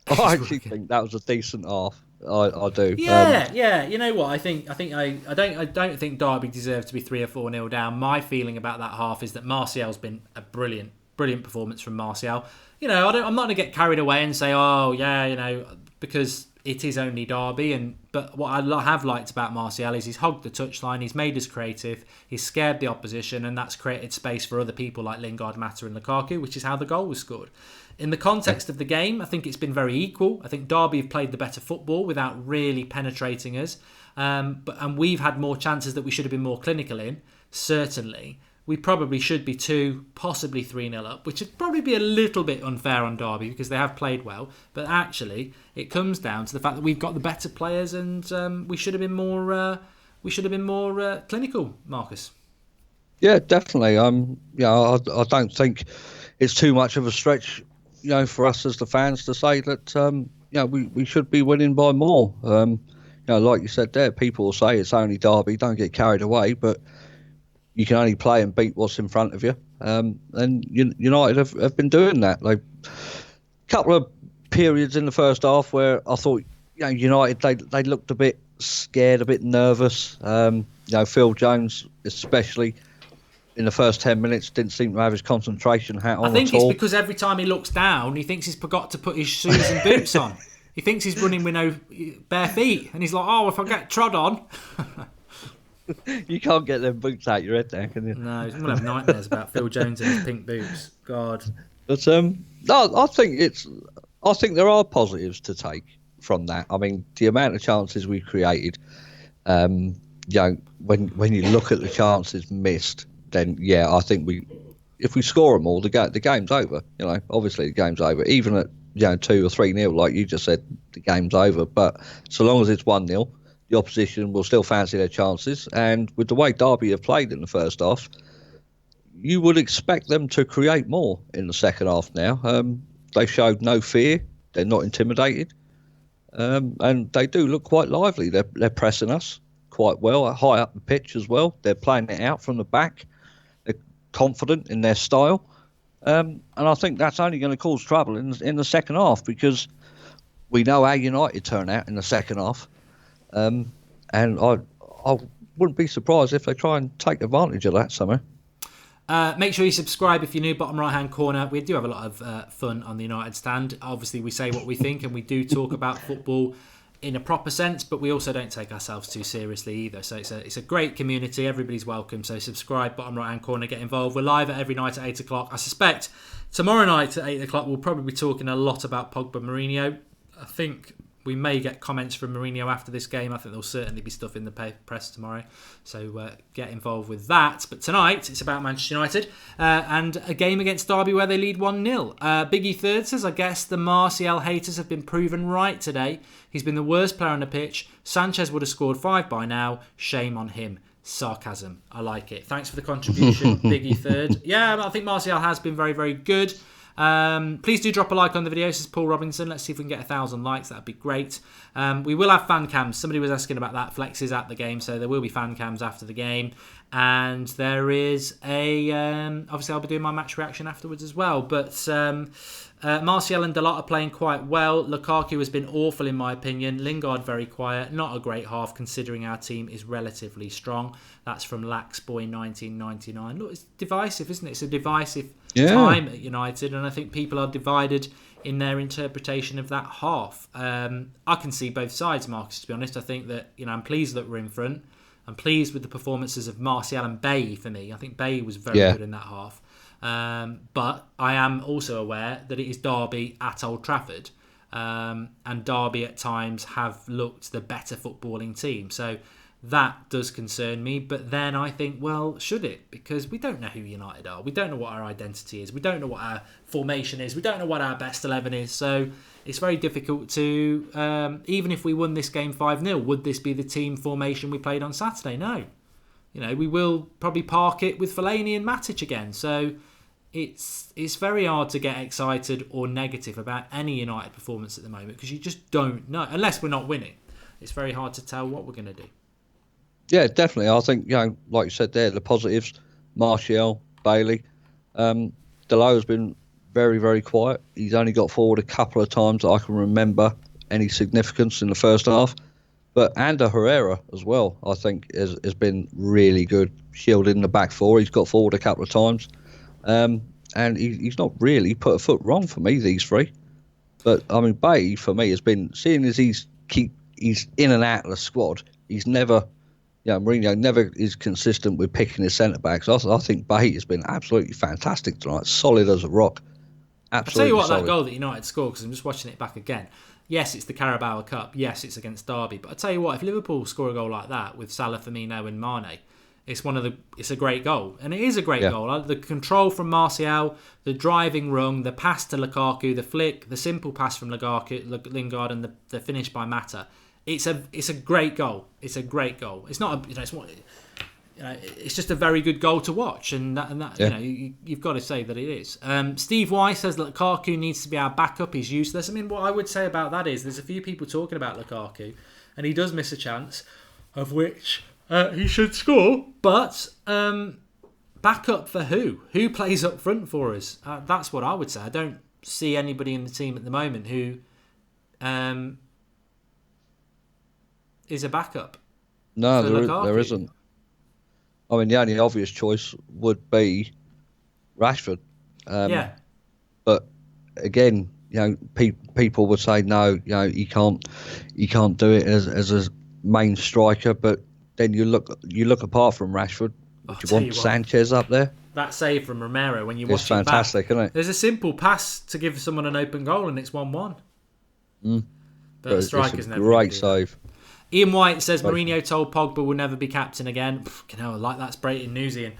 actually think that was a decent half. I do. Yeah. You know what? I don't think Derby deserve to be 3 or 4-0 down. My feeling about that half is that Martial's been a brilliant performance from Martial. You know, I'm not going to get carried away and say, oh yeah, you know, because it is only Derby. But what I have liked about Martial is he's hogged the touchline, he's made us creative, he's scared the opposition, and that's created space for other people like Lingard, Mata and Lukaku, which is how the goal was scored. In the context of the game, I think it's been very equal. I think Derby have played the better football without really penetrating us. And we've had more chances that we should have been more clinical in, certainly. We probably should be 2, possibly 3-0 up, which would probably be a little bit unfair on Derby because they have played well. But actually, it comes down to the fact that we've got the better players, and we should have been more. Clinical, Marcus. Yeah, definitely. I don't think it's too much of a stretch, you know, for us as the fans to say that, we should be winning by more. Like you said there, people will say it's only Derby, don't get carried away, but you can only play and beat what's in front of you. And United have been doing that. Like, a couple of periods in the first half where I thought, United, they looked a bit scared, a bit nervous. Phil Jones, especially in the first 10 minutes, didn't seem to have his concentration hat on at all. I think it's because every time he looks down, he thinks he's forgot to put his shoes and boots on. He thinks he's running with no bare feet. And he's like, oh, if I get trod on... You can't get them boots out your head there, can you? No, I'm going to have nightmares about Phil Jones and his pink boots. God. But no, I think there are positives to take from that. I mean, the amount of chances we created, when you look at the chances missed, then I think if we score them all, the game's over. Obviously the game's over. Even at 2 or 3-0, like you just said, the game's over. But so long as it's 1-0. The opposition will still fancy their chances, and with the way Derby have played in the first half, you would expect them to create more in the second half now. They showed no fear, they're not intimidated, and they do look quite lively. They're pressing us quite well, high up the pitch as well. They're playing it out from the back. They're confident in their style, and I think that's only going to cause trouble in the second half, because we know how United turn out in the second half. And I wouldn't be surprised if they try and take advantage of that somehow. Make sure you subscribe if you're new, bottom right hand corner. We do have a lot of fun on the United Stand. Obviously, we say what we think, and we do talk about football in a proper sense, but we also don't take ourselves too seriously either. So it's a great community. Everybody's welcome. So subscribe, bottom right hand corner, get involved. We're live every night at 8 o'clock. I suspect tomorrow night at 8 o'clock we'll probably be talking a lot about Pogba Mourinho. I think we may get comments from Mourinho after this game. I think there'll certainly be stuff in the press tomorrow. So get involved with that. But tonight, it's about Manchester United and a game against Derby where they lead 1-0. Biggie Third says, I guess the Martial haters have been proven right today. He's been the worst player on the pitch. Sanchez would have scored 5 by now. Shame on him. Sarcasm. I like it. Thanks for the contribution, Biggie Third. Yeah, I think Martial has been very, very good. Please do drop a like on the video. This is Paul Robinson. Let's see if we can get 1,000 likes. That'd be great. We will have fan cams. Somebody was asking about that. Flex is at the game, so there will be fan cams after the game. And there is a... obviously, I'll be doing my match reaction afterwards as well. But Martial and Dalot are playing quite well. Lukaku has been awful in my opinion. Lingard very quiet. Not a great half considering our team is relatively strong. That's from Laxboy 1999. Look, it's divisive, isn't it? It's a divisive time at United, and I think people are divided in their interpretation of that half. I can see both sides, Marcus, to be honest. I think that I'm pleased that we're in front. I'm pleased with the performances of Martial and Bailly for me. I think Bailly was very good in that half. But I am also aware that it is Derby at Old Trafford, and Derby at times have looked the better footballing team. So that does concern me. But then I think, well, should it? Because we don't know who United are. We don't know what our identity is. We don't know what our formation is. We don't know what our best 11 is. So it's very difficult to, even if we won this game 5-0, would this be the team formation we played on Saturday? No. We will probably park it with Fellaini and Matic again. So, it's very hard to get excited or negative about any United performance at the moment because you just don't know. Unless we're not winning, it's very hard to tell what we're going to do. Yeah, definitely. I think, like you said there, the positives, Martial, Bailey. Delo has been very, very quiet. He's only got forward a couple of times that I can remember any significance in the first half. But Ander Herrera as well, I think, has been really good, shielding the back four. He's got forward a couple of times. And he's not really put a foot wrong for me, these three. But, I mean, Bay, for me, has been, seeing as he's in and out of the squad, he's never, Mourinho never is consistent with picking his centre-backs. I think Bay has been absolutely fantastic tonight, solid as a rock. Absolutely. I'll tell you what, solid. that goal that United scored, because I'm just watching it back again. Yes, it's the Carabao Cup. Yes, it's against Derby. But I tell you what, if Liverpool score a goal like that with Salah, Firmino, and Mane, it's a great goal, and it is a great goal. The control from Martial, the driving run, the pass to Lukaku, the flick, the simple pass from Lingard, and the finish by Mata. It's a great goal. It's a great goal. It's not it's just a very good goal to watch, and you've got to say that it is. Steve Weiss says that Lukaku needs to be our backup. He's useless. I mean, what I would say about that is there's a few people talking about Lukaku, and he does miss a chance, of which he should score. But backup for who? Who plays up front for us? That's what I would say. I don't see anybody in the team at the moment who is a backup. No, there isn't. I mean, the only obvious choice would be Rashford. But again, people would say no. You can't do it as a main striker. But then you look apart from Rashford. Would you want Sanchez up there? That save from Romero when you watch it fantastic, back, isn't it? There's a simple pass to give someone an open goal and it's 1-1. But the striker's never great save. Ian White says Mourinho told Pogba will never be captain again. Like that's breaking news, Ian.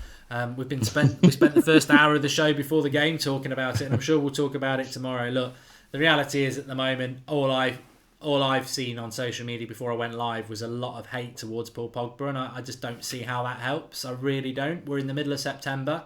We spent the first hour of the show before the game talking about it, and I'm sure we'll talk about it tomorrow. Look, the reality is at the moment, all I've seen on social media before I went live was a lot of hate towards Paul Pogba, and I just don't see how that helps. I really don't. We're in the middle of September.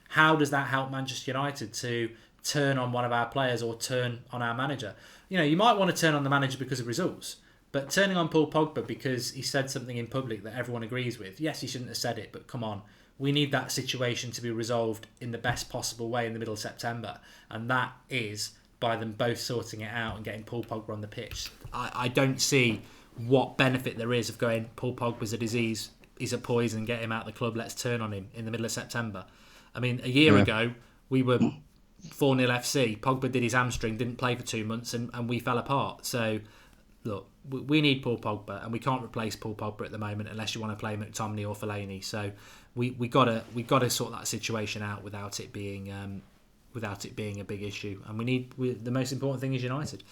How does that help Manchester United to turn on one of our players or turn on our manager? You might want to turn on the manager because of results. But turning on Paul Pogba because he said something in public that everyone agrees with, yes, he shouldn't have said it, but come on. We need that situation to be resolved in the best possible way in the middle of September. And that is by them both sorting it out and getting Paul Pogba on the pitch. I don't see what benefit there is of going, Paul Pogba's a disease, he's a poison, get him out of the club, let's turn on him in the middle of September. I mean, a year ago, we were 4-0 FC. Pogba did his hamstring, didn't play for 2 months, and we fell apart. So, look, we need Paul Pogba, and we can't replace Paul Pogba at the moment unless you want to play McTominay or Fellaini. So we gotta sort that situation out without it being a big issue. And the most important thing is United.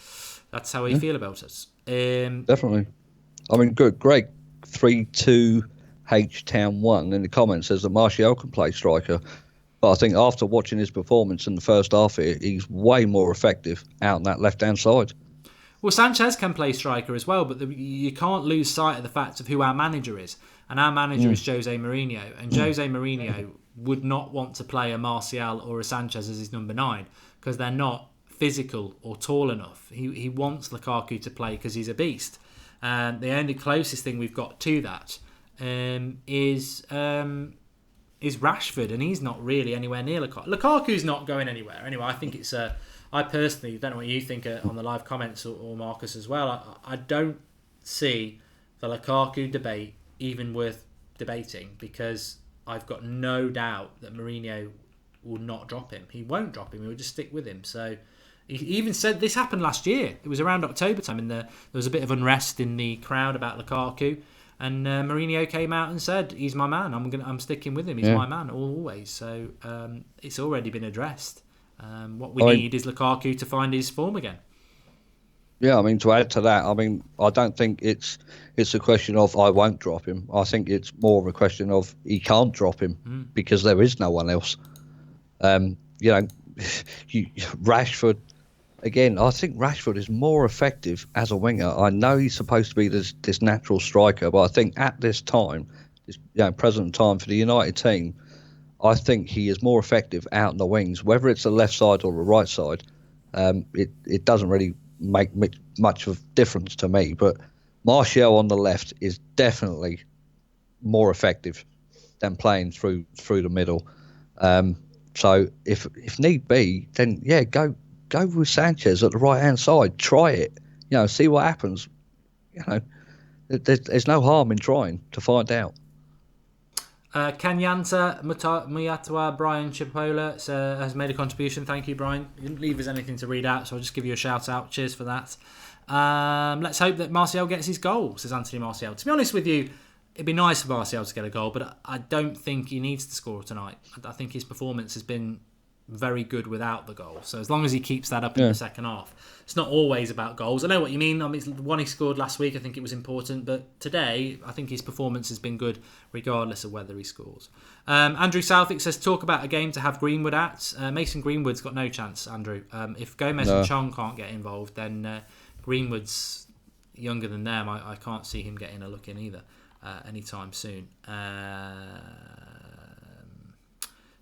That's how we feel about us. Definitely. I mean, great 3-2 H-Town 1 in the comments says that Martial can play striker. But I think after watching his performance in the first half, he's way more effective out on that left-hand side. Well, Sanchez can play striker as well, but you can't lose sight of the fact of who our manager is. And our manager is Jose Mourinho. And Jose Mourinho would not want to play a Martial or a Sanchez as his number 9 because they're not physical or tall enough. He wants Lukaku to play because he's a beast. The only closest thing we've got to that is Rashford, and he's not really anywhere near Lukaku. Lukaku's not going anywhere. Anyway, I think it's I personally don't know what you think on the live comments or Marcus as well. I don't see the Lukaku debate even worth debating because I've got no doubt that Mourinho will not drop him. He won't drop him. He will just stick with him. So he even said this happened last year. It was around October time, and there was a bit of unrest in the crowd about Lukaku. And Mourinho came out and said, "He's my man. I'm sticking with him. He's my man always." So it's already been addressed. What we need is Lukaku to find his form again. Yeah, I mean, to add to that, I mean, I don't think it's a question of I won't drop him. I think it's more of a question of he can't drop him because there is no one else. Rashford, again, I think Rashford is more effective as a winger. I know he's supposed to be this natural striker, but I think at this time, present time for the United team, I think he is more effective out in the wings, whether it's the left side or the right side. It doesn't really make much of a difference to me. But Martial on the left is definitely more effective than playing through the middle. So if need be, then yeah, go with Sanchez at the right hand side. Try it, see what happens. There's no harm in trying to find out. Kanyanta Muyatwa Brian Chipola has made a contribution. Thank you, Brian. You didn't leave us anything to read out, so I'll just give you a shout out. Cheers for that. Let's hope that Martial gets his goal, says Anthony Martial. To be honest with you, it'd be nice for Martial to get a goal, but I don't think he needs to score tonight. I think his performance has been very good without the goal. So as long as he keeps that up in the second half, it's not always about goals. I know what you mean. I mean, the one he scored last week, I think it was important, but today I think his performance has been good regardless of whether he scores. Andrew Southwick says, talk about a game to have Greenwood at. Mason Greenwood's got no chance, Andrew. If Gomez and Chong can't get involved, then Greenwood's younger than them. I can't see him getting a look in either anytime soon.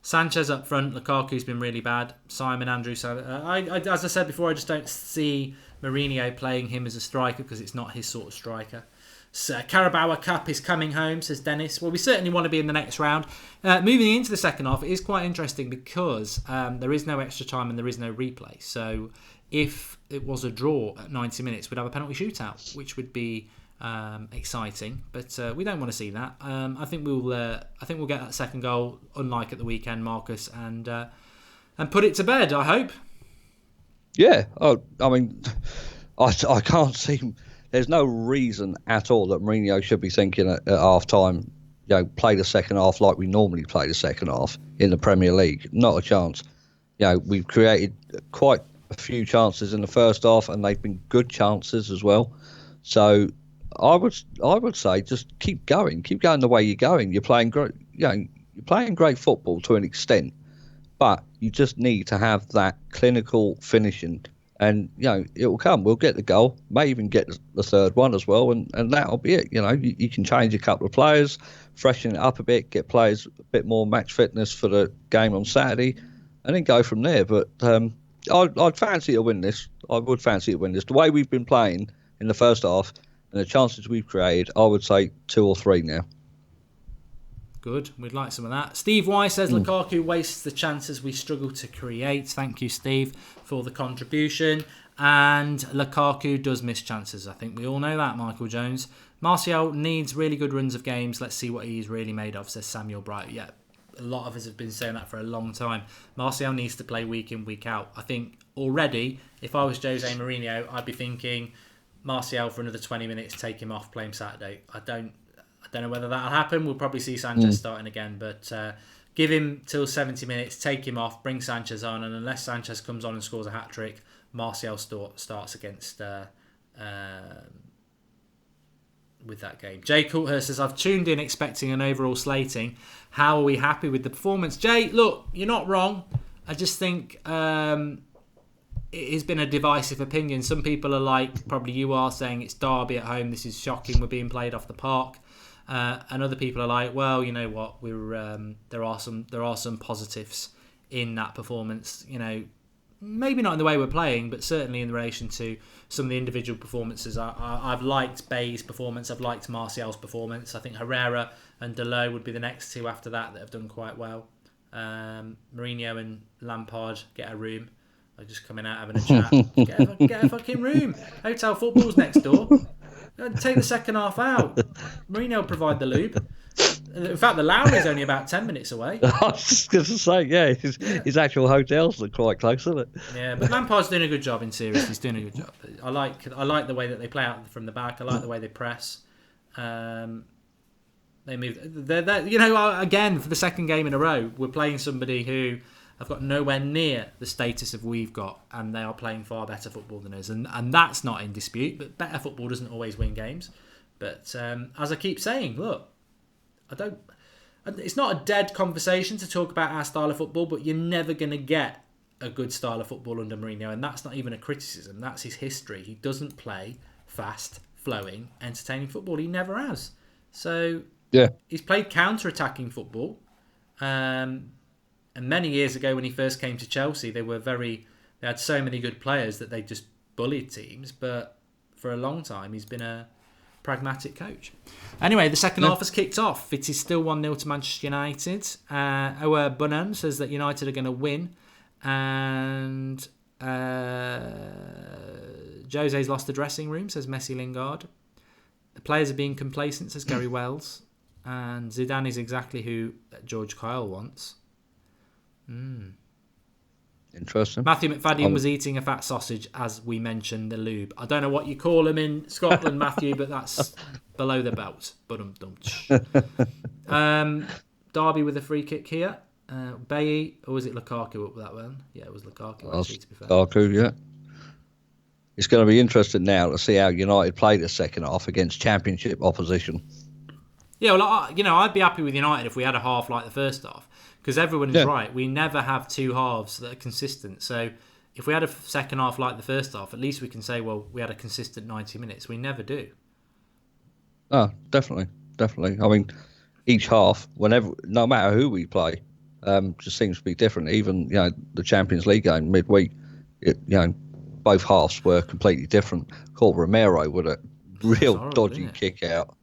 Sanchez up front. Lukaku's been really bad. Simon, Andrew. So as I said before, I just don't see Mourinho playing him as a striker because it's not his sort of striker. So, Carabao Cup is coming home, says Dennis. Well, we certainly want to be in the next round. Moving into the second half, it is quite interesting because there is no extra time and there is no replay. So if it was a draw at 90 minutes, we'd have a penalty shootout, which would be exciting, but we don't want to see that. I think we'll get that second goal, unlike at the weekend, Marcus, and put it to bed. I hope. Yeah, I mean, I can't see. There's no reason at all that Mourinho should be thinking at half time, play the second half like we normally play the second half in the Premier League. Not a chance. We've created quite a few chances in the first half, and they've been good chances as well. So I would say just keep going the way you're going. You're playing great, you're playing great football to an extent, but you just need to have that clinical finishing, and it will come. We'll get the goal, may even get the third one as well, and that'll be it. You can change a couple of players, freshen it up a bit, get players a bit more match fitness for the game on Saturday, and then go from there. But I'd fancy to win this. I would fancy to win this. The way we've been playing in the first half and the chances we've created, I would say 2 or 3 now. Good. We'd like some of that. Steve Y says Lukaku wastes the chances we struggle to create. Thank you, Steve, for the contribution. And Lukaku does miss chances. I think we all know that, Michael Jones. Martial needs really good runs of games. Let's see what he's really made of, says Samuel Bright. Yeah, a lot of us have been saying that for a long time. Martial needs to play week in, week out. I think already, if I was Jose Mourinho, I'd be thinking Martial for another 20 minutes, take him off, play him Saturday. I don't know whether that'll happen. We'll probably see Sanchez starting again, but give him till 70 minutes, take him off, bring Sanchez on, and unless Sanchez comes on and scores a hat-trick, Martial starts against with that game. Jay Coulthurst says, I've tuned in expecting an overall slating. How are we happy with the performance? Jay, look, you're not wrong. I just think it has been a divisive opinion. Some people are like, probably you are, saying it's Derby at home, this is shocking, we're being played off the park. And other people are like, well, you know what, there are some positives in that performance. Maybe not in the way we're playing, but certainly in relation to some of the individual performances. I've liked Bay's performance. I've liked Martial's performance. I think Herrera and Deleu would be the next two after that have done quite well. Mourinho and Lampard get a room. They're just coming out having a chat. Get a fucking room. Hotel football's next door. Take the second half out. Mourinho will provide the lube. In fact, the Lowry's only about 10 minutes away. I was just going to say, his actual hotels look quite close, isn't it? Yeah, but Lampard's doing a good job in series. He's doing a good job. I like the way that they play out from the back. I like the way they press. They move. They're again, for the second game in a row, we're playing somebody who have got nowhere near the status of we've got, and they are playing far better football than us, and that's not in dispute. But better football doesn't always win games. But as I keep saying, look, it's not a dead conversation to talk about our style of football, but you're never going to get a good style of football under Mourinho, and that's not even a criticism. That's his history. He doesn't play fast, flowing, entertaining football. He never has. So he's played counter-attacking football. And many years ago, when he first came to Chelsea, they had so many good players that they just bullied teams. But for a long time, he's been a pragmatic coach. Anyway, the second half has kicked off. It is still 1-0 to Manchester United. Our Bunan says that United are going to win. And Jose's lost the dressing room, says Messi Lingard. The players are being complacent, says Gary Wells. And Zidane is exactly who George Kyle wants. Interesting. Matthew McFadden was eating a fat sausage, as we mentioned, the lube. I don't know what you call them in Scotland, Matthew, but that's below the belt. Derby with a free kick here. Bailly, or was it Lukaku up with that one? Yeah, it was Lukaku, actually, to be fair. Lukaku, yeah. It's going to be interesting now to see how United play the second half against Championship opposition. Yeah, well, I'd be happy with United if we had a half like the first half. Because everyone is right. We never have two halves that are consistent. So if we had a second half like the first half, at least we can say, well, we had a consistent 90 minutes. We never do. Oh, definitely. I mean, each half, no matter who we play, just seems to be different. Even the Champions League game midweek, both halves were completely different. Caught Romero with a real dodgy kick out.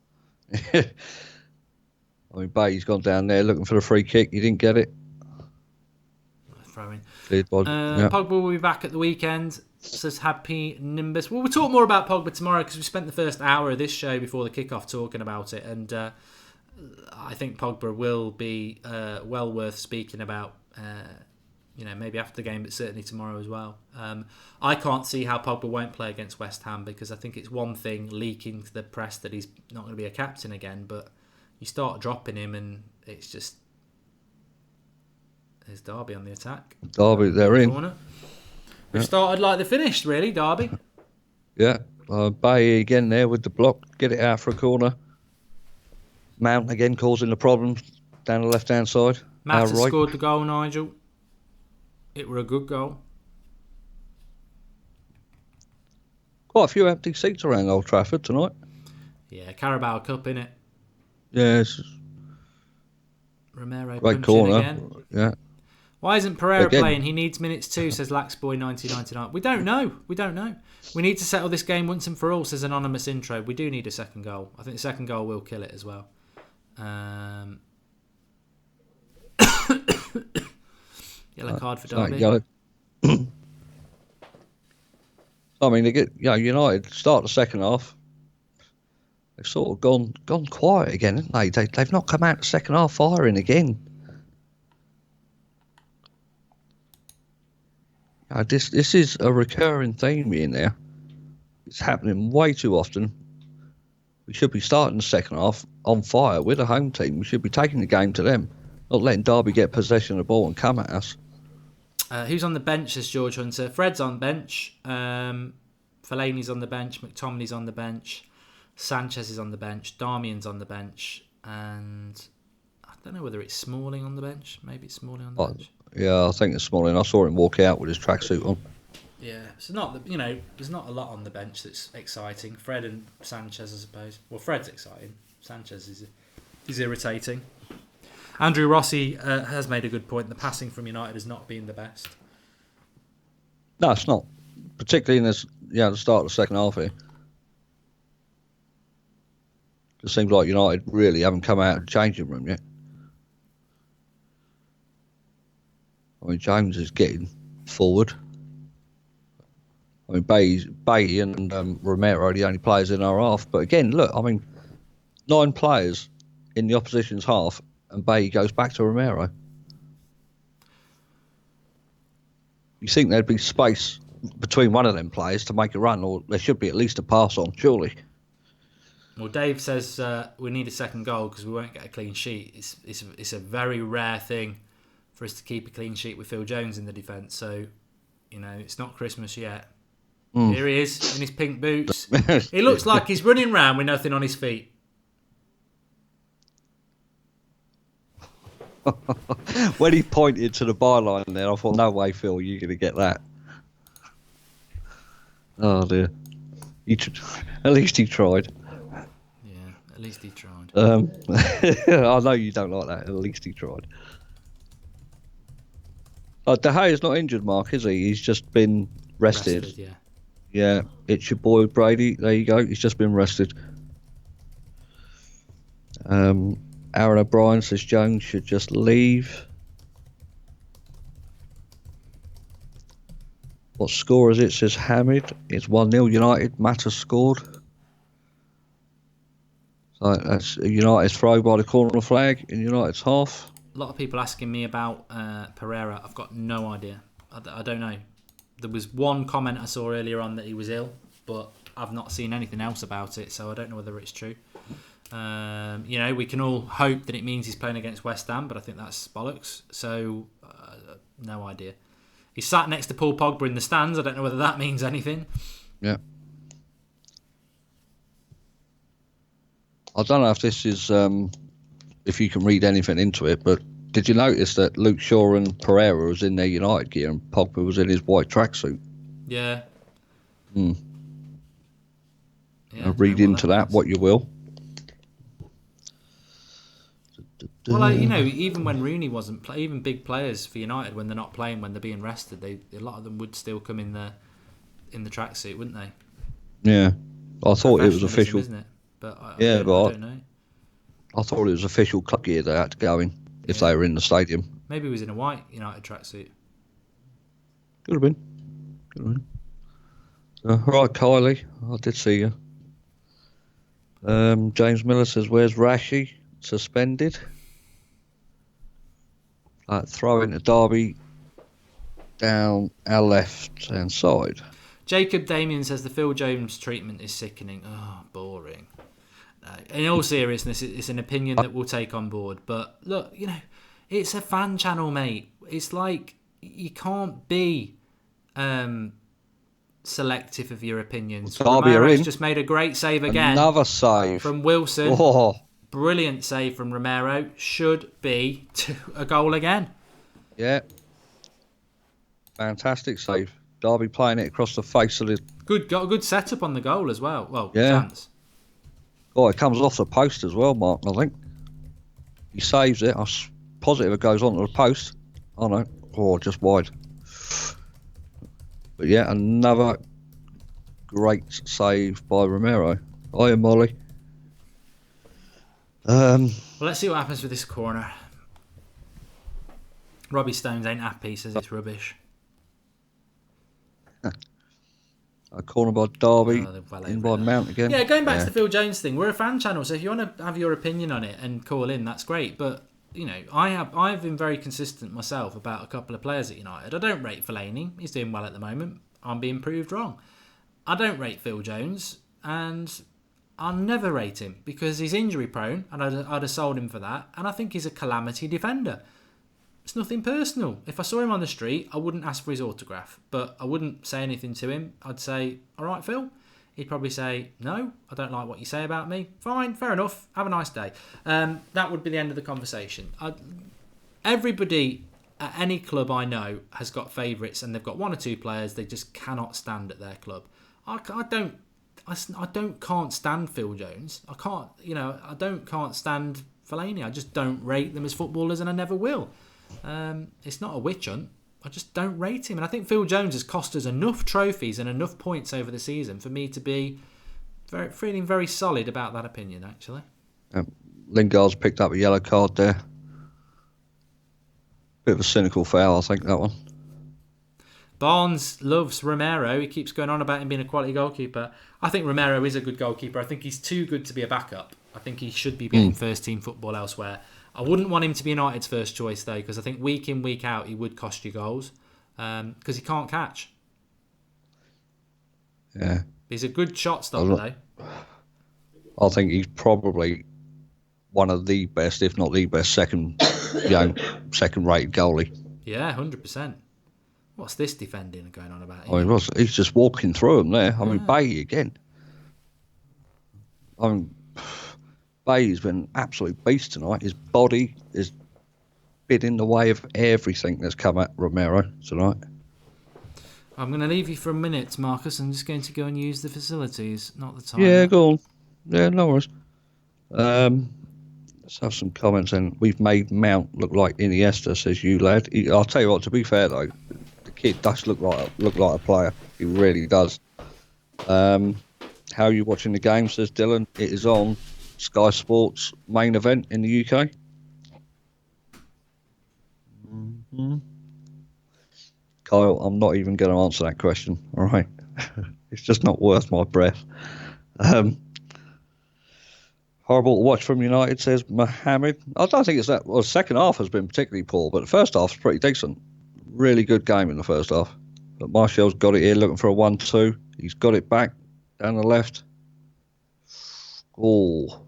I mean, Bailly's gone down there looking for the free kick. He didn't get it. Throwing. Yeah. Pogba will be back at the weekend, says Happy Nimbus. Well, we'll talk more about Pogba tomorrow because we spent the first hour of this show before the kickoff talking about it. And I think Pogba will be well worth speaking about, maybe after the game, but certainly tomorrow as well. I can't see how Pogba won't play against West Ham because I think it's one thing leaking to the press that he's not going to be a captain again, but you start dropping him and it's just... There's Derby on the attack. Derby, they're in. They've started like they finished, really, Derby. Yeah. Bailly again there with the block. Get it out for a corner. Mount again causing the problems down the left-hand side. Matt has scored the goal, Nigel. It were a good goal. Quite a few empty seats around Old Trafford tonight. Yeah, Carabao Cup, innit? Yes. Romero great punching corner. Again. Yeah. Why isn't Pereira playing? He needs minutes too, says Laxboy 1999. We don't know. We need to settle this game once and for all, says Anonymous Intro. We do need a second goal. I think the second goal will kill it as well. Yellow card for Derby. I mean, they get United start the second half. They've sort of gone quiet again, haven't they? They've not come out the second half firing again. This is a recurring theme in there. It's happening way too often. We should be starting the second half on fire with a home team. We should be taking the game to them, not letting Derby get possession of the ball and come at us. Who's on the bench, says George Hunter? Fred's on bench. Fellaini's on the bench. McTominay's on the bench. Sanchez is on the bench. Darmian's on the bench. And I don't know whether it's Smalling on the bench. Maybe it's Smalling on the bench. Yeah, I think it's Smalling. I saw him walk out with his tracksuit on. Yeah, so there's not a lot on the bench that's exciting. Fred and Sanchez, I suppose. Well, Fred's exciting. Sanchez is irritating. Andrew Rossi has made a good point. The passing from United has not been the best. No, it's not. Particularly in the start of the second half here. It seems like United really haven't come out of the changing room yet. I mean, James is getting forward. I mean, Bailly and Romero are the only players in our half. But again, look, I mean, 9 players in the opposition's half, and Bailly goes back to Romero. You think there'd be space between one of them players to make a run, or there should be at least a pass on, surely. Well, Dave says we need a second goal because we won't get a clean sheet. It's a very rare thing for us to keep a clean sheet with Phil Jones in the defence. So, it's not Christmas yet. Here he is in his pink boots. He looks like he's running around with nothing on his feet. When he pointed to the byline there, I thought, no way, Phil, you're going to get that. Oh, dear. At least he tried. Yeah, at least he tried. I know you don't like that. At least he tried. De Gea's not injured, Mark, is he? He's just been rested. Yeah. Yeah, it's your boy Brady. There you go. He's just been rested. Aaron O'Brien says Jones should just leave. What score is it? Says Hamid. It's 1-0 United. Mata scored. So that's United's throw by the corner flag in United's half. A lot of people asking me about Pereira. I've got no idea. I don't know. There was one comment I saw earlier on that he was ill, but I've not seen anything else about it, so I don't know whether it's true. We can all hope that it means he's playing against West Ham, but I think that's bollocks. So, no idea. He's sat next to Paul Pogba in the stands. I don't know whether that means anything. Yeah. I don't know if this is, if you can read anything into it, but did you notice that Luke Shaw and Pereira was in their United gear and Pogba was in his white tracksuit? Yeah. Yeah, read into that what you will. Well, even when Rooney wasn't playing, even big players for United, when they're not playing, when they're being rested, a lot of them would still come in the tracksuit, wouldn't they? Yeah, I thought it was official, isn't it? But I don't know. I thought it was official club gear they had to go in if they were in the stadium. Maybe he was in a white United tracksuit. Could have been. Right, Kylie, I did see you. James Miller says, "Where's Rashi? Suspended." Throwing a Derby down our left-hand side. Jacob Damien says the Phil Jones treatment is sickening. Oh, boring. In all seriousness, it's an opinion that we'll take on board. But look, it's a fan channel, mate. It's like you can't be selective of your opinions. Romero's just made a great save again. Another save from Wilson. Oh. Brilliant save from Romero. Should be a goal again. Yeah. Fantastic save. Derby playing it across the face of the... Got a good setup on the goal as well. Well, chance. Oh, it comes off the post as well, Mark, I think. He saves it. I'm positive it goes onto the post. Oh, no. Oh, just wide. But yeah, another great save by Romero. Hiya, Molly. Well, let's see what happens with this corner. Robbie Stones ain't happy, says it's rubbish. A corner by Derby, in by Mount again. Yeah, going back to the Phil Jones thing, we're a fan channel, so if you want to have your opinion on it and call in, that's great. But I've been very consistent myself about a couple of players at United. I don't rate Fellaini; he's doing well at the moment. I'm being proved wrong. I don't rate Phil Jones, and I'll never rate him because he's injury prone, and I'd have sold him for that. And I think he's a calamity defender. It's nothing personal. If I saw him on the street, I wouldn't ask for his autograph, but I wouldn't say anything to him. I'd say, "All right, Phil." He'd probably say, "No, I don't like what you say about me." Fine, fair enough. Have a nice day. That would be the end of the conversation. Everybody at any club I know has got favourites, and they've got one or two players they just cannot stand at their club. I can't stand Phil Jones. I can't stand Fellaini. I just don't rate them as footballers, and I never will. It's not a witch hunt. I just don't rate him. And I think Phil Jones has cost us enough trophies and enough points over the season for me to be feeling very solid about that opinion, actually. Lingard's picked up a yellow card there. Bit of a cynical foul, I think, that one. Barnes loves Romero. He keeps going on about him being a quality goalkeeper. I think Romero is a good goalkeeper. I think he's too good to be a backup. I think he should be getting first-team football elsewhere. I wouldn't want him to be United's first choice, though, because I think week in, week out, he would cost you goals because he can't catch. Yeah. He's a good shot stopper, though. I think he's probably one of the best, if not the best, second-rated goalie. Yeah, 100%. What's this defending going on about? He's just walking through them there. I mean, Bailly again. Bailly's been an absolute beast tonight. His body is been in the way of everything that's come at Romero tonight. I'm going to leave you for a minute, Marcus. I'm just going to go and use the facilities, not the time. Yeah, go on. Yeah, no worries. Let's have some comments in. We've made Mount look like Iniesta, says you, lad. I'll tell you what, to be fair, though, the kid does look like a player. He really does. How are you watching the game, says Dylan. It is on Sky Sports main event in the UK. Mm-hmm. Kyle, I'm not even going to answer that question, all right? It's just not worth my breath. Horrible to watch from United, says Mohammed. I don't think it's that. Well, the second half has been particularly poor, but the first half is pretty decent. Really good game in the first half. But Martial's got it here, looking for a 1-2. He's got it back down the left. Oh,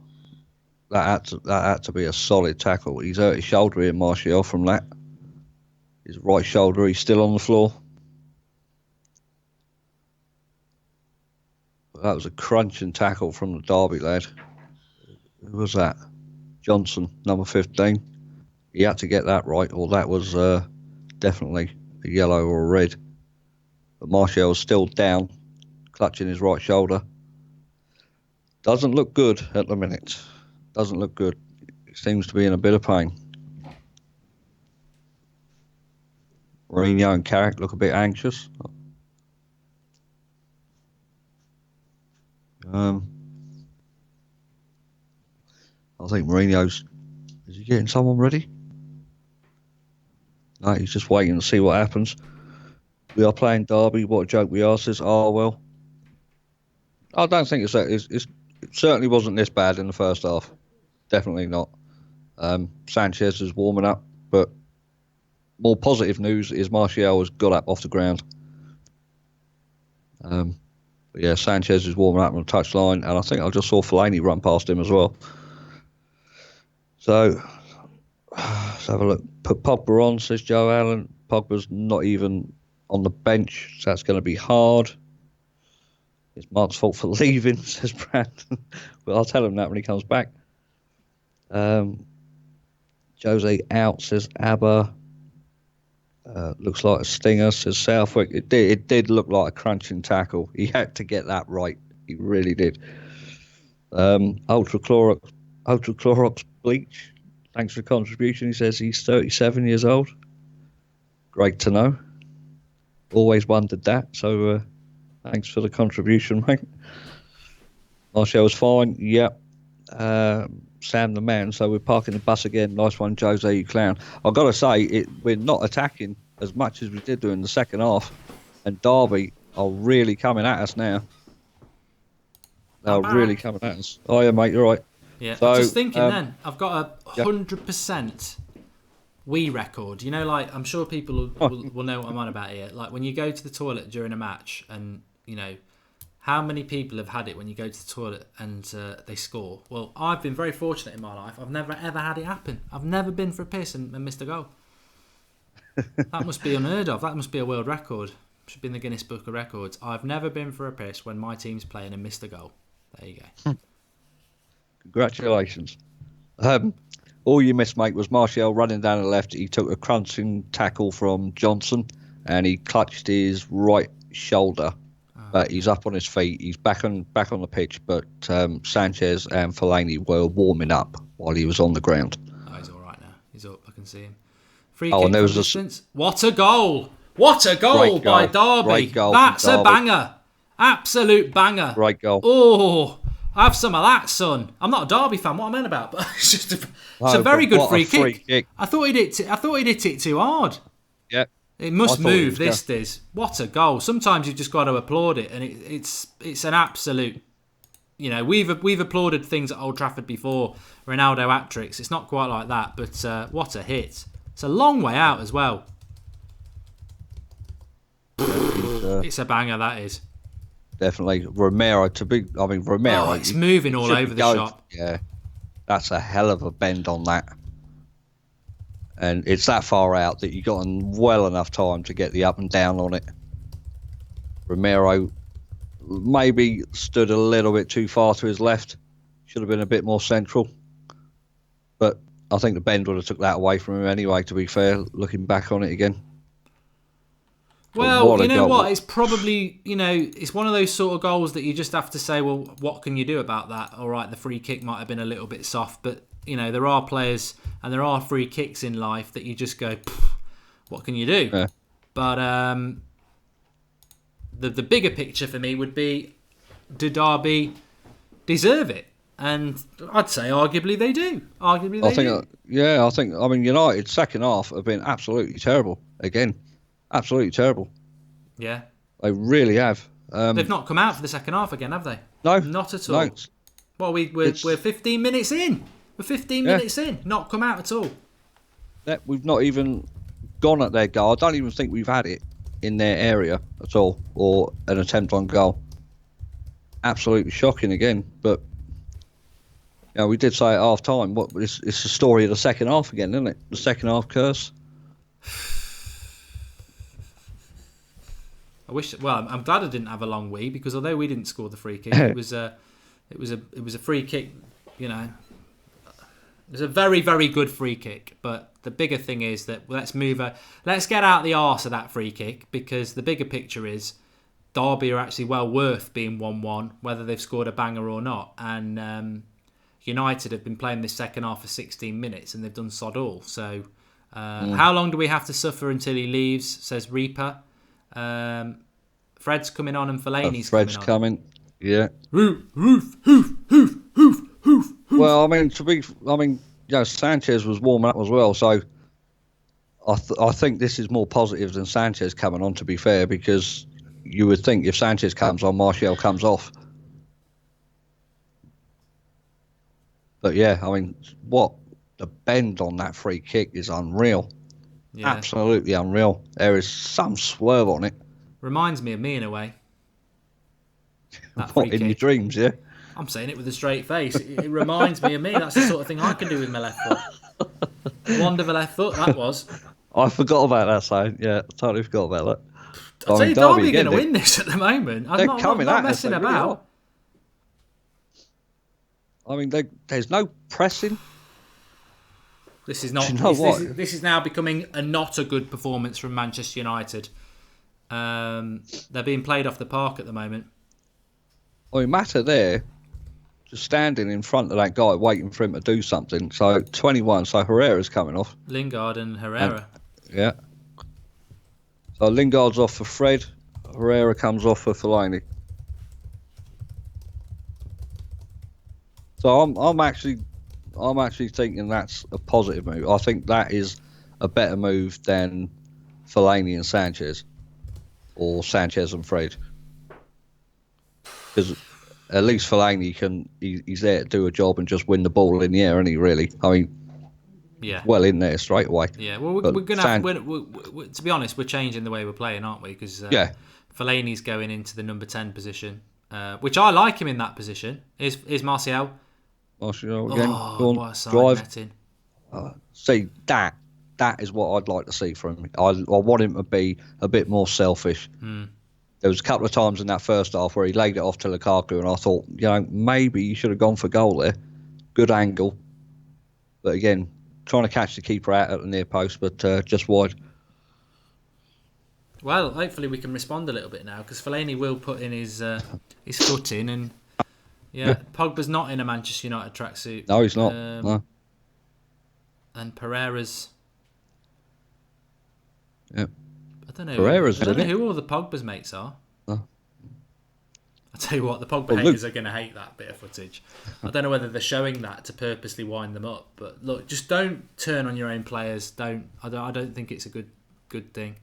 that had to be a solid tackle. He's hurt his shoulder here, Martial, from that. His right shoulder, he's still on the floor. That was a crunching tackle from the Derby lad. Who was that? Johnson, number 15. He had to get that right, or that was definitely a yellow or a red. But Martial was still down, clutching his right shoulder. Doesn't look good at the minute. Doesn't look good. He seems to be in a bit of pain. Mourinho and Carrick look a bit anxious. I think Mourinho's... Is he getting someone ready? No, he's just waiting to see what happens. We are playing Derby. What a joke we are, says well. I don't think it's that. It certainly wasn't this bad in the first half. Definitely not. Sanchez is warming up, but more positive news is Martial has got up off the ground. But yeah, Sanchez is warming up on the touchline, and I think I just saw Fellaini run past him as well. So, let's have a look. Put Pogba on, says Joe Allen. Pogba's not even on the bench, so that's going to be hard. It's Mark's fault for leaving, says Brandon. Well, I'll tell him that when he comes back. Jose out, says Abba. Looks like a stinger, says Southwick. It did look like a crunching tackle. He had to get that right. He really did. Ultra Clorox bleach. Thanks for the contribution. He says he's 37 years old. Great to know. Always wondered that. So thanks for the contribution, mate. Martial's fine. Yep. Sam the man. So we're parking the bus again. Nice one, Jose, you clown. I've got to say, we're not attacking as much as we did do in the second half. And Derby are really coming at us now. They're really coming at us. Oh, yeah, mate, you're right. Yeah, so, I'm just thinking then, I've got a 100% wee record. You know, like, I'm sure people will know what I'm on about here. Like, when you go to the toilet during a match and, you know, how many people have had it when you go to the toilet and they score? Well, I've been very fortunate in my life. I've never, ever had it happen. I've never been for a piss and missed a goal. That must be unheard of. That must be a world record. Should be in the Guinness Book of Records. I've never been for a piss when my team's playing and missed a goal. There you go. Congratulations. All you missed, mate, was Martial running down the left. He took a crunching tackle from Johnson and he clutched his right shoulder. But he's up on his feet. He's back on the pitch. But Sanchez and Fellaini were warming up while he was on the ground. Oh, he's all right now. He's up. I can see him. Free kick from distance. What a goal! What a goal by Derby! Great goal. That's a banger. Absolute banger. Great goal. Oh, have some of that, son. I'm not a Derby fan. What am I on about? But it's just a very good free kick. I thought he'd hit it too hard. Yeah. It must move. This does. What a goal! Sometimes you've just got to applaud it, and it's an absolute. You know, we've applauded things at Old Trafford before, Ronaldo hat-tricks. It's not quite like that, but what a hit! It's a long way out as well. It's a banger, that is. Definitely. Romero. Oh, it's moving all over the shop. Yeah. That's a hell of a bend on that. And it's that far out that you got well enough time to get the up and down on it. Romero maybe stood a little bit too far to his left. Should have been a bit more central. But I think the bend would have took that away from him anyway, to be fair, looking back on it again. Well, you know what? It's probably, it's one of those sort of goals that you just have to say, well, what can you do about that? All right, the free kick might have been a little bit soft, but there are players and there are free kicks in life that you just go, what can you do? Yeah. But the bigger picture for me would be, do Derby deserve it? And I'd say arguably they do. I think, I mean, United's second half have been absolutely terrible again. Absolutely terrible. Yeah. They really have. They've not come out for the second half again, have they? No. Not at all. No. Well, we're 15 minutes in. We're 15 minutes in. Not come out at all. We've not even gone at their goal. I don't even think we've had it in their area at all, or an attempt on goal. Absolutely shocking again. But we did say at half time, it's the story of the second half again, isn't it? The second half curse. I'm glad I didn't have a long wee, because although we didn't score the free kick, it was a free kick. It was a very, very good free kick. But the bigger thing is that let's get out the arse of that free kick, because the bigger picture is Derby are actually well worth being 1-1, whether they've scored a banger or not. And United have been playing this second half for 16 minutes and they've done sod all. So how long do we have to suffer until he leaves, says Reaper. Fred's coming on and Fellaini's coming. Yeah. Hoof. Well, I mean, Sanchez was warming up as well, so I think this is more positive than Sanchez coming on, to be fair, because you would think if Sanchez comes on, Martial comes off. But yeah, I mean, the bend on that free kick is unreal. Yeah. Absolutely unreal. There is some swerve on it. Reminds me of me in a way. What, in your dreams, yeah? I'm saying it with a straight face. It reminds me of me. That's the sort of thing I can do with my left foot. Wand of a left foot, that was. I forgot about that side. Yeah, I totally forgot about that. I'll tell you, Derby are going to win this at the moment. I'm not messing about. I mean, there's no pressing. This is not. This is now becoming not a good performance from Manchester United. They're being played off the park at the moment. I mean, Mata there, just standing in front of that guy, waiting for him to do something. So 21. So Herrera's coming off. Lingard and Herrera. Yeah. So Lingard's off for Fred. Herrera comes off for Fellaini. So I'm actually thinking that's a positive move. I think that is a better move than Fellaini and Sanchez, or Sanchez and Fred, because at least Fellaini he's there to do a job and just win the ball in the air, isn't he? Really, I mean, well in there straight away. Yeah, well, we're gonna have to be honest, we're changing the way we're playing, aren't we? Because Fellaini's going into the number 10 position, which I like him in that position. Is Martial. Martial again. What a side netting. See, that is what I'd like to see from him. I want him to be a bit more selfish. There was a couple of times in that first half where he laid it off to Lukaku, and I thought, maybe you should have gone for goal there. Good angle. But again, trying to catch the keeper out at the near post, but just wide. Well, hopefully we can respond a little bit now, because Fellaini will put in his foot in, and Pogba's not in a Manchester United tracksuit. No, he's not. No. And Pereira's. Yeah. I don't know. Pereira's I don't know who all the Pogba's mates are. No. I tell you what, the Pogba haters are going to hate that bit of footage. I don't know whether they're showing that to purposely wind them up, but look, just don't turn on your own players. I don't think it's a good thing.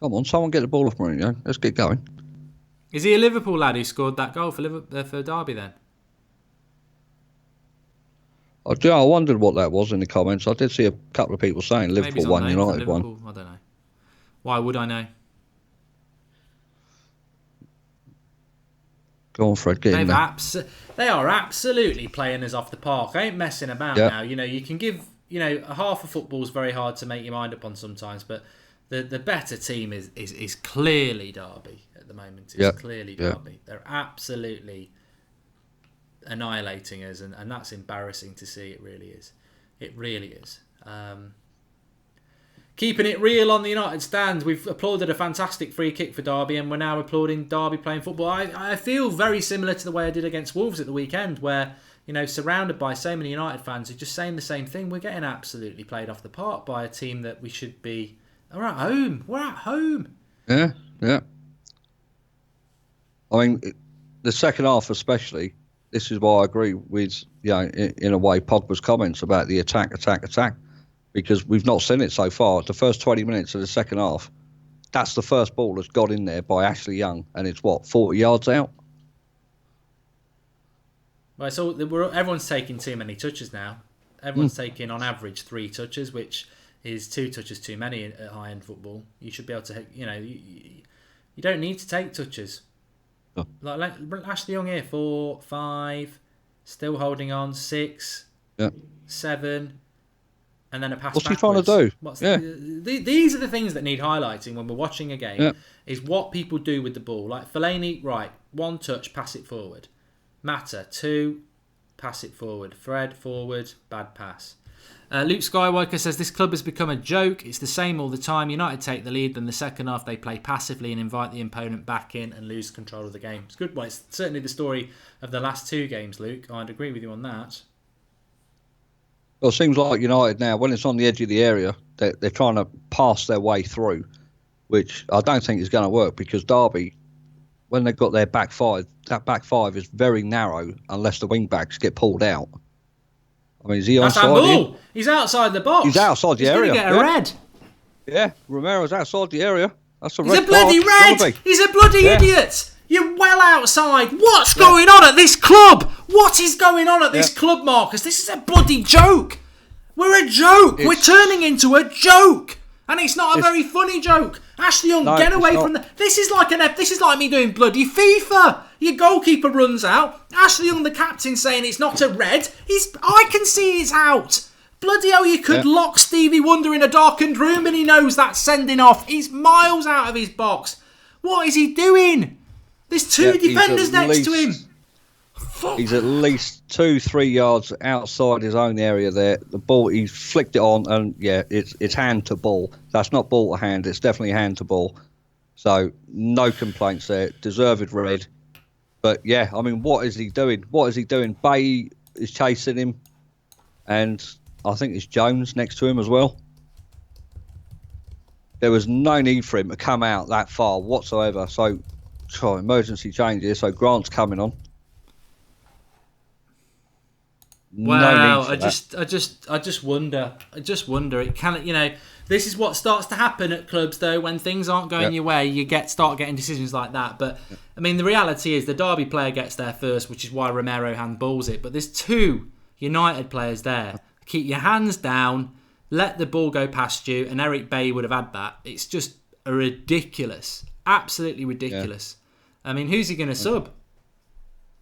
Come on, someone get the ball off Mourinho. Let's get going. Is he a Liverpool lad who scored that goal for Derby then? I wondered what that was in the comments. I did see a couple of people saying Liverpool won, United won. I don't know. Why would I know? Go on, Fred. Get in there. They are absolutely playing us off the park. I ain't messing about now. You can give. A half of football's very hard to make your mind up on sometimes, but the better team is clearly Derby at the moment. It's clearly Derby. They're absolutely annihilating us, and that's embarrassing to see. It really is. It really is. Keeping it real on the United stand, we've applauded a fantastic free kick for Derby, and we're now applauding Derby playing football. I feel very similar to the way I did against Wolves at the weekend, where, you know, surrounded by so many United fans who are just saying the same thing. We're getting absolutely played off the park by a team that we should be. We're at home. We're at home. Yeah, yeah. I mean, the second half especially, this is why I agree with, you know, in a way, Pogba's comments about the attack, because we've not seen it so far. The first 20 minutes of the second half, that's the first ball that's got in there by Ashley Young, and it's, 40 yards out? Right, so everyone's taking too many touches now. Everyone's taking, on average, 3 touches, which is 2 touches too many at high-end football. You should be able to, you know, you don't need to take touches. Oh. Like Ashley Young here, 4, 5, still holding on, 6, 7, and then a pass What's backwards. he trying to do? These are the things that need highlighting when we're watching a game, is what people do with the ball. Like Fellaini, right, 1 touch, pass it forward. Mata, 2, pass it forward. Fred, forward, bad pass. Luke Skywalker says, this club has become a joke. It's the same all the time. United take the lead, then the second half they play passively and invite the opponent back in and lose control of the game. It's good. Well, it's certainly the story of the last 2 games, Luke. I'd agree with you on that. Well, it seems like United now, when it's on the edge of the area, they're trying to pass their way through, which I don't think is going to work, because Derby, when they've got their back 5, that back 5 is very narrow unless the wing backs get pulled out. I mean, is he onside here? He's outside the box. He's outside the area. He's going to get a red. Yeah, Romero's outside the area. That's a He's red a bloody card. red. He's a bloody idiot. You're well outside. What's going on at this club? What is going on at this club, Marcus? This is a bloody joke. We're a joke. We're turning into a joke. And it's not a very funny joke. Ashley Young, get away from the... This is like me doing bloody FIFA. Your goalkeeper runs out. Ashley Young, the captain, saying it's not a red. I can see it's out. Bloody hell, you could lock Stevie Wonder in a darkened room and he knows that's sending off. He's miles out of his box. What is he doing? There's 2 defenders next to him. He's at least 2-3 yards outside his own area there. The ball, he's flicked it on, and it's hand to ball. That's not ball to hand, it's definitely hand to ball. So no complaints there. Deserved red. But yeah, I mean, what is he doing? Bay is chasing him, and I think it's Jones next to him as well. There was no need for him to come out that far whatsoever. So, emergency change here. So Grant's coming on. Wow, I just wonder. It can, you know, this is what starts to happen at clubs though when things aren't going your way. You start getting decisions like that. But I mean, the reality is the Derby player gets there first, which is why Romero handballs it. But there's 2 United players there. Keep your hands down, let the ball go past you, and Eric Bay would have had that. It's just ridiculous, absolutely ridiculous. I mean, who's he going to sub?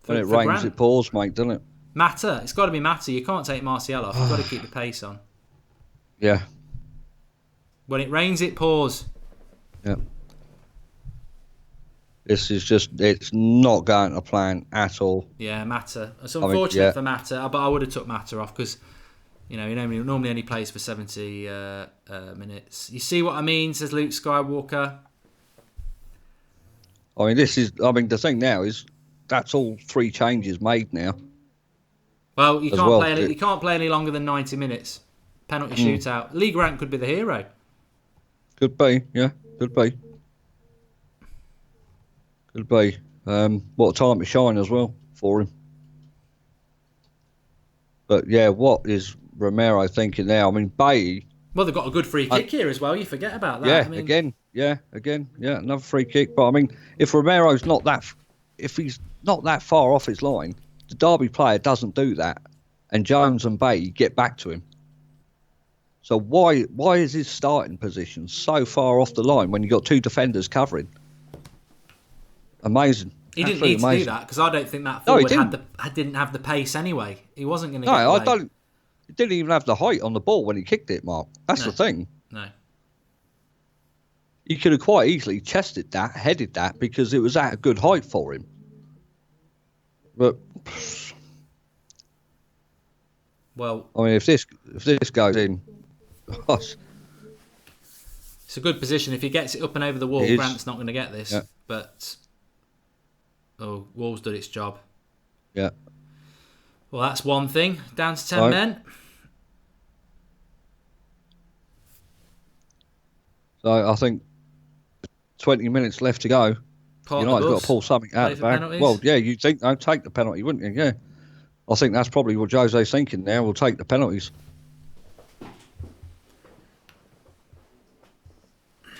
When it rains, Grant? It pours, mate, doesn't it? Mata. It's got to be Mata. You can't take Martial off. You've got to keep the pace on. Yeah. When it rains, it pours. Yeah. This is just, it's not going to plan at all. Yeah, Mata. It's unfortunate for Mata, but I would have took Mata off because, you know, he normally only plays for 70 minutes. You see what I mean, says Luke Skywalker. I mean, the thing now is that's all 3 changes made now. Well, you can't play any longer than 90 minutes. Penalty shootout. Lee Grant could be the hero. Could be, yeah. Could be. What a time to shine as well for him. But yeah, what is Romero thinking now? I mean, Bay... Well, they've got a good free kick here as well. You forget about that. Yeah, again, another free kick. But I mean, if Romero's not that... If he's not that far off his line, the Derby player doesn't do that, and Jones and Bay get back to him. So why is his starting position so far off the line when you've got 2 defenders covering? Amazing. He didn't need to do that because I don't think that forward didn't have the pace anyway. He wasn't going to get away. I don't. He didn't even have the height on the ball when he kicked it, Mark. That's the thing. No. He could have quite easily chested that, headed that, because it was at a good height for him. But well, I mean, if this goes in, gosh, It's a good position. If he gets it up and over the wall, Grant's not going to get this. Yeah. But Wall's done its job. Yeah. Well, that's one thing. Down to 10 men. So I think 20 minutes left to go. United's got to pull something out of the bag. Well, yeah, you'd think they'd take the penalty, wouldn't you? Yeah. I think that's probably what Jose's thinking now. We'll take the penalties.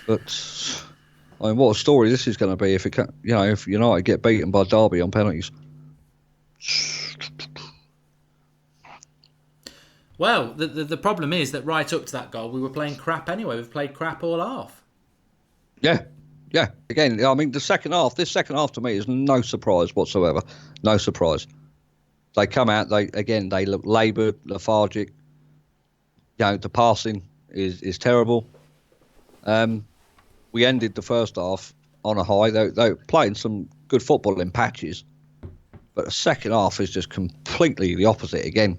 But I mean, what a story this is going to be if if United get beaten by Derby on penalties. Well, the problem is that right up to that goal, we were playing crap anyway. We've played crap all half. Yeah. Again, I mean, this second half to me is no surprise whatsoever. No surprise. They come out, they look laboured, lethargic. The passing is terrible. We ended the first half on a high. They were playing some good football in patches. But the second half is just completely the opposite again.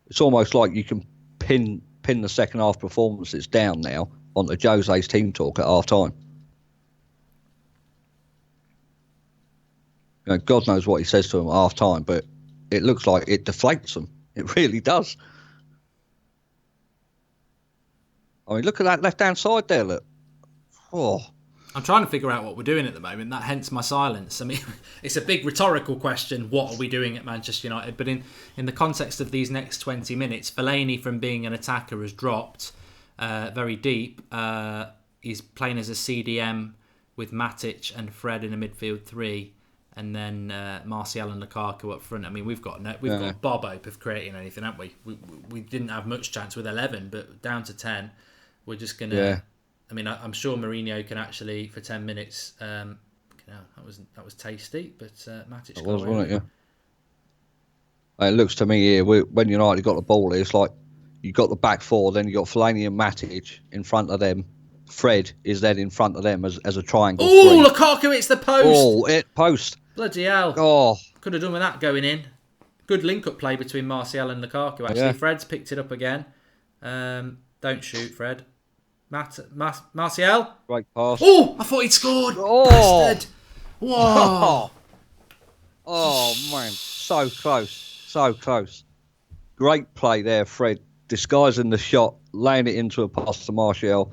It's almost like you can pin the second half performances down now onto Jose's team talk at half time. God knows what he says to them at half time, but it looks like it deflates them. It really does. I mean, look at that left-hand side there, look. Oh. I'm trying to figure out what we're doing at the moment, hence my silence. I mean, it's a big rhetorical question, what are we doing at Manchester United? But in the context of these next 20 minutes, Fellaini from being an attacker has dropped very deep. He's playing as a CDM with Matic and Fred in a midfield three, and then Martial and Lukaku up front. I mean, we've got Bob hope of creating anything, haven't we? We didn't have much chance with 11, but down to 10, we're just going to... Yeah. I mean, I'm sure Mourinho can actually, for 10 minutes, that was tasty, but Matic... It was, wasn't it, yeah? It looks to me here, when United got the ball, it's like you got the back four, then you got Fellaini and Matic in front of them. Fred is then in front of them as a triangle. Oh, Lukaku, it's the post! Oh, post. Bloody hell. Oh. Could have done with that going in. Good link-up play between Martial and Lukaku, actually. Yeah. Fred's picked it up again. Don't shoot, Fred. Martial. Great pass. Oh, I thought he'd scored. Oh. Bastard. Whoa. Oh, man. So close. So close. Great play there, Fred. Disguising the shot, laying it into a pass to Martial.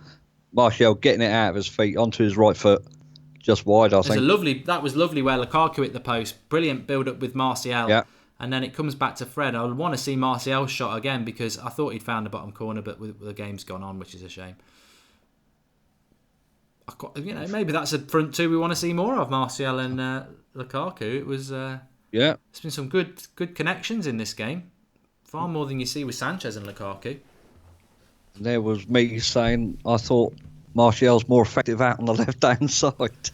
Martial getting it out of his feet onto his right foot. Just wide, I think. That was lovely where Lukaku hit the post. Brilliant build-up with Martial. Yeah. And then it comes back to Fred. I want to see Martial's shot again because I thought he'd found the bottom corner, but the game's gone on, which is a shame. Maybe that's a front two we want to see more of, Martial and Lukaku. It was there's been some good connections in this game, far more than you see with Sanchez and Lukaku. There was me saying I thought Martial's more effective out on the left-hand side.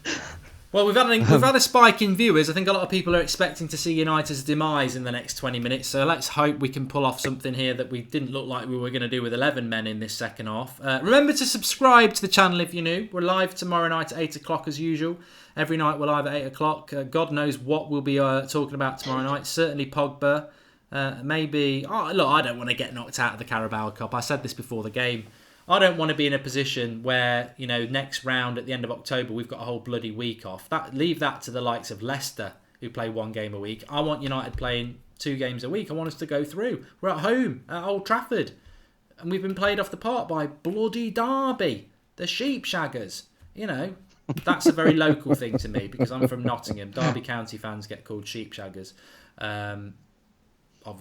Well, we've had a spike in viewers. I think a lot of people are expecting to see United's demise in the next 20 minutes. So let's hope we can pull off something here that we didn't look like we were going to do with 11 men in this second half. Remember to subscribe to the channel if you're new. We're live tomorrow night at 8 o'clock as usual. Every night we're live at 8 o'clock. God knows what we'll be talking about tomorrow night. Certainly Pogba. Maybe... I don't want to get knocked out of the Carabao Cup. I said this before the game. I don't want to be in a position where, next round at the end of October, we've got a whole bloody week off. Leave that to the likes of Leicester, who play one game a week. I want United playing 2 games a week. I want us to go through. We're at home at Old Trafford. And we've been played off the park by bloody Derby, the sheep shaggers. That's a very local thing to me because I'm from Nottingham. Derby County fans get called sheep shaggers.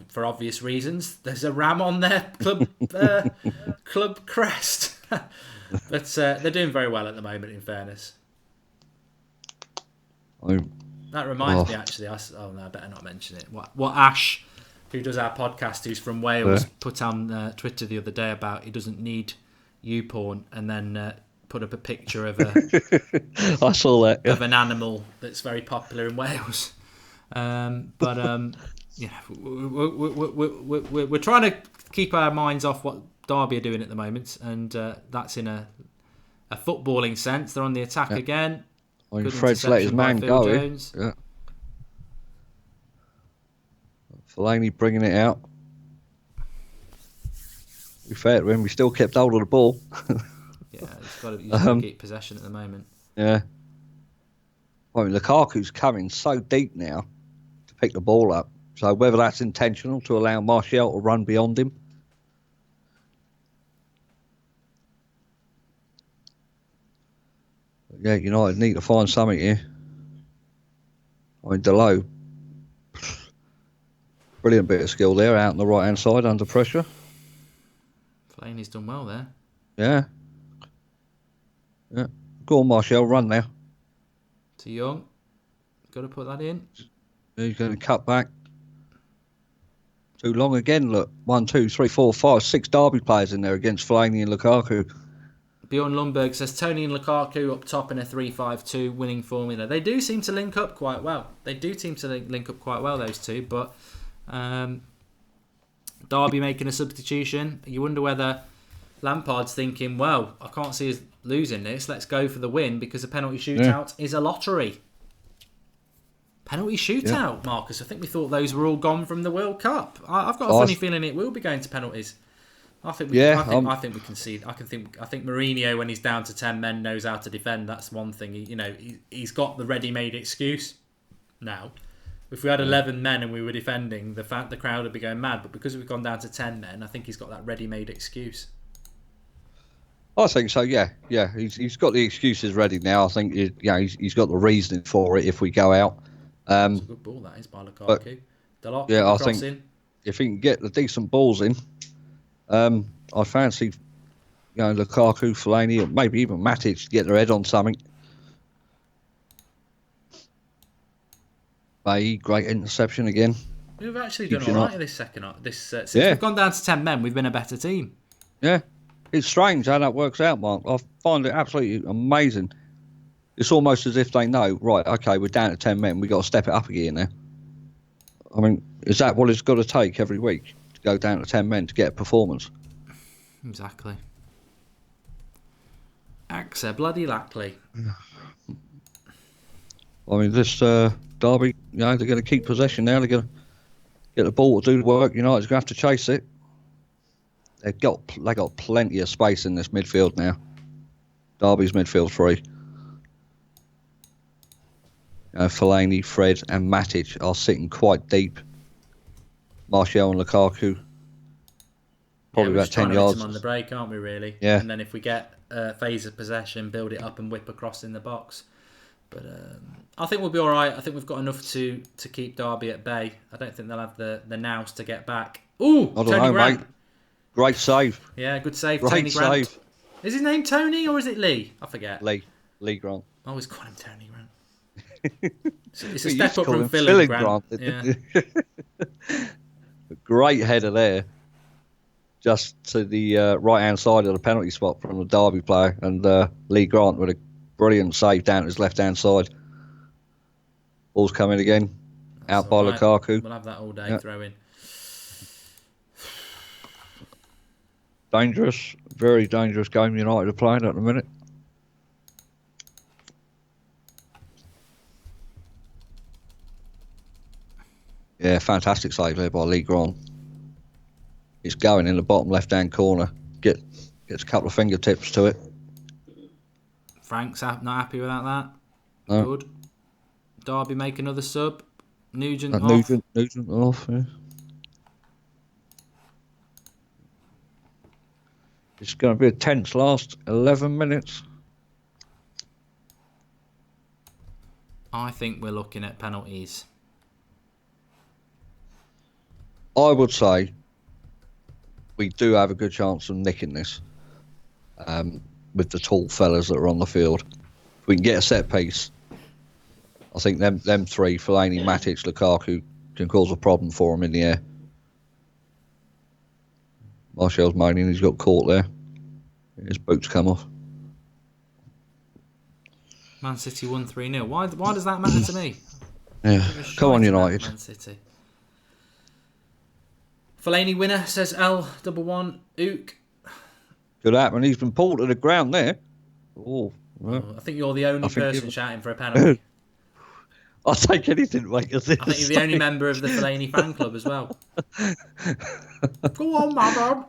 For obvious reasons. There's a ram on their club crest. But they're doing very well at the moment, in fairness. That reminds me, actually. I better not mention it. What Ash, who does our podcast, who's from Wales, put on Twitter the other day about he doesn't need YouPorn, and then put up a picture of I saw that. Yeah. Of an animal that's very popular in Wales. We're trying to keep our minds off what Derby are doing at the moment, and that's in a footballing sense. They're on the attack again. Fred's let his man go. Yeah. Fellaini bringing it out. be fair to him, we still kept hold of the ball. Yeah, he's got to keep possession at the moment. Yeah. I mean, Lukaku's coming so deep now to pick the ball up. So whether that's intentional to allow Martial to run beyond him. But yeah, United need to find something here. I mean, Delo, brilliant bit of skill there, out on the right-hand side under pressure. Fellaini's done well there. Yeah. Yeah. Go on, Martial, run now. To Young. Got to put that in. He's going to cut back. Too long again, look. 1, 2, 3, 4, 5, 6 Derby players in there against Fellaini and Lukaku. Bjorn Lundberg says Tony and Lukaku up top in a 3-5-2 winning formula. They do seem to link up quite well. Those two. But Derby making a substitution. You wonder whether Lampard's thinking, well, I can't see us losing this. Let's go for the win because a penalty shootout is a lottery. Penalty shootout, Marcus. I think we thought those were all gone from the World Cup. I've got a funny feeling it will be going to penalties. I think we can see. I think Mourinho, when he's down to 10 men, knows how to defend. That's one thing. He's got the ready-made excuse now. If we had 11 men and we were defending, the crowd would be going mad. But because we've gone down to 10 men, I think he's got that ready-made excuse. I think so. Yeah. He's got the excuses ready now. I think he's got the reasoning for it if we go out. It's a good ball that is by Lukaku. I think if he can get the decent balls in, I fancy Lukaku, Fellaini, or maybe even Matic to get their head on something. Great interception again. We've actually done all right in this second half. Since we've gone down to 10 men, we've been a better team. Yeah, it's strange how that works out, Mark. I find it absolutely amazing. It's almost as if they know, right, okay, we're down to 10 men, we've got to step it up again now. I mean, is that what it's got to take every week, to go down to 10 men to get a performance? Exactly. Axe bloody Lackley. I mean, this Derby, they're going to keep possession now. They're going to get the ball to do the work. United's going to have to chase it. They got plenty of space in this midfield now. Derby's midfield three. Fellaini, Fred and Matic are sitting quite deep. Martial and Lukaku probably about 10 yards. Them on the break, aren't we, really? Yeah. And then if we get a phase of possession, build it up and whip across in the box. But I think we'll be all right. I think we've got enough to keep Derby at bay. I don't think they'll have the nous to get back. Ooh, Tony Grant. Mate. Great save. Yeah, good save, Great Tony Grant. Save. Is his name Tony or is it Lee? I forget. Lee Grant. I always call him Tony Grant. It's a step up from Phil Grant. Yeah. Great header there. Just to the right-hand side of the penalty spot from the Derby player. And Lee Grant with a brilliant save down his left-hand side. Ball's coming again. That's out by right. Lukaku. We'll have that all day throwing. Dangerous. Very dangerous game United are playing at the minute. Yeah, fantastic save there by Lee Grant. It's going in the bottom left-hand corner. Gets a couple of fingertips to it. Frank's not happy without that. No. Good. Derby make another sub. Nugent off. Nugent off, yeah. It's going to be a tense last 11 minutes. I think we're looking at penalties. I would say we do have a good chance of nicking this with the tall fellas that are on the field. If we can get a set piece, I think them three, Fellaini, Matic, Lukaku, can cause a problem for them in the air. Martial's moaning, he's got caught there. His boots come off. Man City won 3-0. Why does that matter to me? Yeah, come on United. Man City. Fellaini winner, says L11 Ook. Good happen. He's been pulled to the ground there. Oh, well, I think you're the only person shouting for a penalty. I'll take anything to make us. I think you're the only member of the Fellaini fan club as well. Go on, madam.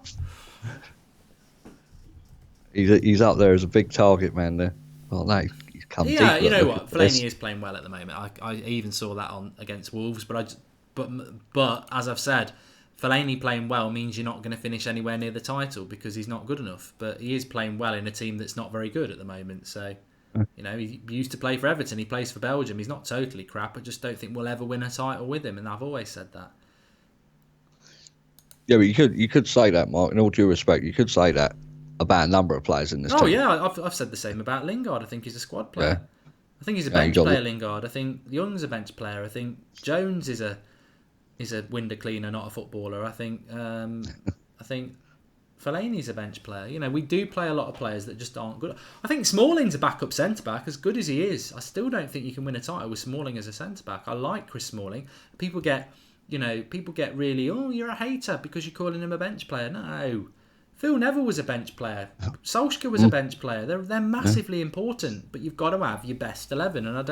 He's up there as a big target man there. Well, no, he's come deep. Yeah, you know what? Fellaini is playing well at the moment. I even saw that on against Wolves, but as I've said, Fellaini playing well means you're not going to finish anywhere near the title because he's not good enough. But he is playing well in a team that's not very good at the moment. So, you know, he used to play for Everton. He plays for Belgium. He's not totally crap. I just don't think we'll ever win a title with him, and I've always said that. Yeah, but you could say that, Mark. In all due respect, you could say that about a number of players in this team. Oh yeah, I've said the same about Lingard. I think he's a squad player. Yeah. I think he's a bench player, Lingard. I think Young's a bench player. I think Jones is a window cleaner, not a footballer. I think Fellaini's a bench player. You know, we do play a lot of players that just aren't good. I think Smalling's a backup centre back. As good as he is, I still don't think you can win a title with Smalling as a centre back. I like Chris Smalling. People get really, you're a hater because you're calling him a bench player. No. Phil Neville was a bench player. Solskjaer was a bench player. They're massively important, but you've got to have your best 11. And I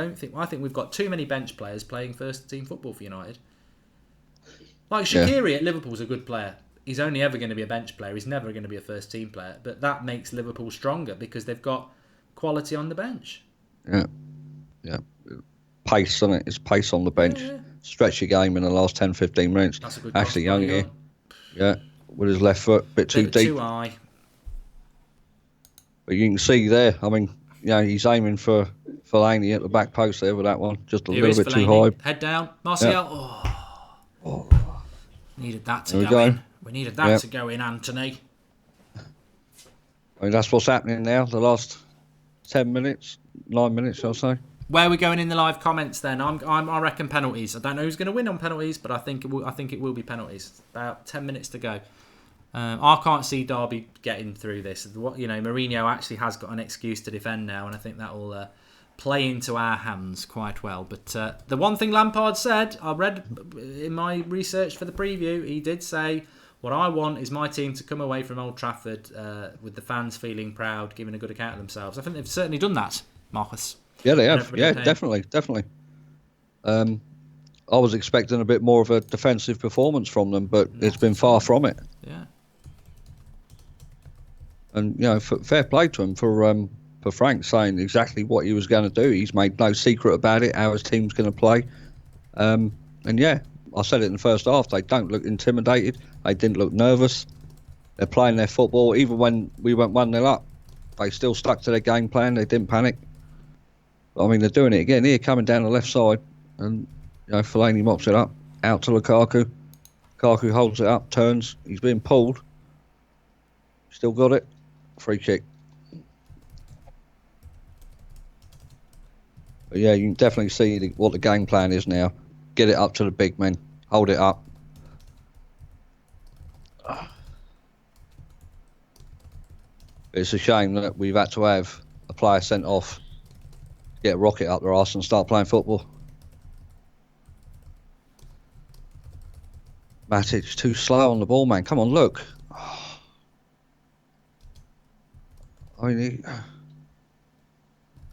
think we've got too many bench players playing first team football for United. Like Shaqiri at Liverpool's a good player. He's only ever going to be a bench player. He's never going to be a first team player. But that makes Liverpool stronger because they've got quality on the bench. Yeah. Pace, isn't it? It's pace on the bench. Yeah. Stretch your game in the last 10, 15 minutes. That's a good Ashley Young here. Yeah. With his left foot, a bit too deep. Too high. But you can see there, I mean, he's aiming for Fellaini at the back post there with that one. Just a little bit too high. Head down. Martial. Yeah. Oh. Needed that to go in. We needed that to go in, Anthony. I mean, that's what's happening now, the last 10 minutes, 9 minutes or so. Where are we going in the live comments then? I reckon penalties. I don't know who's going to win on penalties, but I think it will be penalties. About 10 minutes to go. I can't see Derby getting through this. Mourinho actually has got an excuse to defend now, and I think that will play into our hands quite well. But the one thing Lampard said, I read in my research for the preview, he did say, what I want is my team to come away from Old Trafford with the fans feeling proud, giving a good account of themselves. I think they've certainly done that, Marcus. Yeah, they have. Yeah, definitely. I was expecting a bit more of a defensive performance from them, but it's been far from it. Yeah. And fair play to him for Frank saying exactly what he was going to do. He's made no secret about it, how his team's going to play. And yeah, I said it in the first half. They don't look intimidated. They didn't look nervous. They're playing their football. Even when we went 1-0 up, they still stuck to their game plan. They didn't panic. I mean, they're doing it again here, coming down the left side, and Fellaini mops it up out to Lukaku. Lukaku holds it up, turns. He's being pulled. Still got it. Free kick. But yeah, you can definitely see what the game plan is now. Get it up to the big men. Hold it up. It's a shame that we've had to have a player sent off. Get a rocket up their arse and start playing football. Matic too slow on the ball, man. Come on, look. I mean,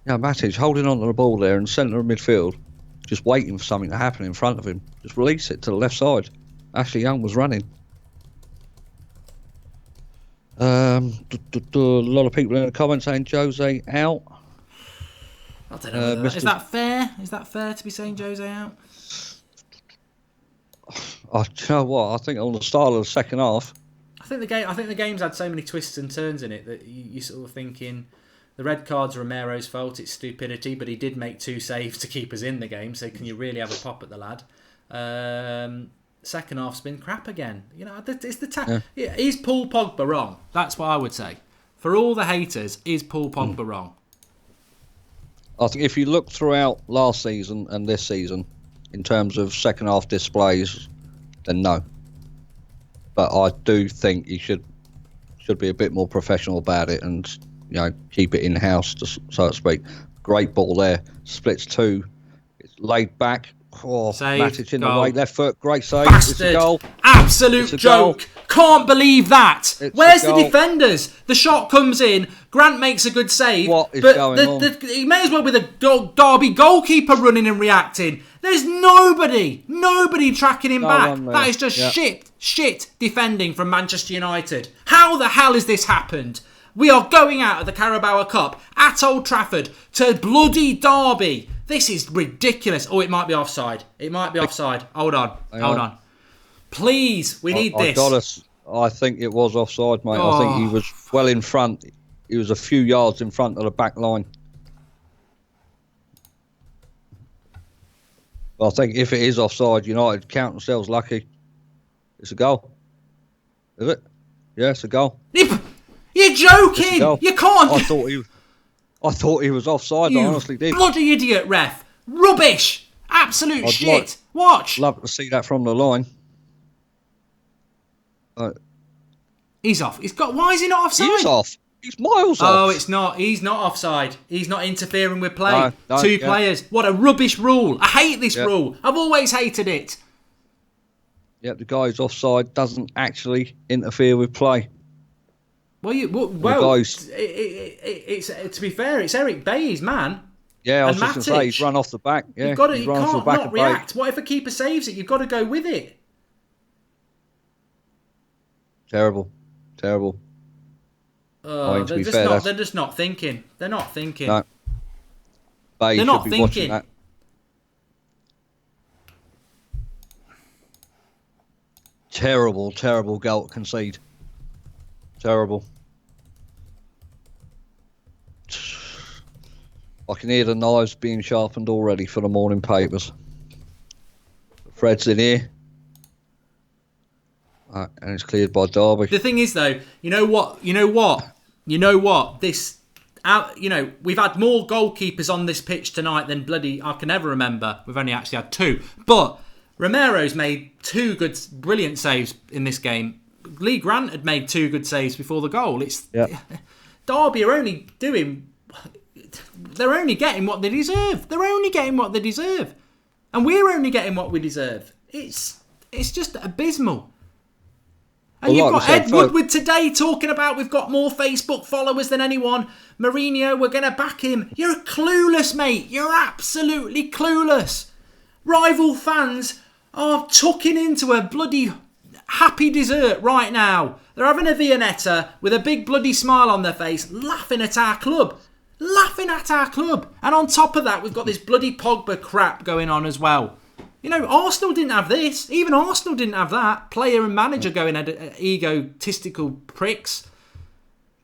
Matic holding on to the ball there in centre of midfield, just waiting for something to happen in front of him. Just release it to the left side. Ashley Young was running. A lot of people in the comments saying Jose out. I don't know. Is that fair? Is that fair to be saying Jose out? Do you know what? I think on the start of the second half. I think the game's had so many twists and turns in it that you're sort of thinking the red card's Romero's fault. It's stupidity, but he did make 2 saves to keep us in the game. So can you really have a pop at the lad? Second half's been crap again. It's the Is Paul Pogba wrong? That's what I would say. For all the haters, is Paul Pogba wrong? I think if you look throughout last season and this season, in terms of second half displays, then no. But I do think he should be a bit more professional about it and keep it in house, so to speak. Great ball there, splits 2, it's laid back. Oh, save, Matic in goal. the right, left foot, great save. Bastard. It's a goal. Absolute joke. Goal. Can't believe that. Where's the defenders? The shot comes in. Grant makes a good save. What is going on? He may as well be the Derby goalkeeper running and reacting. There's nobody tracking him back. One there. That is just shit defending from Manchester United. How the hell has this happened? We are going out of the Carabao Cup at Old Trafford to bloody Derby. This is ridiculous. Oh, it might be offside. Hold on. Please, we need this. I think it was offside, mate. I think he was well in front. He was a few yards in front of the back line. I think if it is offside, United count themselves lucky. It's a goal. Is it? Yeah, it's a goal. You're joking! You can't. I thought he was offside. I honestly did. Bloody idiot, ref! Rubbish! Absolute shit! Watch. Love to see that from the line. He's off. Why is he not offside? He's off. He's miles off. Oh, it's not. He's not offside. He's not interfering with play. No, Two players. What a rubbish rule. I hate this rule. I've always hated it. Yeah, the guy who's offside doesn't actually interfere with play. Well, it's to be fair, it's Eric Bailly's man. Yeah, I was just going to say, he's run off the back. Yeah, you can't not react. What if a keeper saves it? You've got to go with it. Terrible. They're just not thinking. They're not thinking. No. They're not thinking. That. Terrible goal to concede. Terrible. I can hear the knives being sharpened already for the morning papers. Fred's in here. And it's cleared by Derby. The thing is, though, you know what? We've had more goalkeepers on this pitch tonight than I can ever remember. We've only actually had 2. But Romero's made 2 brilliant saves in this game. Lee Grant had made 2 good saves before the goal. Derby are only doing... They're only getting what they deserve. And we're only getting what we deserve. It's just abysmal. And you've got Ed Woodward today talking about we've got more Facebook followers than anyone. Mourinho, we're going to back him. You're clueless, mate. You're absolutely clueless. Rival fans are tucking into a bloody happy dessert right now. They're having a Viennetta with a big bloody smile on their face, laughing at our club. And on top of that, we've got this bloody Pogba crap going on as well. Arsenal didn't have this. Even Arsenal didn't have that. Player and manager going at egotistical pricks.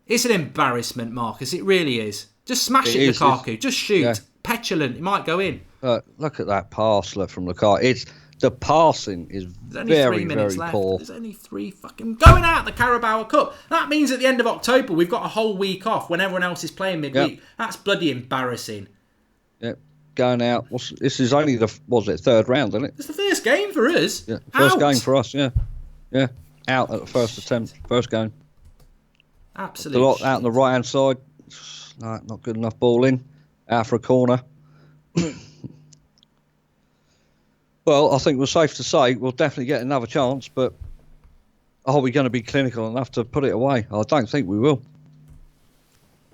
It's an embarrassment, Marcus. It really is. Just smash it, Lukaku. Just shoot. Yeah. Petulant. It might go in. Look at that pass from Lukaku. The passing is very, very poor. There's only 3 fucking... Going out the Carabao Cup. That means at the end of October, we've got a whole week off when everyone else is playing midweek. Yep. That's bloody embarrassing. Yep. Going out. This is only the 3rd round, isn't it? It's the first game for us. Yeah, first game for us, yeah. Out at the first attempt. First game. Absolutely. The lot out on the right-hand side. No, not good enough ball in. Out for a corner. Well, I think we're safe to say we'll definitely get another chance, but are we going to be clinical enough to put it away? I don't think we will.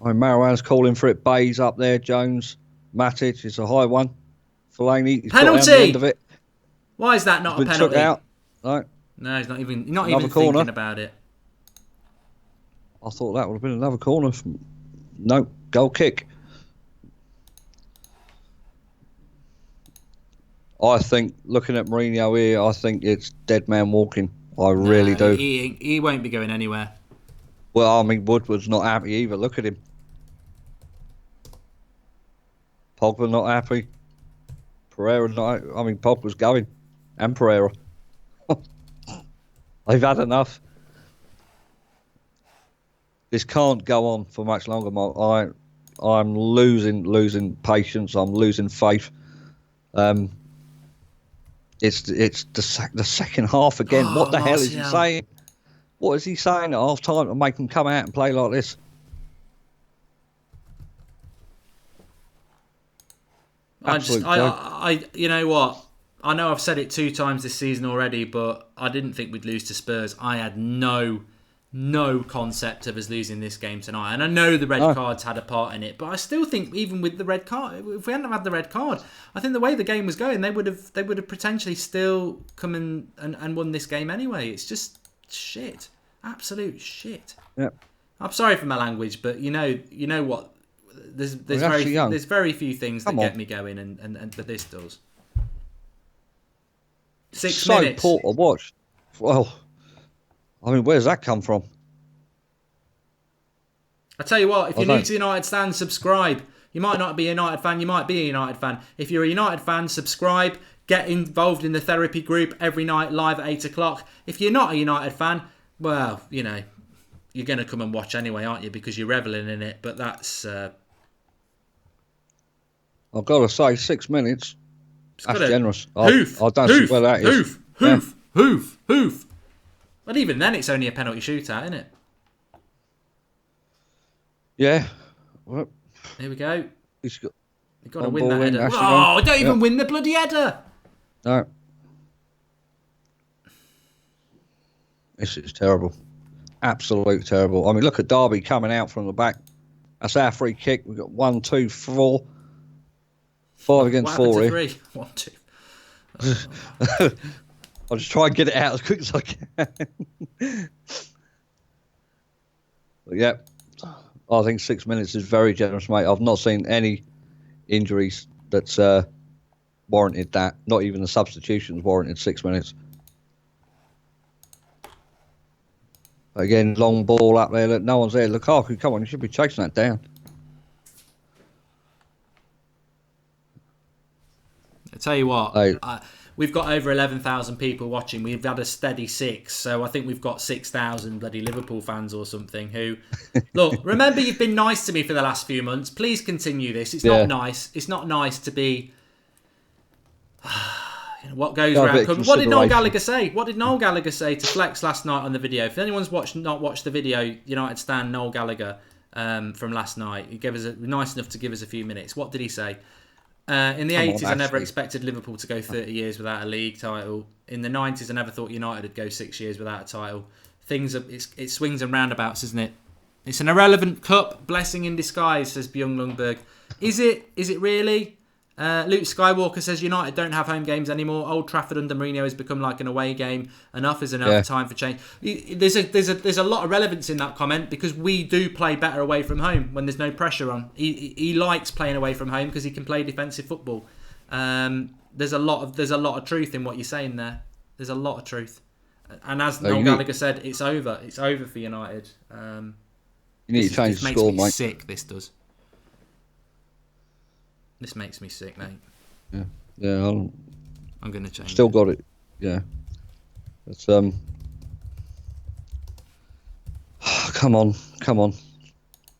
Marouane's calling for it. Bayes up there. Jones. Matic. It's a high one. Fellaini. He's penalty! Got the end of it. Why is that not a penalty? Took out. No, he's not even thinking about it. I thought that would have been another corner. No, goal kick. I think, looking at Mourinho here, I think it's dead man walking. I really do. He won't be going anywhere. Well, Woodward's not happy either. Look at him. Pogba not happy. Pereira not happy. Pogba's going. And Pereira. They've had enough. This can't go on for much longer, Mark. I'm losing patience. I'm losing faith. It's the second half again. What the hell is he saying? What is he saying at half time to make them come out and play like this? You know what? I know I've said it 2 times this season already, but I didn't think we'd lose to Spurs. I had no no concept of us losing this game tonight. And I know the red cards had a part in it, but I still think even with the red card, if we hadn't had the red card, I think the way the game was going, they would have potentially still come and won this game anyway. It's just shit, absolute shit. Yeah. I'm sorry for my language, but you know what? There's very few things that get me going, and but this does. 6 minutes. So poor to watch. Well, I mean, where's that come from? I tell you what, if you're new to the United stand, subscribe. You might not be a United fan, you might be a United fan. If you're a United fan, subscribe. Get involved in the therapy group every night live at 8 o'clock. If you're not a United fan, well, you know, you're going to come and watch anyway, aren't you? Because you're revelling in it. But that's... I've got to say, 6 minutes. That's generous. I don't see where that is. Hoof. But even then, it's only a penalty shootout, isn't it? Yeah. Well, here we go. You've got to win that header. Oh, don't even win the bloody header. No. This is terrible. Absolutely terrible. I mean, look at Derby coming out from the back. That's our free kick. We've got 1, 2, 4. 5 against 4 here. 3? 1, 2. I'll just try and get it out as quick as I can. But yeah, I think 6 minutes is very generous, mate. I've not seen any injuries that's warranted that. Not even the substitutions warranted 6 minutes. Again, long ball up there. Look, no one's there. Lukaku, come on, you should be chasing that down. I tell you what, we've got over 11,000 people watching. We've had a steady 6, so I think we've got 6,000 bloody Liverpool fans or something who... Look, remember you've been nice to me for the last few months. Please continue this. It's not nice. It's not nice to be... what goes around... What did Noel Gallagher say? What did Noel Gallagher say to Flex last night on the video? If anyone's not watched the video, United Stan Noel Gallagher from last night, he gave us nice enough to give us a few minutes. What did he say? In the 80s, I never expected Liverpool to go 30 years without a league title. In the 90s, I never thought United would go 6 years without a title. It swings and roundabouts, isn't it? It's an irrelevant cup, blessing in disguise, says Bjorn Lundberg. Is it? Is it really? Luke Skywalker says United don't have home games anymore. Old Trafford under Mourinho has become like an away game. Enough is enough. Time for change. There's a lot of relevance in that comment because we do play better away from home when there's no pressure on. He likes playing away from home because he can play defensive football. There's a lot of truth in what you're saying there. There's a lot of truth. And as Noel Gallagher said, it's over. It's over for United. You need to change the score, mate. This makes me sick. This does. This makes me sick, mate. Yeah. I'm going to change. Still got it. Yeah. It's come on.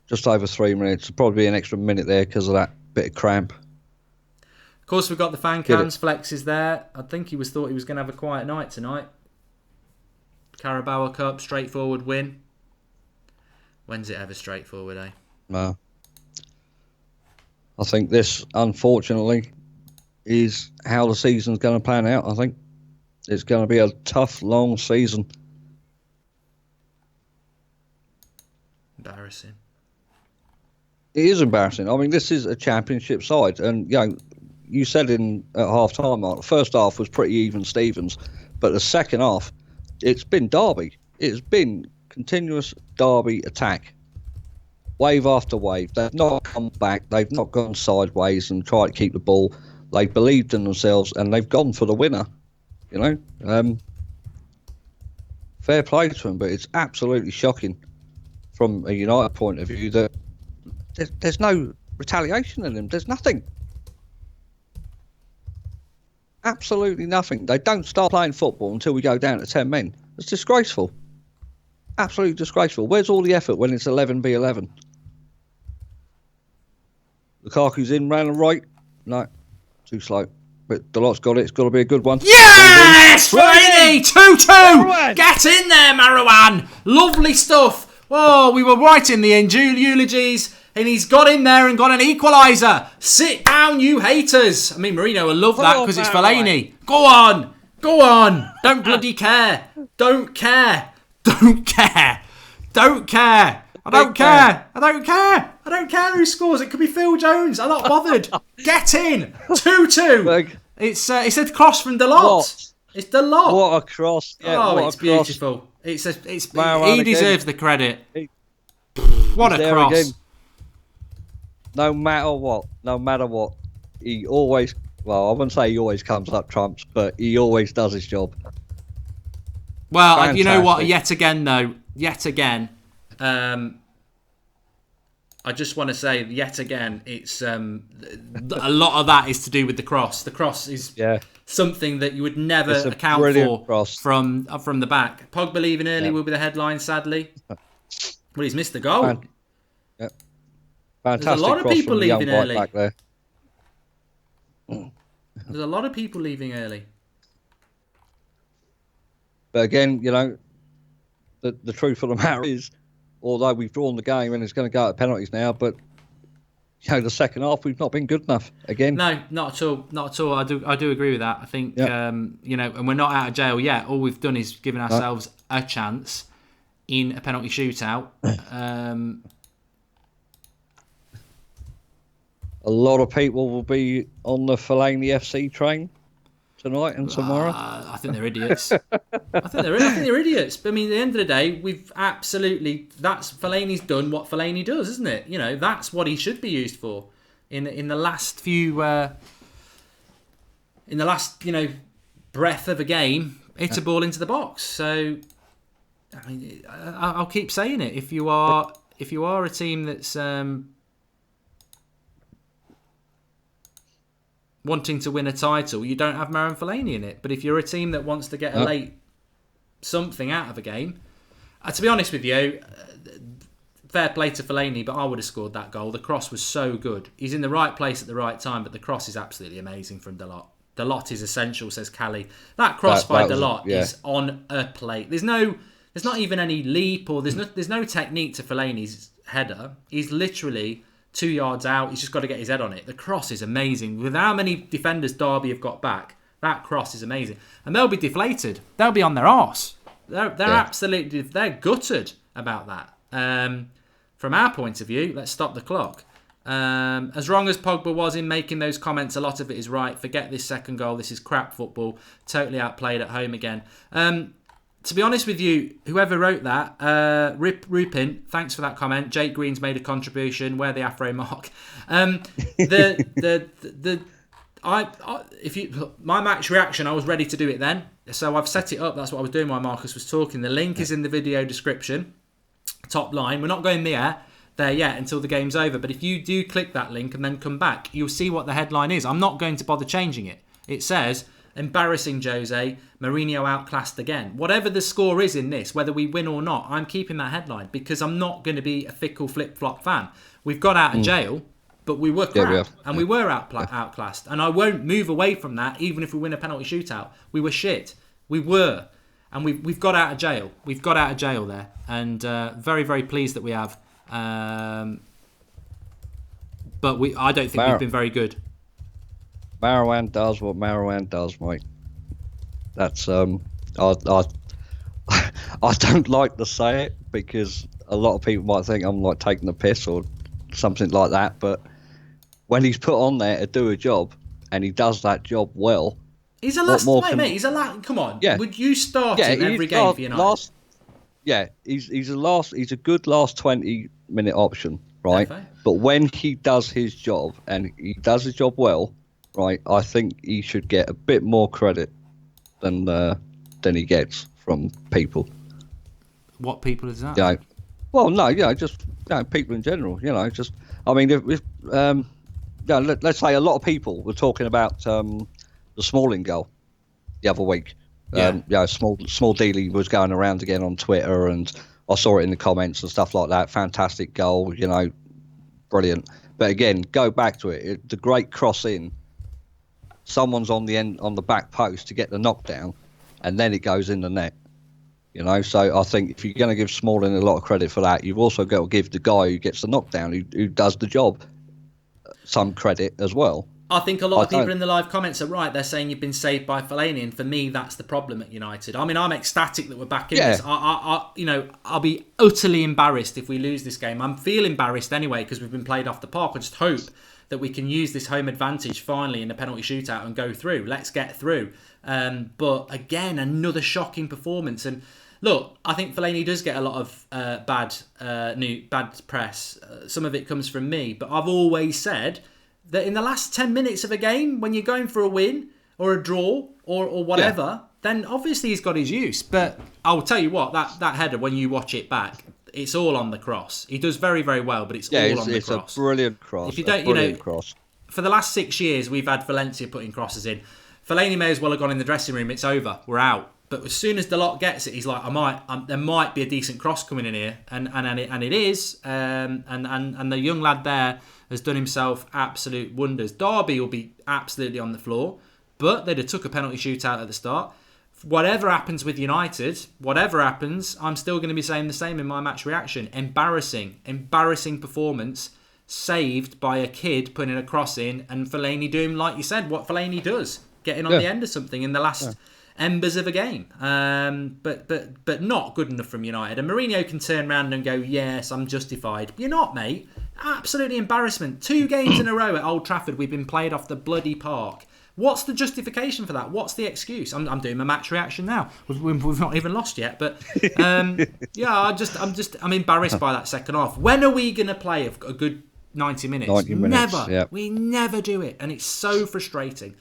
Just over 3 minutes. There'll probably be an extra minute there because of that bit of cramp. Of course, we've got the fan cams. Flex is there. I think he thought he was going to have a quiet night tonight. Carabao Cup, straightforward win. When's it ever straightforward, eh? No. I think this, unfortunately, is how the season's going to plan out, I think. It's going to be a tough, long season. Embarrassing. It is embarrassing. I mean, this is a championship side. And, you said at half-time, Mark, the first half was pretty even Stevens. But the second half, it's been Derby. It's been continuous Derby attack. Wave after wave. They've not come back. They've not gone sideways and tried to keep the ball. They believed in themselves and they've gone for the winner. Fair play to them, but it's absolutely shocking from a United point of view that there's no retaliation in them. There's nothing. Absolutely nothing. They don't start playing football until we go down to 10 men. It's disgraceful. Absolutely disgraceful. Where's all the effort when it's 11v11? Lukaku's in, round and right. No, too slow. But the lot's got it. It's got to be a good one. Yes! Friday! 2-2! Get in there, Marwan! Lovely stuff. Oh, we were right in the end. Eulogies. And he's got in there and got an equaliser. Sit down, you haters. I mean, Mourinho will love that because it's Fellaini. Go on. Don't bloody care. Don't care. Don't care. I don't care. I don't care. I don't care who scores. It could be Phil Jones. I'm not bothered. Get in. 2-2. It said cross from Delot. It's Delot. What a cross. Yeah, oh, what it's a cross. beautiful. He deserves the credit. What a cross. Again. No matter what, he always, well, I wouldn't say he always comes up trumps, but he always does his job. Well, fantastic. You know what? Yet again, I just want to say, yet again, it's a lot of that is to do with the cross. The cross is something that you would never account for from the back. Pogba leaving early will be the headline, sadly. Well, he's missed the goal. Fantastic. There's a lot of people leaving early. Back there. There's a lot of people leaving early. But again, you know, the truth of the matter is, although we've drawn the game and it's going to go out penalties now, but you know, the second half we've not been good enough again. No, not at all. Not at all. I do agree with that. I think you know, and we're not out of jail yet. All we've done is given ourselves a chance in a penalty shootout. A lot of people will be on the Fellaini FC train tonight and tomorrow. I think they're idiots. I think they're idiots. But I mean, at the end of the day, we've absolutely, that's Fellaini's done what Fellaini does, isn't it? You know, that's what he should be used for. In the last few, you know, breath of a game, hit a ball into the box. So, I mean, I'll keep saying it. If you are a team that's wanting to win a title, you don't have Marouane Fellaini in it. But if you're a team that wants to get a late something out of a game, to be honest with you, fair play to Fellaini, but I would have scored that goal. The cross was so good. He's in the right place at the right time, but the cross is absolutely amazing from Delot. Delot is essential, says Callie. That cross by Delot is on a plate. There's not even any leap, or there's no technique to Fellaini's header. He's literally 2 yards out. He's just got to get his head on it. The cross is amazing. With how many defenders Derby have got back, that cross is amazing. And they'll be deflated. They'll be on their arse. They're absolutely, they're gutted about that. From our point of view, let's stop the clock. As wrong as Pogba was in making those comments, a lot of it is right. Forget this second goal. This is crap football. Totally outplayed at home again. To be honest with you, whoever wrote that, Rupin, thanks for that comment. Jake Green's made a contribution. Where the Afro mark? My match reaction, I was ready to do it then, so I've set it up. That's what I was doing while Marcus was talking. The link is in the video description, top line. We're not going there yet until the game's over. But if you do click that link and then come back, you'll see what the headline is. I'm not going to bother changing it. It says, embarrassing Jose, Mourinho outclassed again. Whatever the score is in this, whether we win or not, I'm keeping that headline because I'm not going to be a fickle flip-flop fan. We've got out of jail, but we were crap and we were outclassed. And I won't move away from that even if we win a penalty shootout. We were shit. We were. And we've got out of jail. We've got out of jail there. And very, very pleased that we have. But I don't think we've been very good. Marouane does what Marouane does, mate. That's I don't like to say it because a lot of people might think I'm like taking the piss or something like that. But when he's put on there to do a job and he does that job well, he's a last mate. He's a last. Come on, would you start him every game for United? He's a good last 20-minute option, right? Okay. But when he does his job and he does his job well, right, I think he should get a bit more credit than he gets from people. What people is that? Yeah. Well, no, just people in general. Just I mean, let's say a lot of people were talking about the Smalling goal the other week. Small dealing was going around again on Twitter, and I saw it in the comments and stuff like that. Fantastic goal, brilliant. But again, go back to it. The great cross in. Someone's on the back post to get the knockdown, and then it goes in the net. So I think if you're going to give Smalling a lot of credit for that, you've also got to give the guy who gets the knockdown, who does the job, some credit as well. I think a lot of people in the live comments are right. They're saying you've been saved by Fellaini, and for me, that's the problem at United. I mean, I'm ecstatic that we're back in this. I'll be utterly embarrassed if we lose this game. I feel embarrassed anyway because we've been played off the park. I just hope that we can use this home advantage finally in the penalty shootout and go through. Let's get through. But again, another shocking performance. And look, I think Fellaini does get a lot of bad press. Some of it comes from me, but I've always said that in the last 10 minutes of a game, when you're going for a win or a draw or whatever, then obviously he's got his use. But I'll tell you what, that header, when you watch it back, it's all on the cross. He does very, very well, but it's all on the cross. It's a brilliant cross. If you don't, cross. For the last 6 years, we've had Valencia putting crosses in. Fellaini may as well have gone in the dressing room. It's over. We're out. But as soon as the lot gets it, he's like, there might be a decent cross coming in here, and it is. And the young lad there has done himself absolute wonders. Derby will be absolutely on the floor, but they'd have took a penalty shootout at the start. Whatever happens with United, whatever happens, I'm still going to be saying the same in my match reaction. Embarrassing performance, saved by a kid putting a cross in, and Fellaini doing, like you said, what Fellaini does, getting on the end of something in the last embers of a game. But not good enough from United. And Mourinho can turn around and go, yes, I'm justified. You're not, mate. Absolutely embarrassment. 2 games in a row at Old Trafford, we've been played off the bloody park. What's the justification for that? What's the excuse? I'm doing my match reaction now. We've not even lost yet, but I'm embarrassed by that second half. When are we going to play a good 90 minutes? 90 minutes. Never. Yeah. We never do it, and it's so frustrating.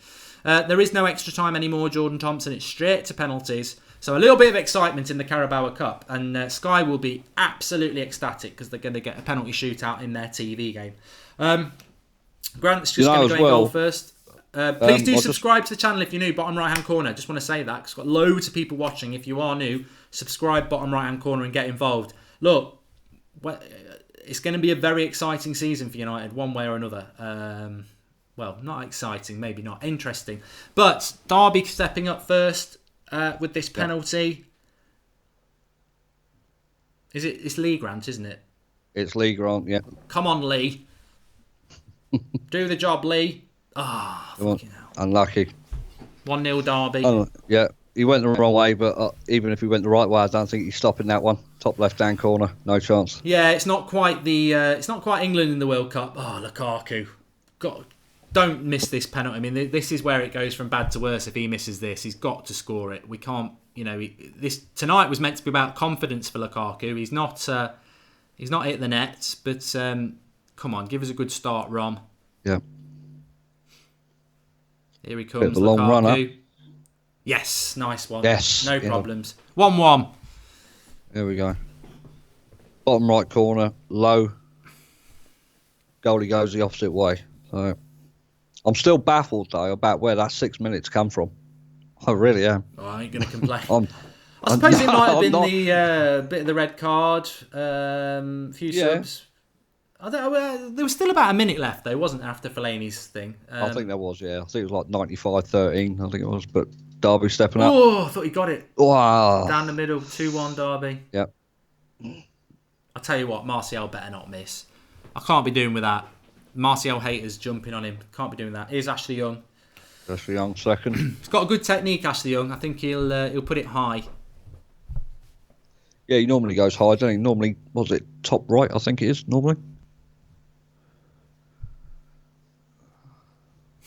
There is no extra time anymore, Jordan Thompson. It's straight to penalties. So a little bit of excitement in the Carabao Cup, and Sky will be absolutely ecstatic because they're going to get a penalty shootout in their TV game. Grant's just going to go in goal first. Please do subscribe to the channel if you're new, bottom right hand corner. Just want to say that because got loads of people watching. If you are new, subscribe, bottom right hand corner, and get involved. Look, it's going to be a very exciting season for United, one way or another. Well, not exciting, maybe not interesting, but Derby stepping up first with this penalty. It's Lee Grant, isn't it? It's Lee Grant, yeah. Come on, Lee. Do the job, Lee. Fucking hell. Unlucky. 1-0 Derby. Yeah, he went the wrong way, but even if he went the right way, I don't think he's stopping that one. Top left-hand corner, no chance. Yeah, it's not quite England in the World Cup. Oh, Lukaku. God, don't miss this penalty. I mean, this is where it goes from bad to worse. If he misses this, he's got to score it. We can't, this tonight was meant to be about confidence for Lukaku. He's not hit the net, but come on, give us a good start, Rom. Yeah. Here he comes, the long runner. Yes, nice one. Yes. No problems. 1-1. There we go. Bottom right corner, low. Goalie goes the opposite way. So I'm still baffled, though, about where that 6 minutes come from. I really am. Oh, I ain't going to complain. I suppose it might have been the bit of the red card, few subs. There was still about a minute left, though, wasn't there, after Fellaini's thing? I think there was, yeah. I think it was like 95-13, I think it was. But Derby stepping up. Oh, I thought he got it. Wow. Down the middle, 2-1 Derby. Yep. I'll tell you what, Martial better not miss. I can't be doing with that. Martial haters jumping on him. Can't be doing that. Here's Ashley Young. Ashley Young second. He's got a good technique, Ashley Young. I think he'll put it high. Yeah, he normally goes high, doesn't he? Normally, was it top right, I think it is, normally.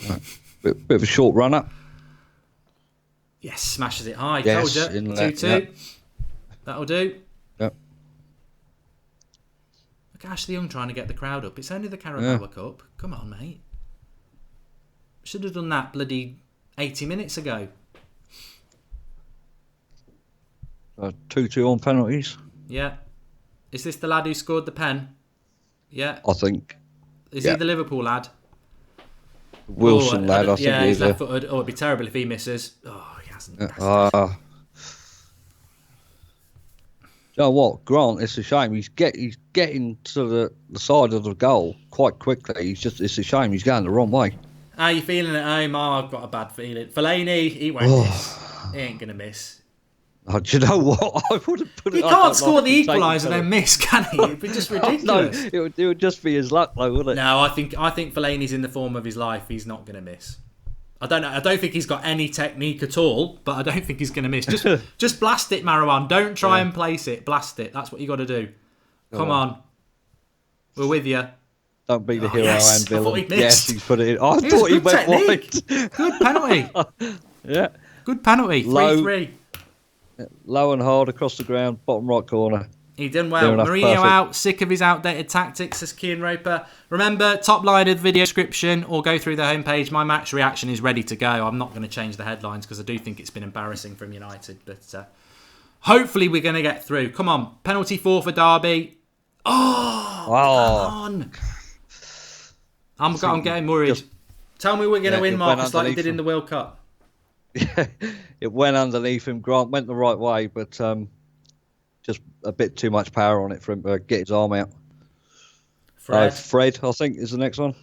Right. Bit of a short runner. Yes, smashes it high. Yes, Told you. 2-2. Yep. That'll do. Yep. Look at Ashley Young trying to get the crowd up. It's only the Carabao Cup. Come on, mate. Should have done that bloody 80 minutes ago. 2-2 on penalties. Yeah. Is this the lad who scored the pen? Yeah. I think. Is he the Liverpool lad? Wilson lad, I think yeah, he's left footed. Oh, it'd be terrible if he misses. Oh, he hasn't. Do you know what, Grant? It's a shame. He's getting to the side of the goal quite quickly. It's a shame he's going the wrong way. How you feeling at home? Oh, I've got a bad feeling. Fellaini, he won't miss. He ain't gonna miss. Oh, do you know what? I would have put it. He can't score the equaliser and then miss, can he? It'd be just ridiculous. No, it would just be his luck, though, wouldn't it? No, I think Fellaini's in the form of his life. He's not going to miss. I don't think he's got any technique at all, but I don't think he's going to miss. Just blast it, Marwan. Don't try and place it. Blast it. That's what you got to do. Come on. We're with you. Don't be the hero and villain. I thought he missed. Yes, he's put it in. I thought he went wide. Good penalty. Yeah. Good penalty. 3-3. Low and hard across the ground, bottom right corner. He done well. Mourinho out, sick of his outdated tactics, says Kean Roper. Remember, top line of the video description or go through the homepage. My match reaction is ready to go. I'm not going to change the headlines because I do think it's been embarrassing from United. But hopefully we're going to get through. Come on. Penalty 4 for Derby. Oh, come on. I'm getting worried. Tell me we're going to win, Marcus, like we did in the World Cup. Yeah, it went underneath him. Grant went the right way, but just a bit too much power on it for him to get his arm out. Fred, I think, is the next one.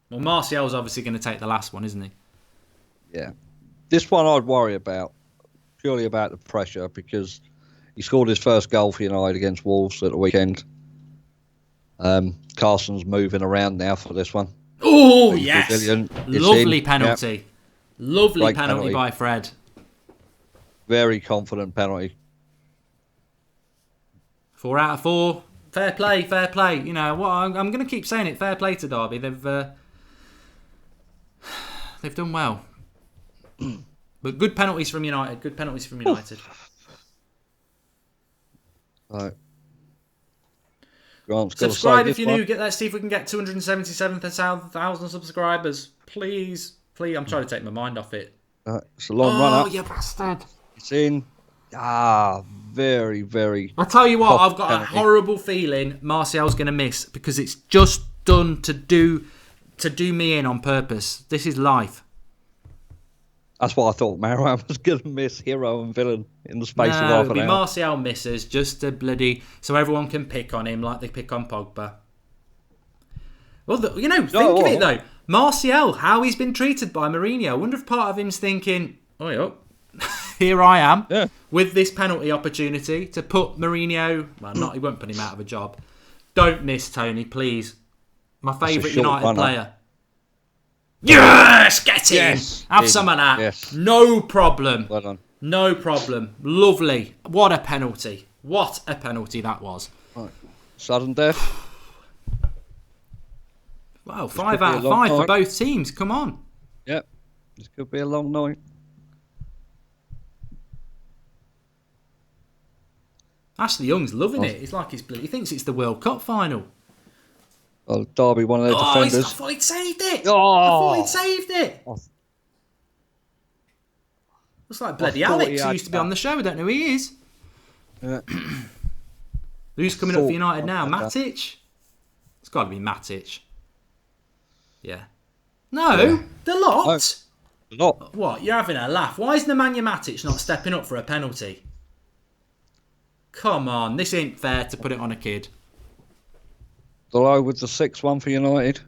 Well, Martial's obviously going to take the last one, isn't he? Yeah. This one I'd worry about, purely about the pressure, because he scored his first goal for United against Wolves at the weekend. Carson's moving around now for this one. Oh, yes. Lovely penalty. Yep. Lovely penalty by Fred. Very confident penalty. 4 out of 4. Fair play, fair play. You know what? I'm going to keep saying it. Fair play to Derby. They've done well. But good penalties from United. Good penalties from United. Right. Grant's subscribe if you're new. Let's see if we can get 277,000 subscribers. Please. I'm trying to take my mind off it. It's a long run up. Oh, you bastard. It's in. Very, very. I'll tell you what, I've got a horrible feeling Martial's going to miss because it's just done to do me in on purpose. This is life. That's what I thought. Marwan was going to miss hero and villain in the space of half an hour. Martial misses just to bloody so everyone can pick on him like they pick on Pogba. Well, think of it though. Martial, how he's been treated by Mourinho. I wonder if part of him's thinking, here I am with this penalty opportunity to put Mourinho. Well, he won't put him out of a job. Don't miss, Tony, please. My favourite United player. Yes, get in. Yes, have some of that. Yes. No problem. Well done. No problem. Lovely. What a penalty. What a penalty that was. Right. Sudden death. Wow, 5 out of 5 for both teams. Come on. Yep. This could be a long night. Ashley Young's loving it. It's like he thinks it's the World Cup final. Well, Derby, one of their defenders. I thought he'd saved it. Oh. I thought he'd saved it. Looks like bloody Alex, who used to be on the show. I don't know who he is. Yeah. Who's coming up for United now? Matic? It's got to be Matic. Yeah. No, the lot. The lot. What? You're having a laugh. Why is Nemanja Matic not stepping up for a penalty? Come on, this ain't fair to put it on a kid. Below with the 6-1 for United.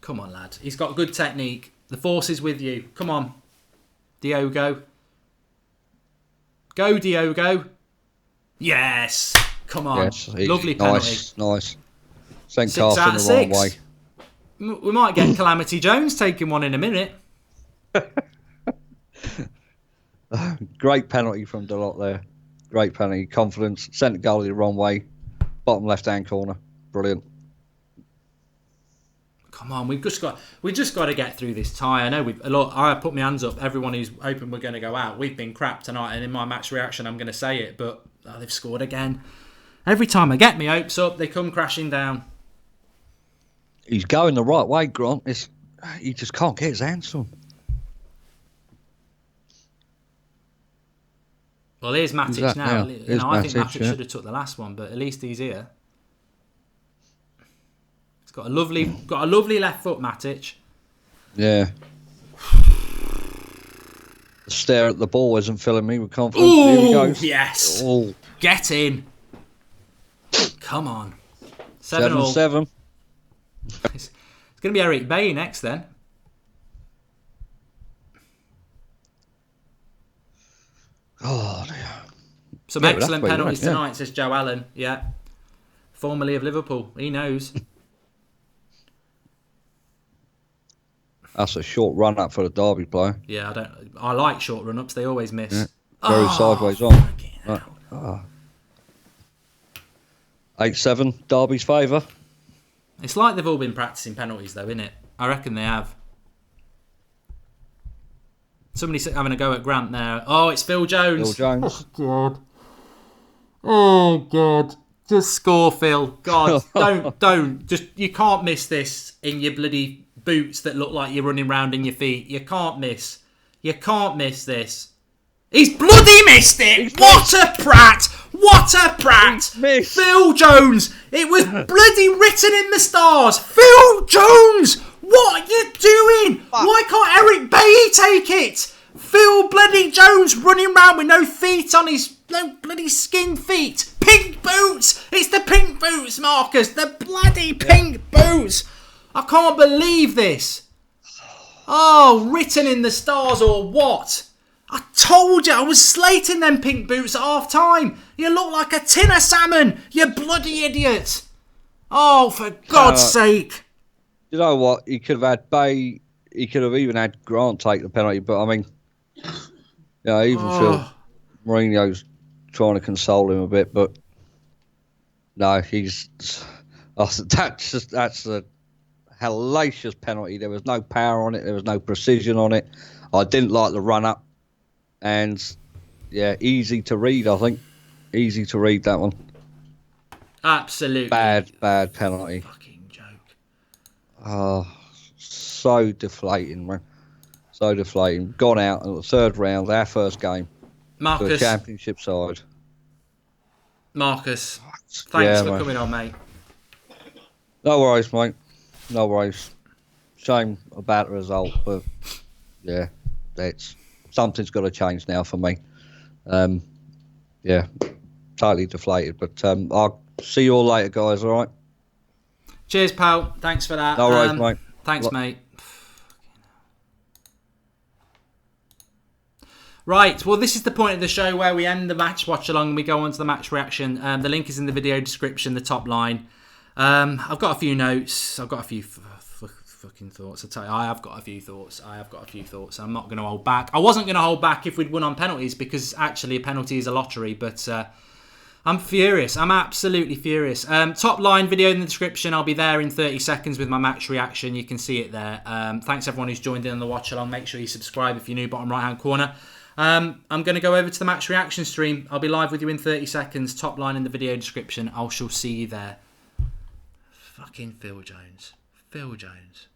Come on, lad. He's got good technique. The force is with you. Come on. Diogo. Go, Diogo. Yes. Come on. Yes, lovely penalty. Nice. Sent Carson the wrong way. We might get Calamity Jones taking one in a minute. Great penalty from Delort there. Great penalty. Confidence. Sent the goalie the wrong way. Bottom left-hand corner. Brilliant. Come on, we just got to get through this tie. I know I put my hands up. Everyone who's hoping we're going to go out. We've been crap tonight, and in my match reaction, I'm going to say it. But they've scored again. Every time I get my hopes up, they come crashing down. He's going the right way, Grant. He just can't get his hands on. Well, here's Matic now. I think Matic yeah. should have took the last one, but at least he's here. He's got a lovely left foot, Matic. Yeah. The stare at the ball isn't filling me with confidence. Ooh, here he goes. Yes. Oh. Get in. Come on. 7-7. It's going to be Eric Bailly next then. Oh, Some Yeah, excellent that's what you penalties want, yeah. tonight, says Joe Allen. Yeah. Formerly of Liverpool. He knows. that's a short run up for the Derby player. Yeah, I like short run-ups. They always miss. Yeah. Very sideways on. fucking hell. 8-7, Derby's favour. It's like they've all been practicing penalties, though, isn't it? I reckon they have. Somebody's having a go at Grant there. Oh, it's Phil Jones. Phil Jones. God. Oh, God. Just score, Phil. God, don't. Just, you can't miss this in your bloody boots that look like you're running round in your feet. You can't miss. You can't miss this. He's bloody missed it! What a prat! What a prat! Phil Jones! It was bloody written in the stars! Phil Jones! What are you doing? Why can't Eric Bailly take it? Phil bloody Jones running around with no feet on his... no bloody skin feet. Pink boots! It's the pink boots, Marcus! The bloody pink boots! I can't believe this! Oh, written in the stars or what? I told you I was slating them pink boots at half time. You look like a tin of salmon, you bloody idiot. Oh, for God's sake. You know what? He could have had Bay. He could have even had Grant take the penalty. But I mean, I even feel Mourinho's trying to console him a bit. But no, that's a hellacious penalty. There was no power on it. There was no precision on it. I didn't like the run up. And, yeah, easy to read, I think. Easy to read, that one. Absolutely. Bad penalty. Fucking joke. Oh, so deflating, man. So deflating. Gone out in the third round, our first game. Marcus. To a championship side. Marcus, thanks for coming on, mate. No worries, mate. No worries. Shame about the result, but, yeah, something's got to change now for me. Yeah, totally deflated. But I'll see you all later, guys, all right? Cheers, pal. Thanks for that. No worries, mate. Thanks, mate. Right, well, this is the point of the show where we end the match watch-along and we go on to the match reaction. The link is in the video description, the top line. I've got a few notes. I've got a few fucking thoughts. I tell you, I have got a few thoughts. I'm not going to hold back. I wasn't going to hold back if we'd won on penalties because actually a penalty is a lottery. But I'm furious. I'm absolutely furious. Top line video in the description. I'll be there in 30 seconds with my match reaction. You can see it there. Thanks everyone who's joined in on the watch along. Make sure you subscribe if you're new, bottom right hand corner. I'm going to go over to the match reaction stream. I'll be live with you in 30 seconds. Top line in the video description. I shall see you there. Fucking Phil Jones. Phil Jones.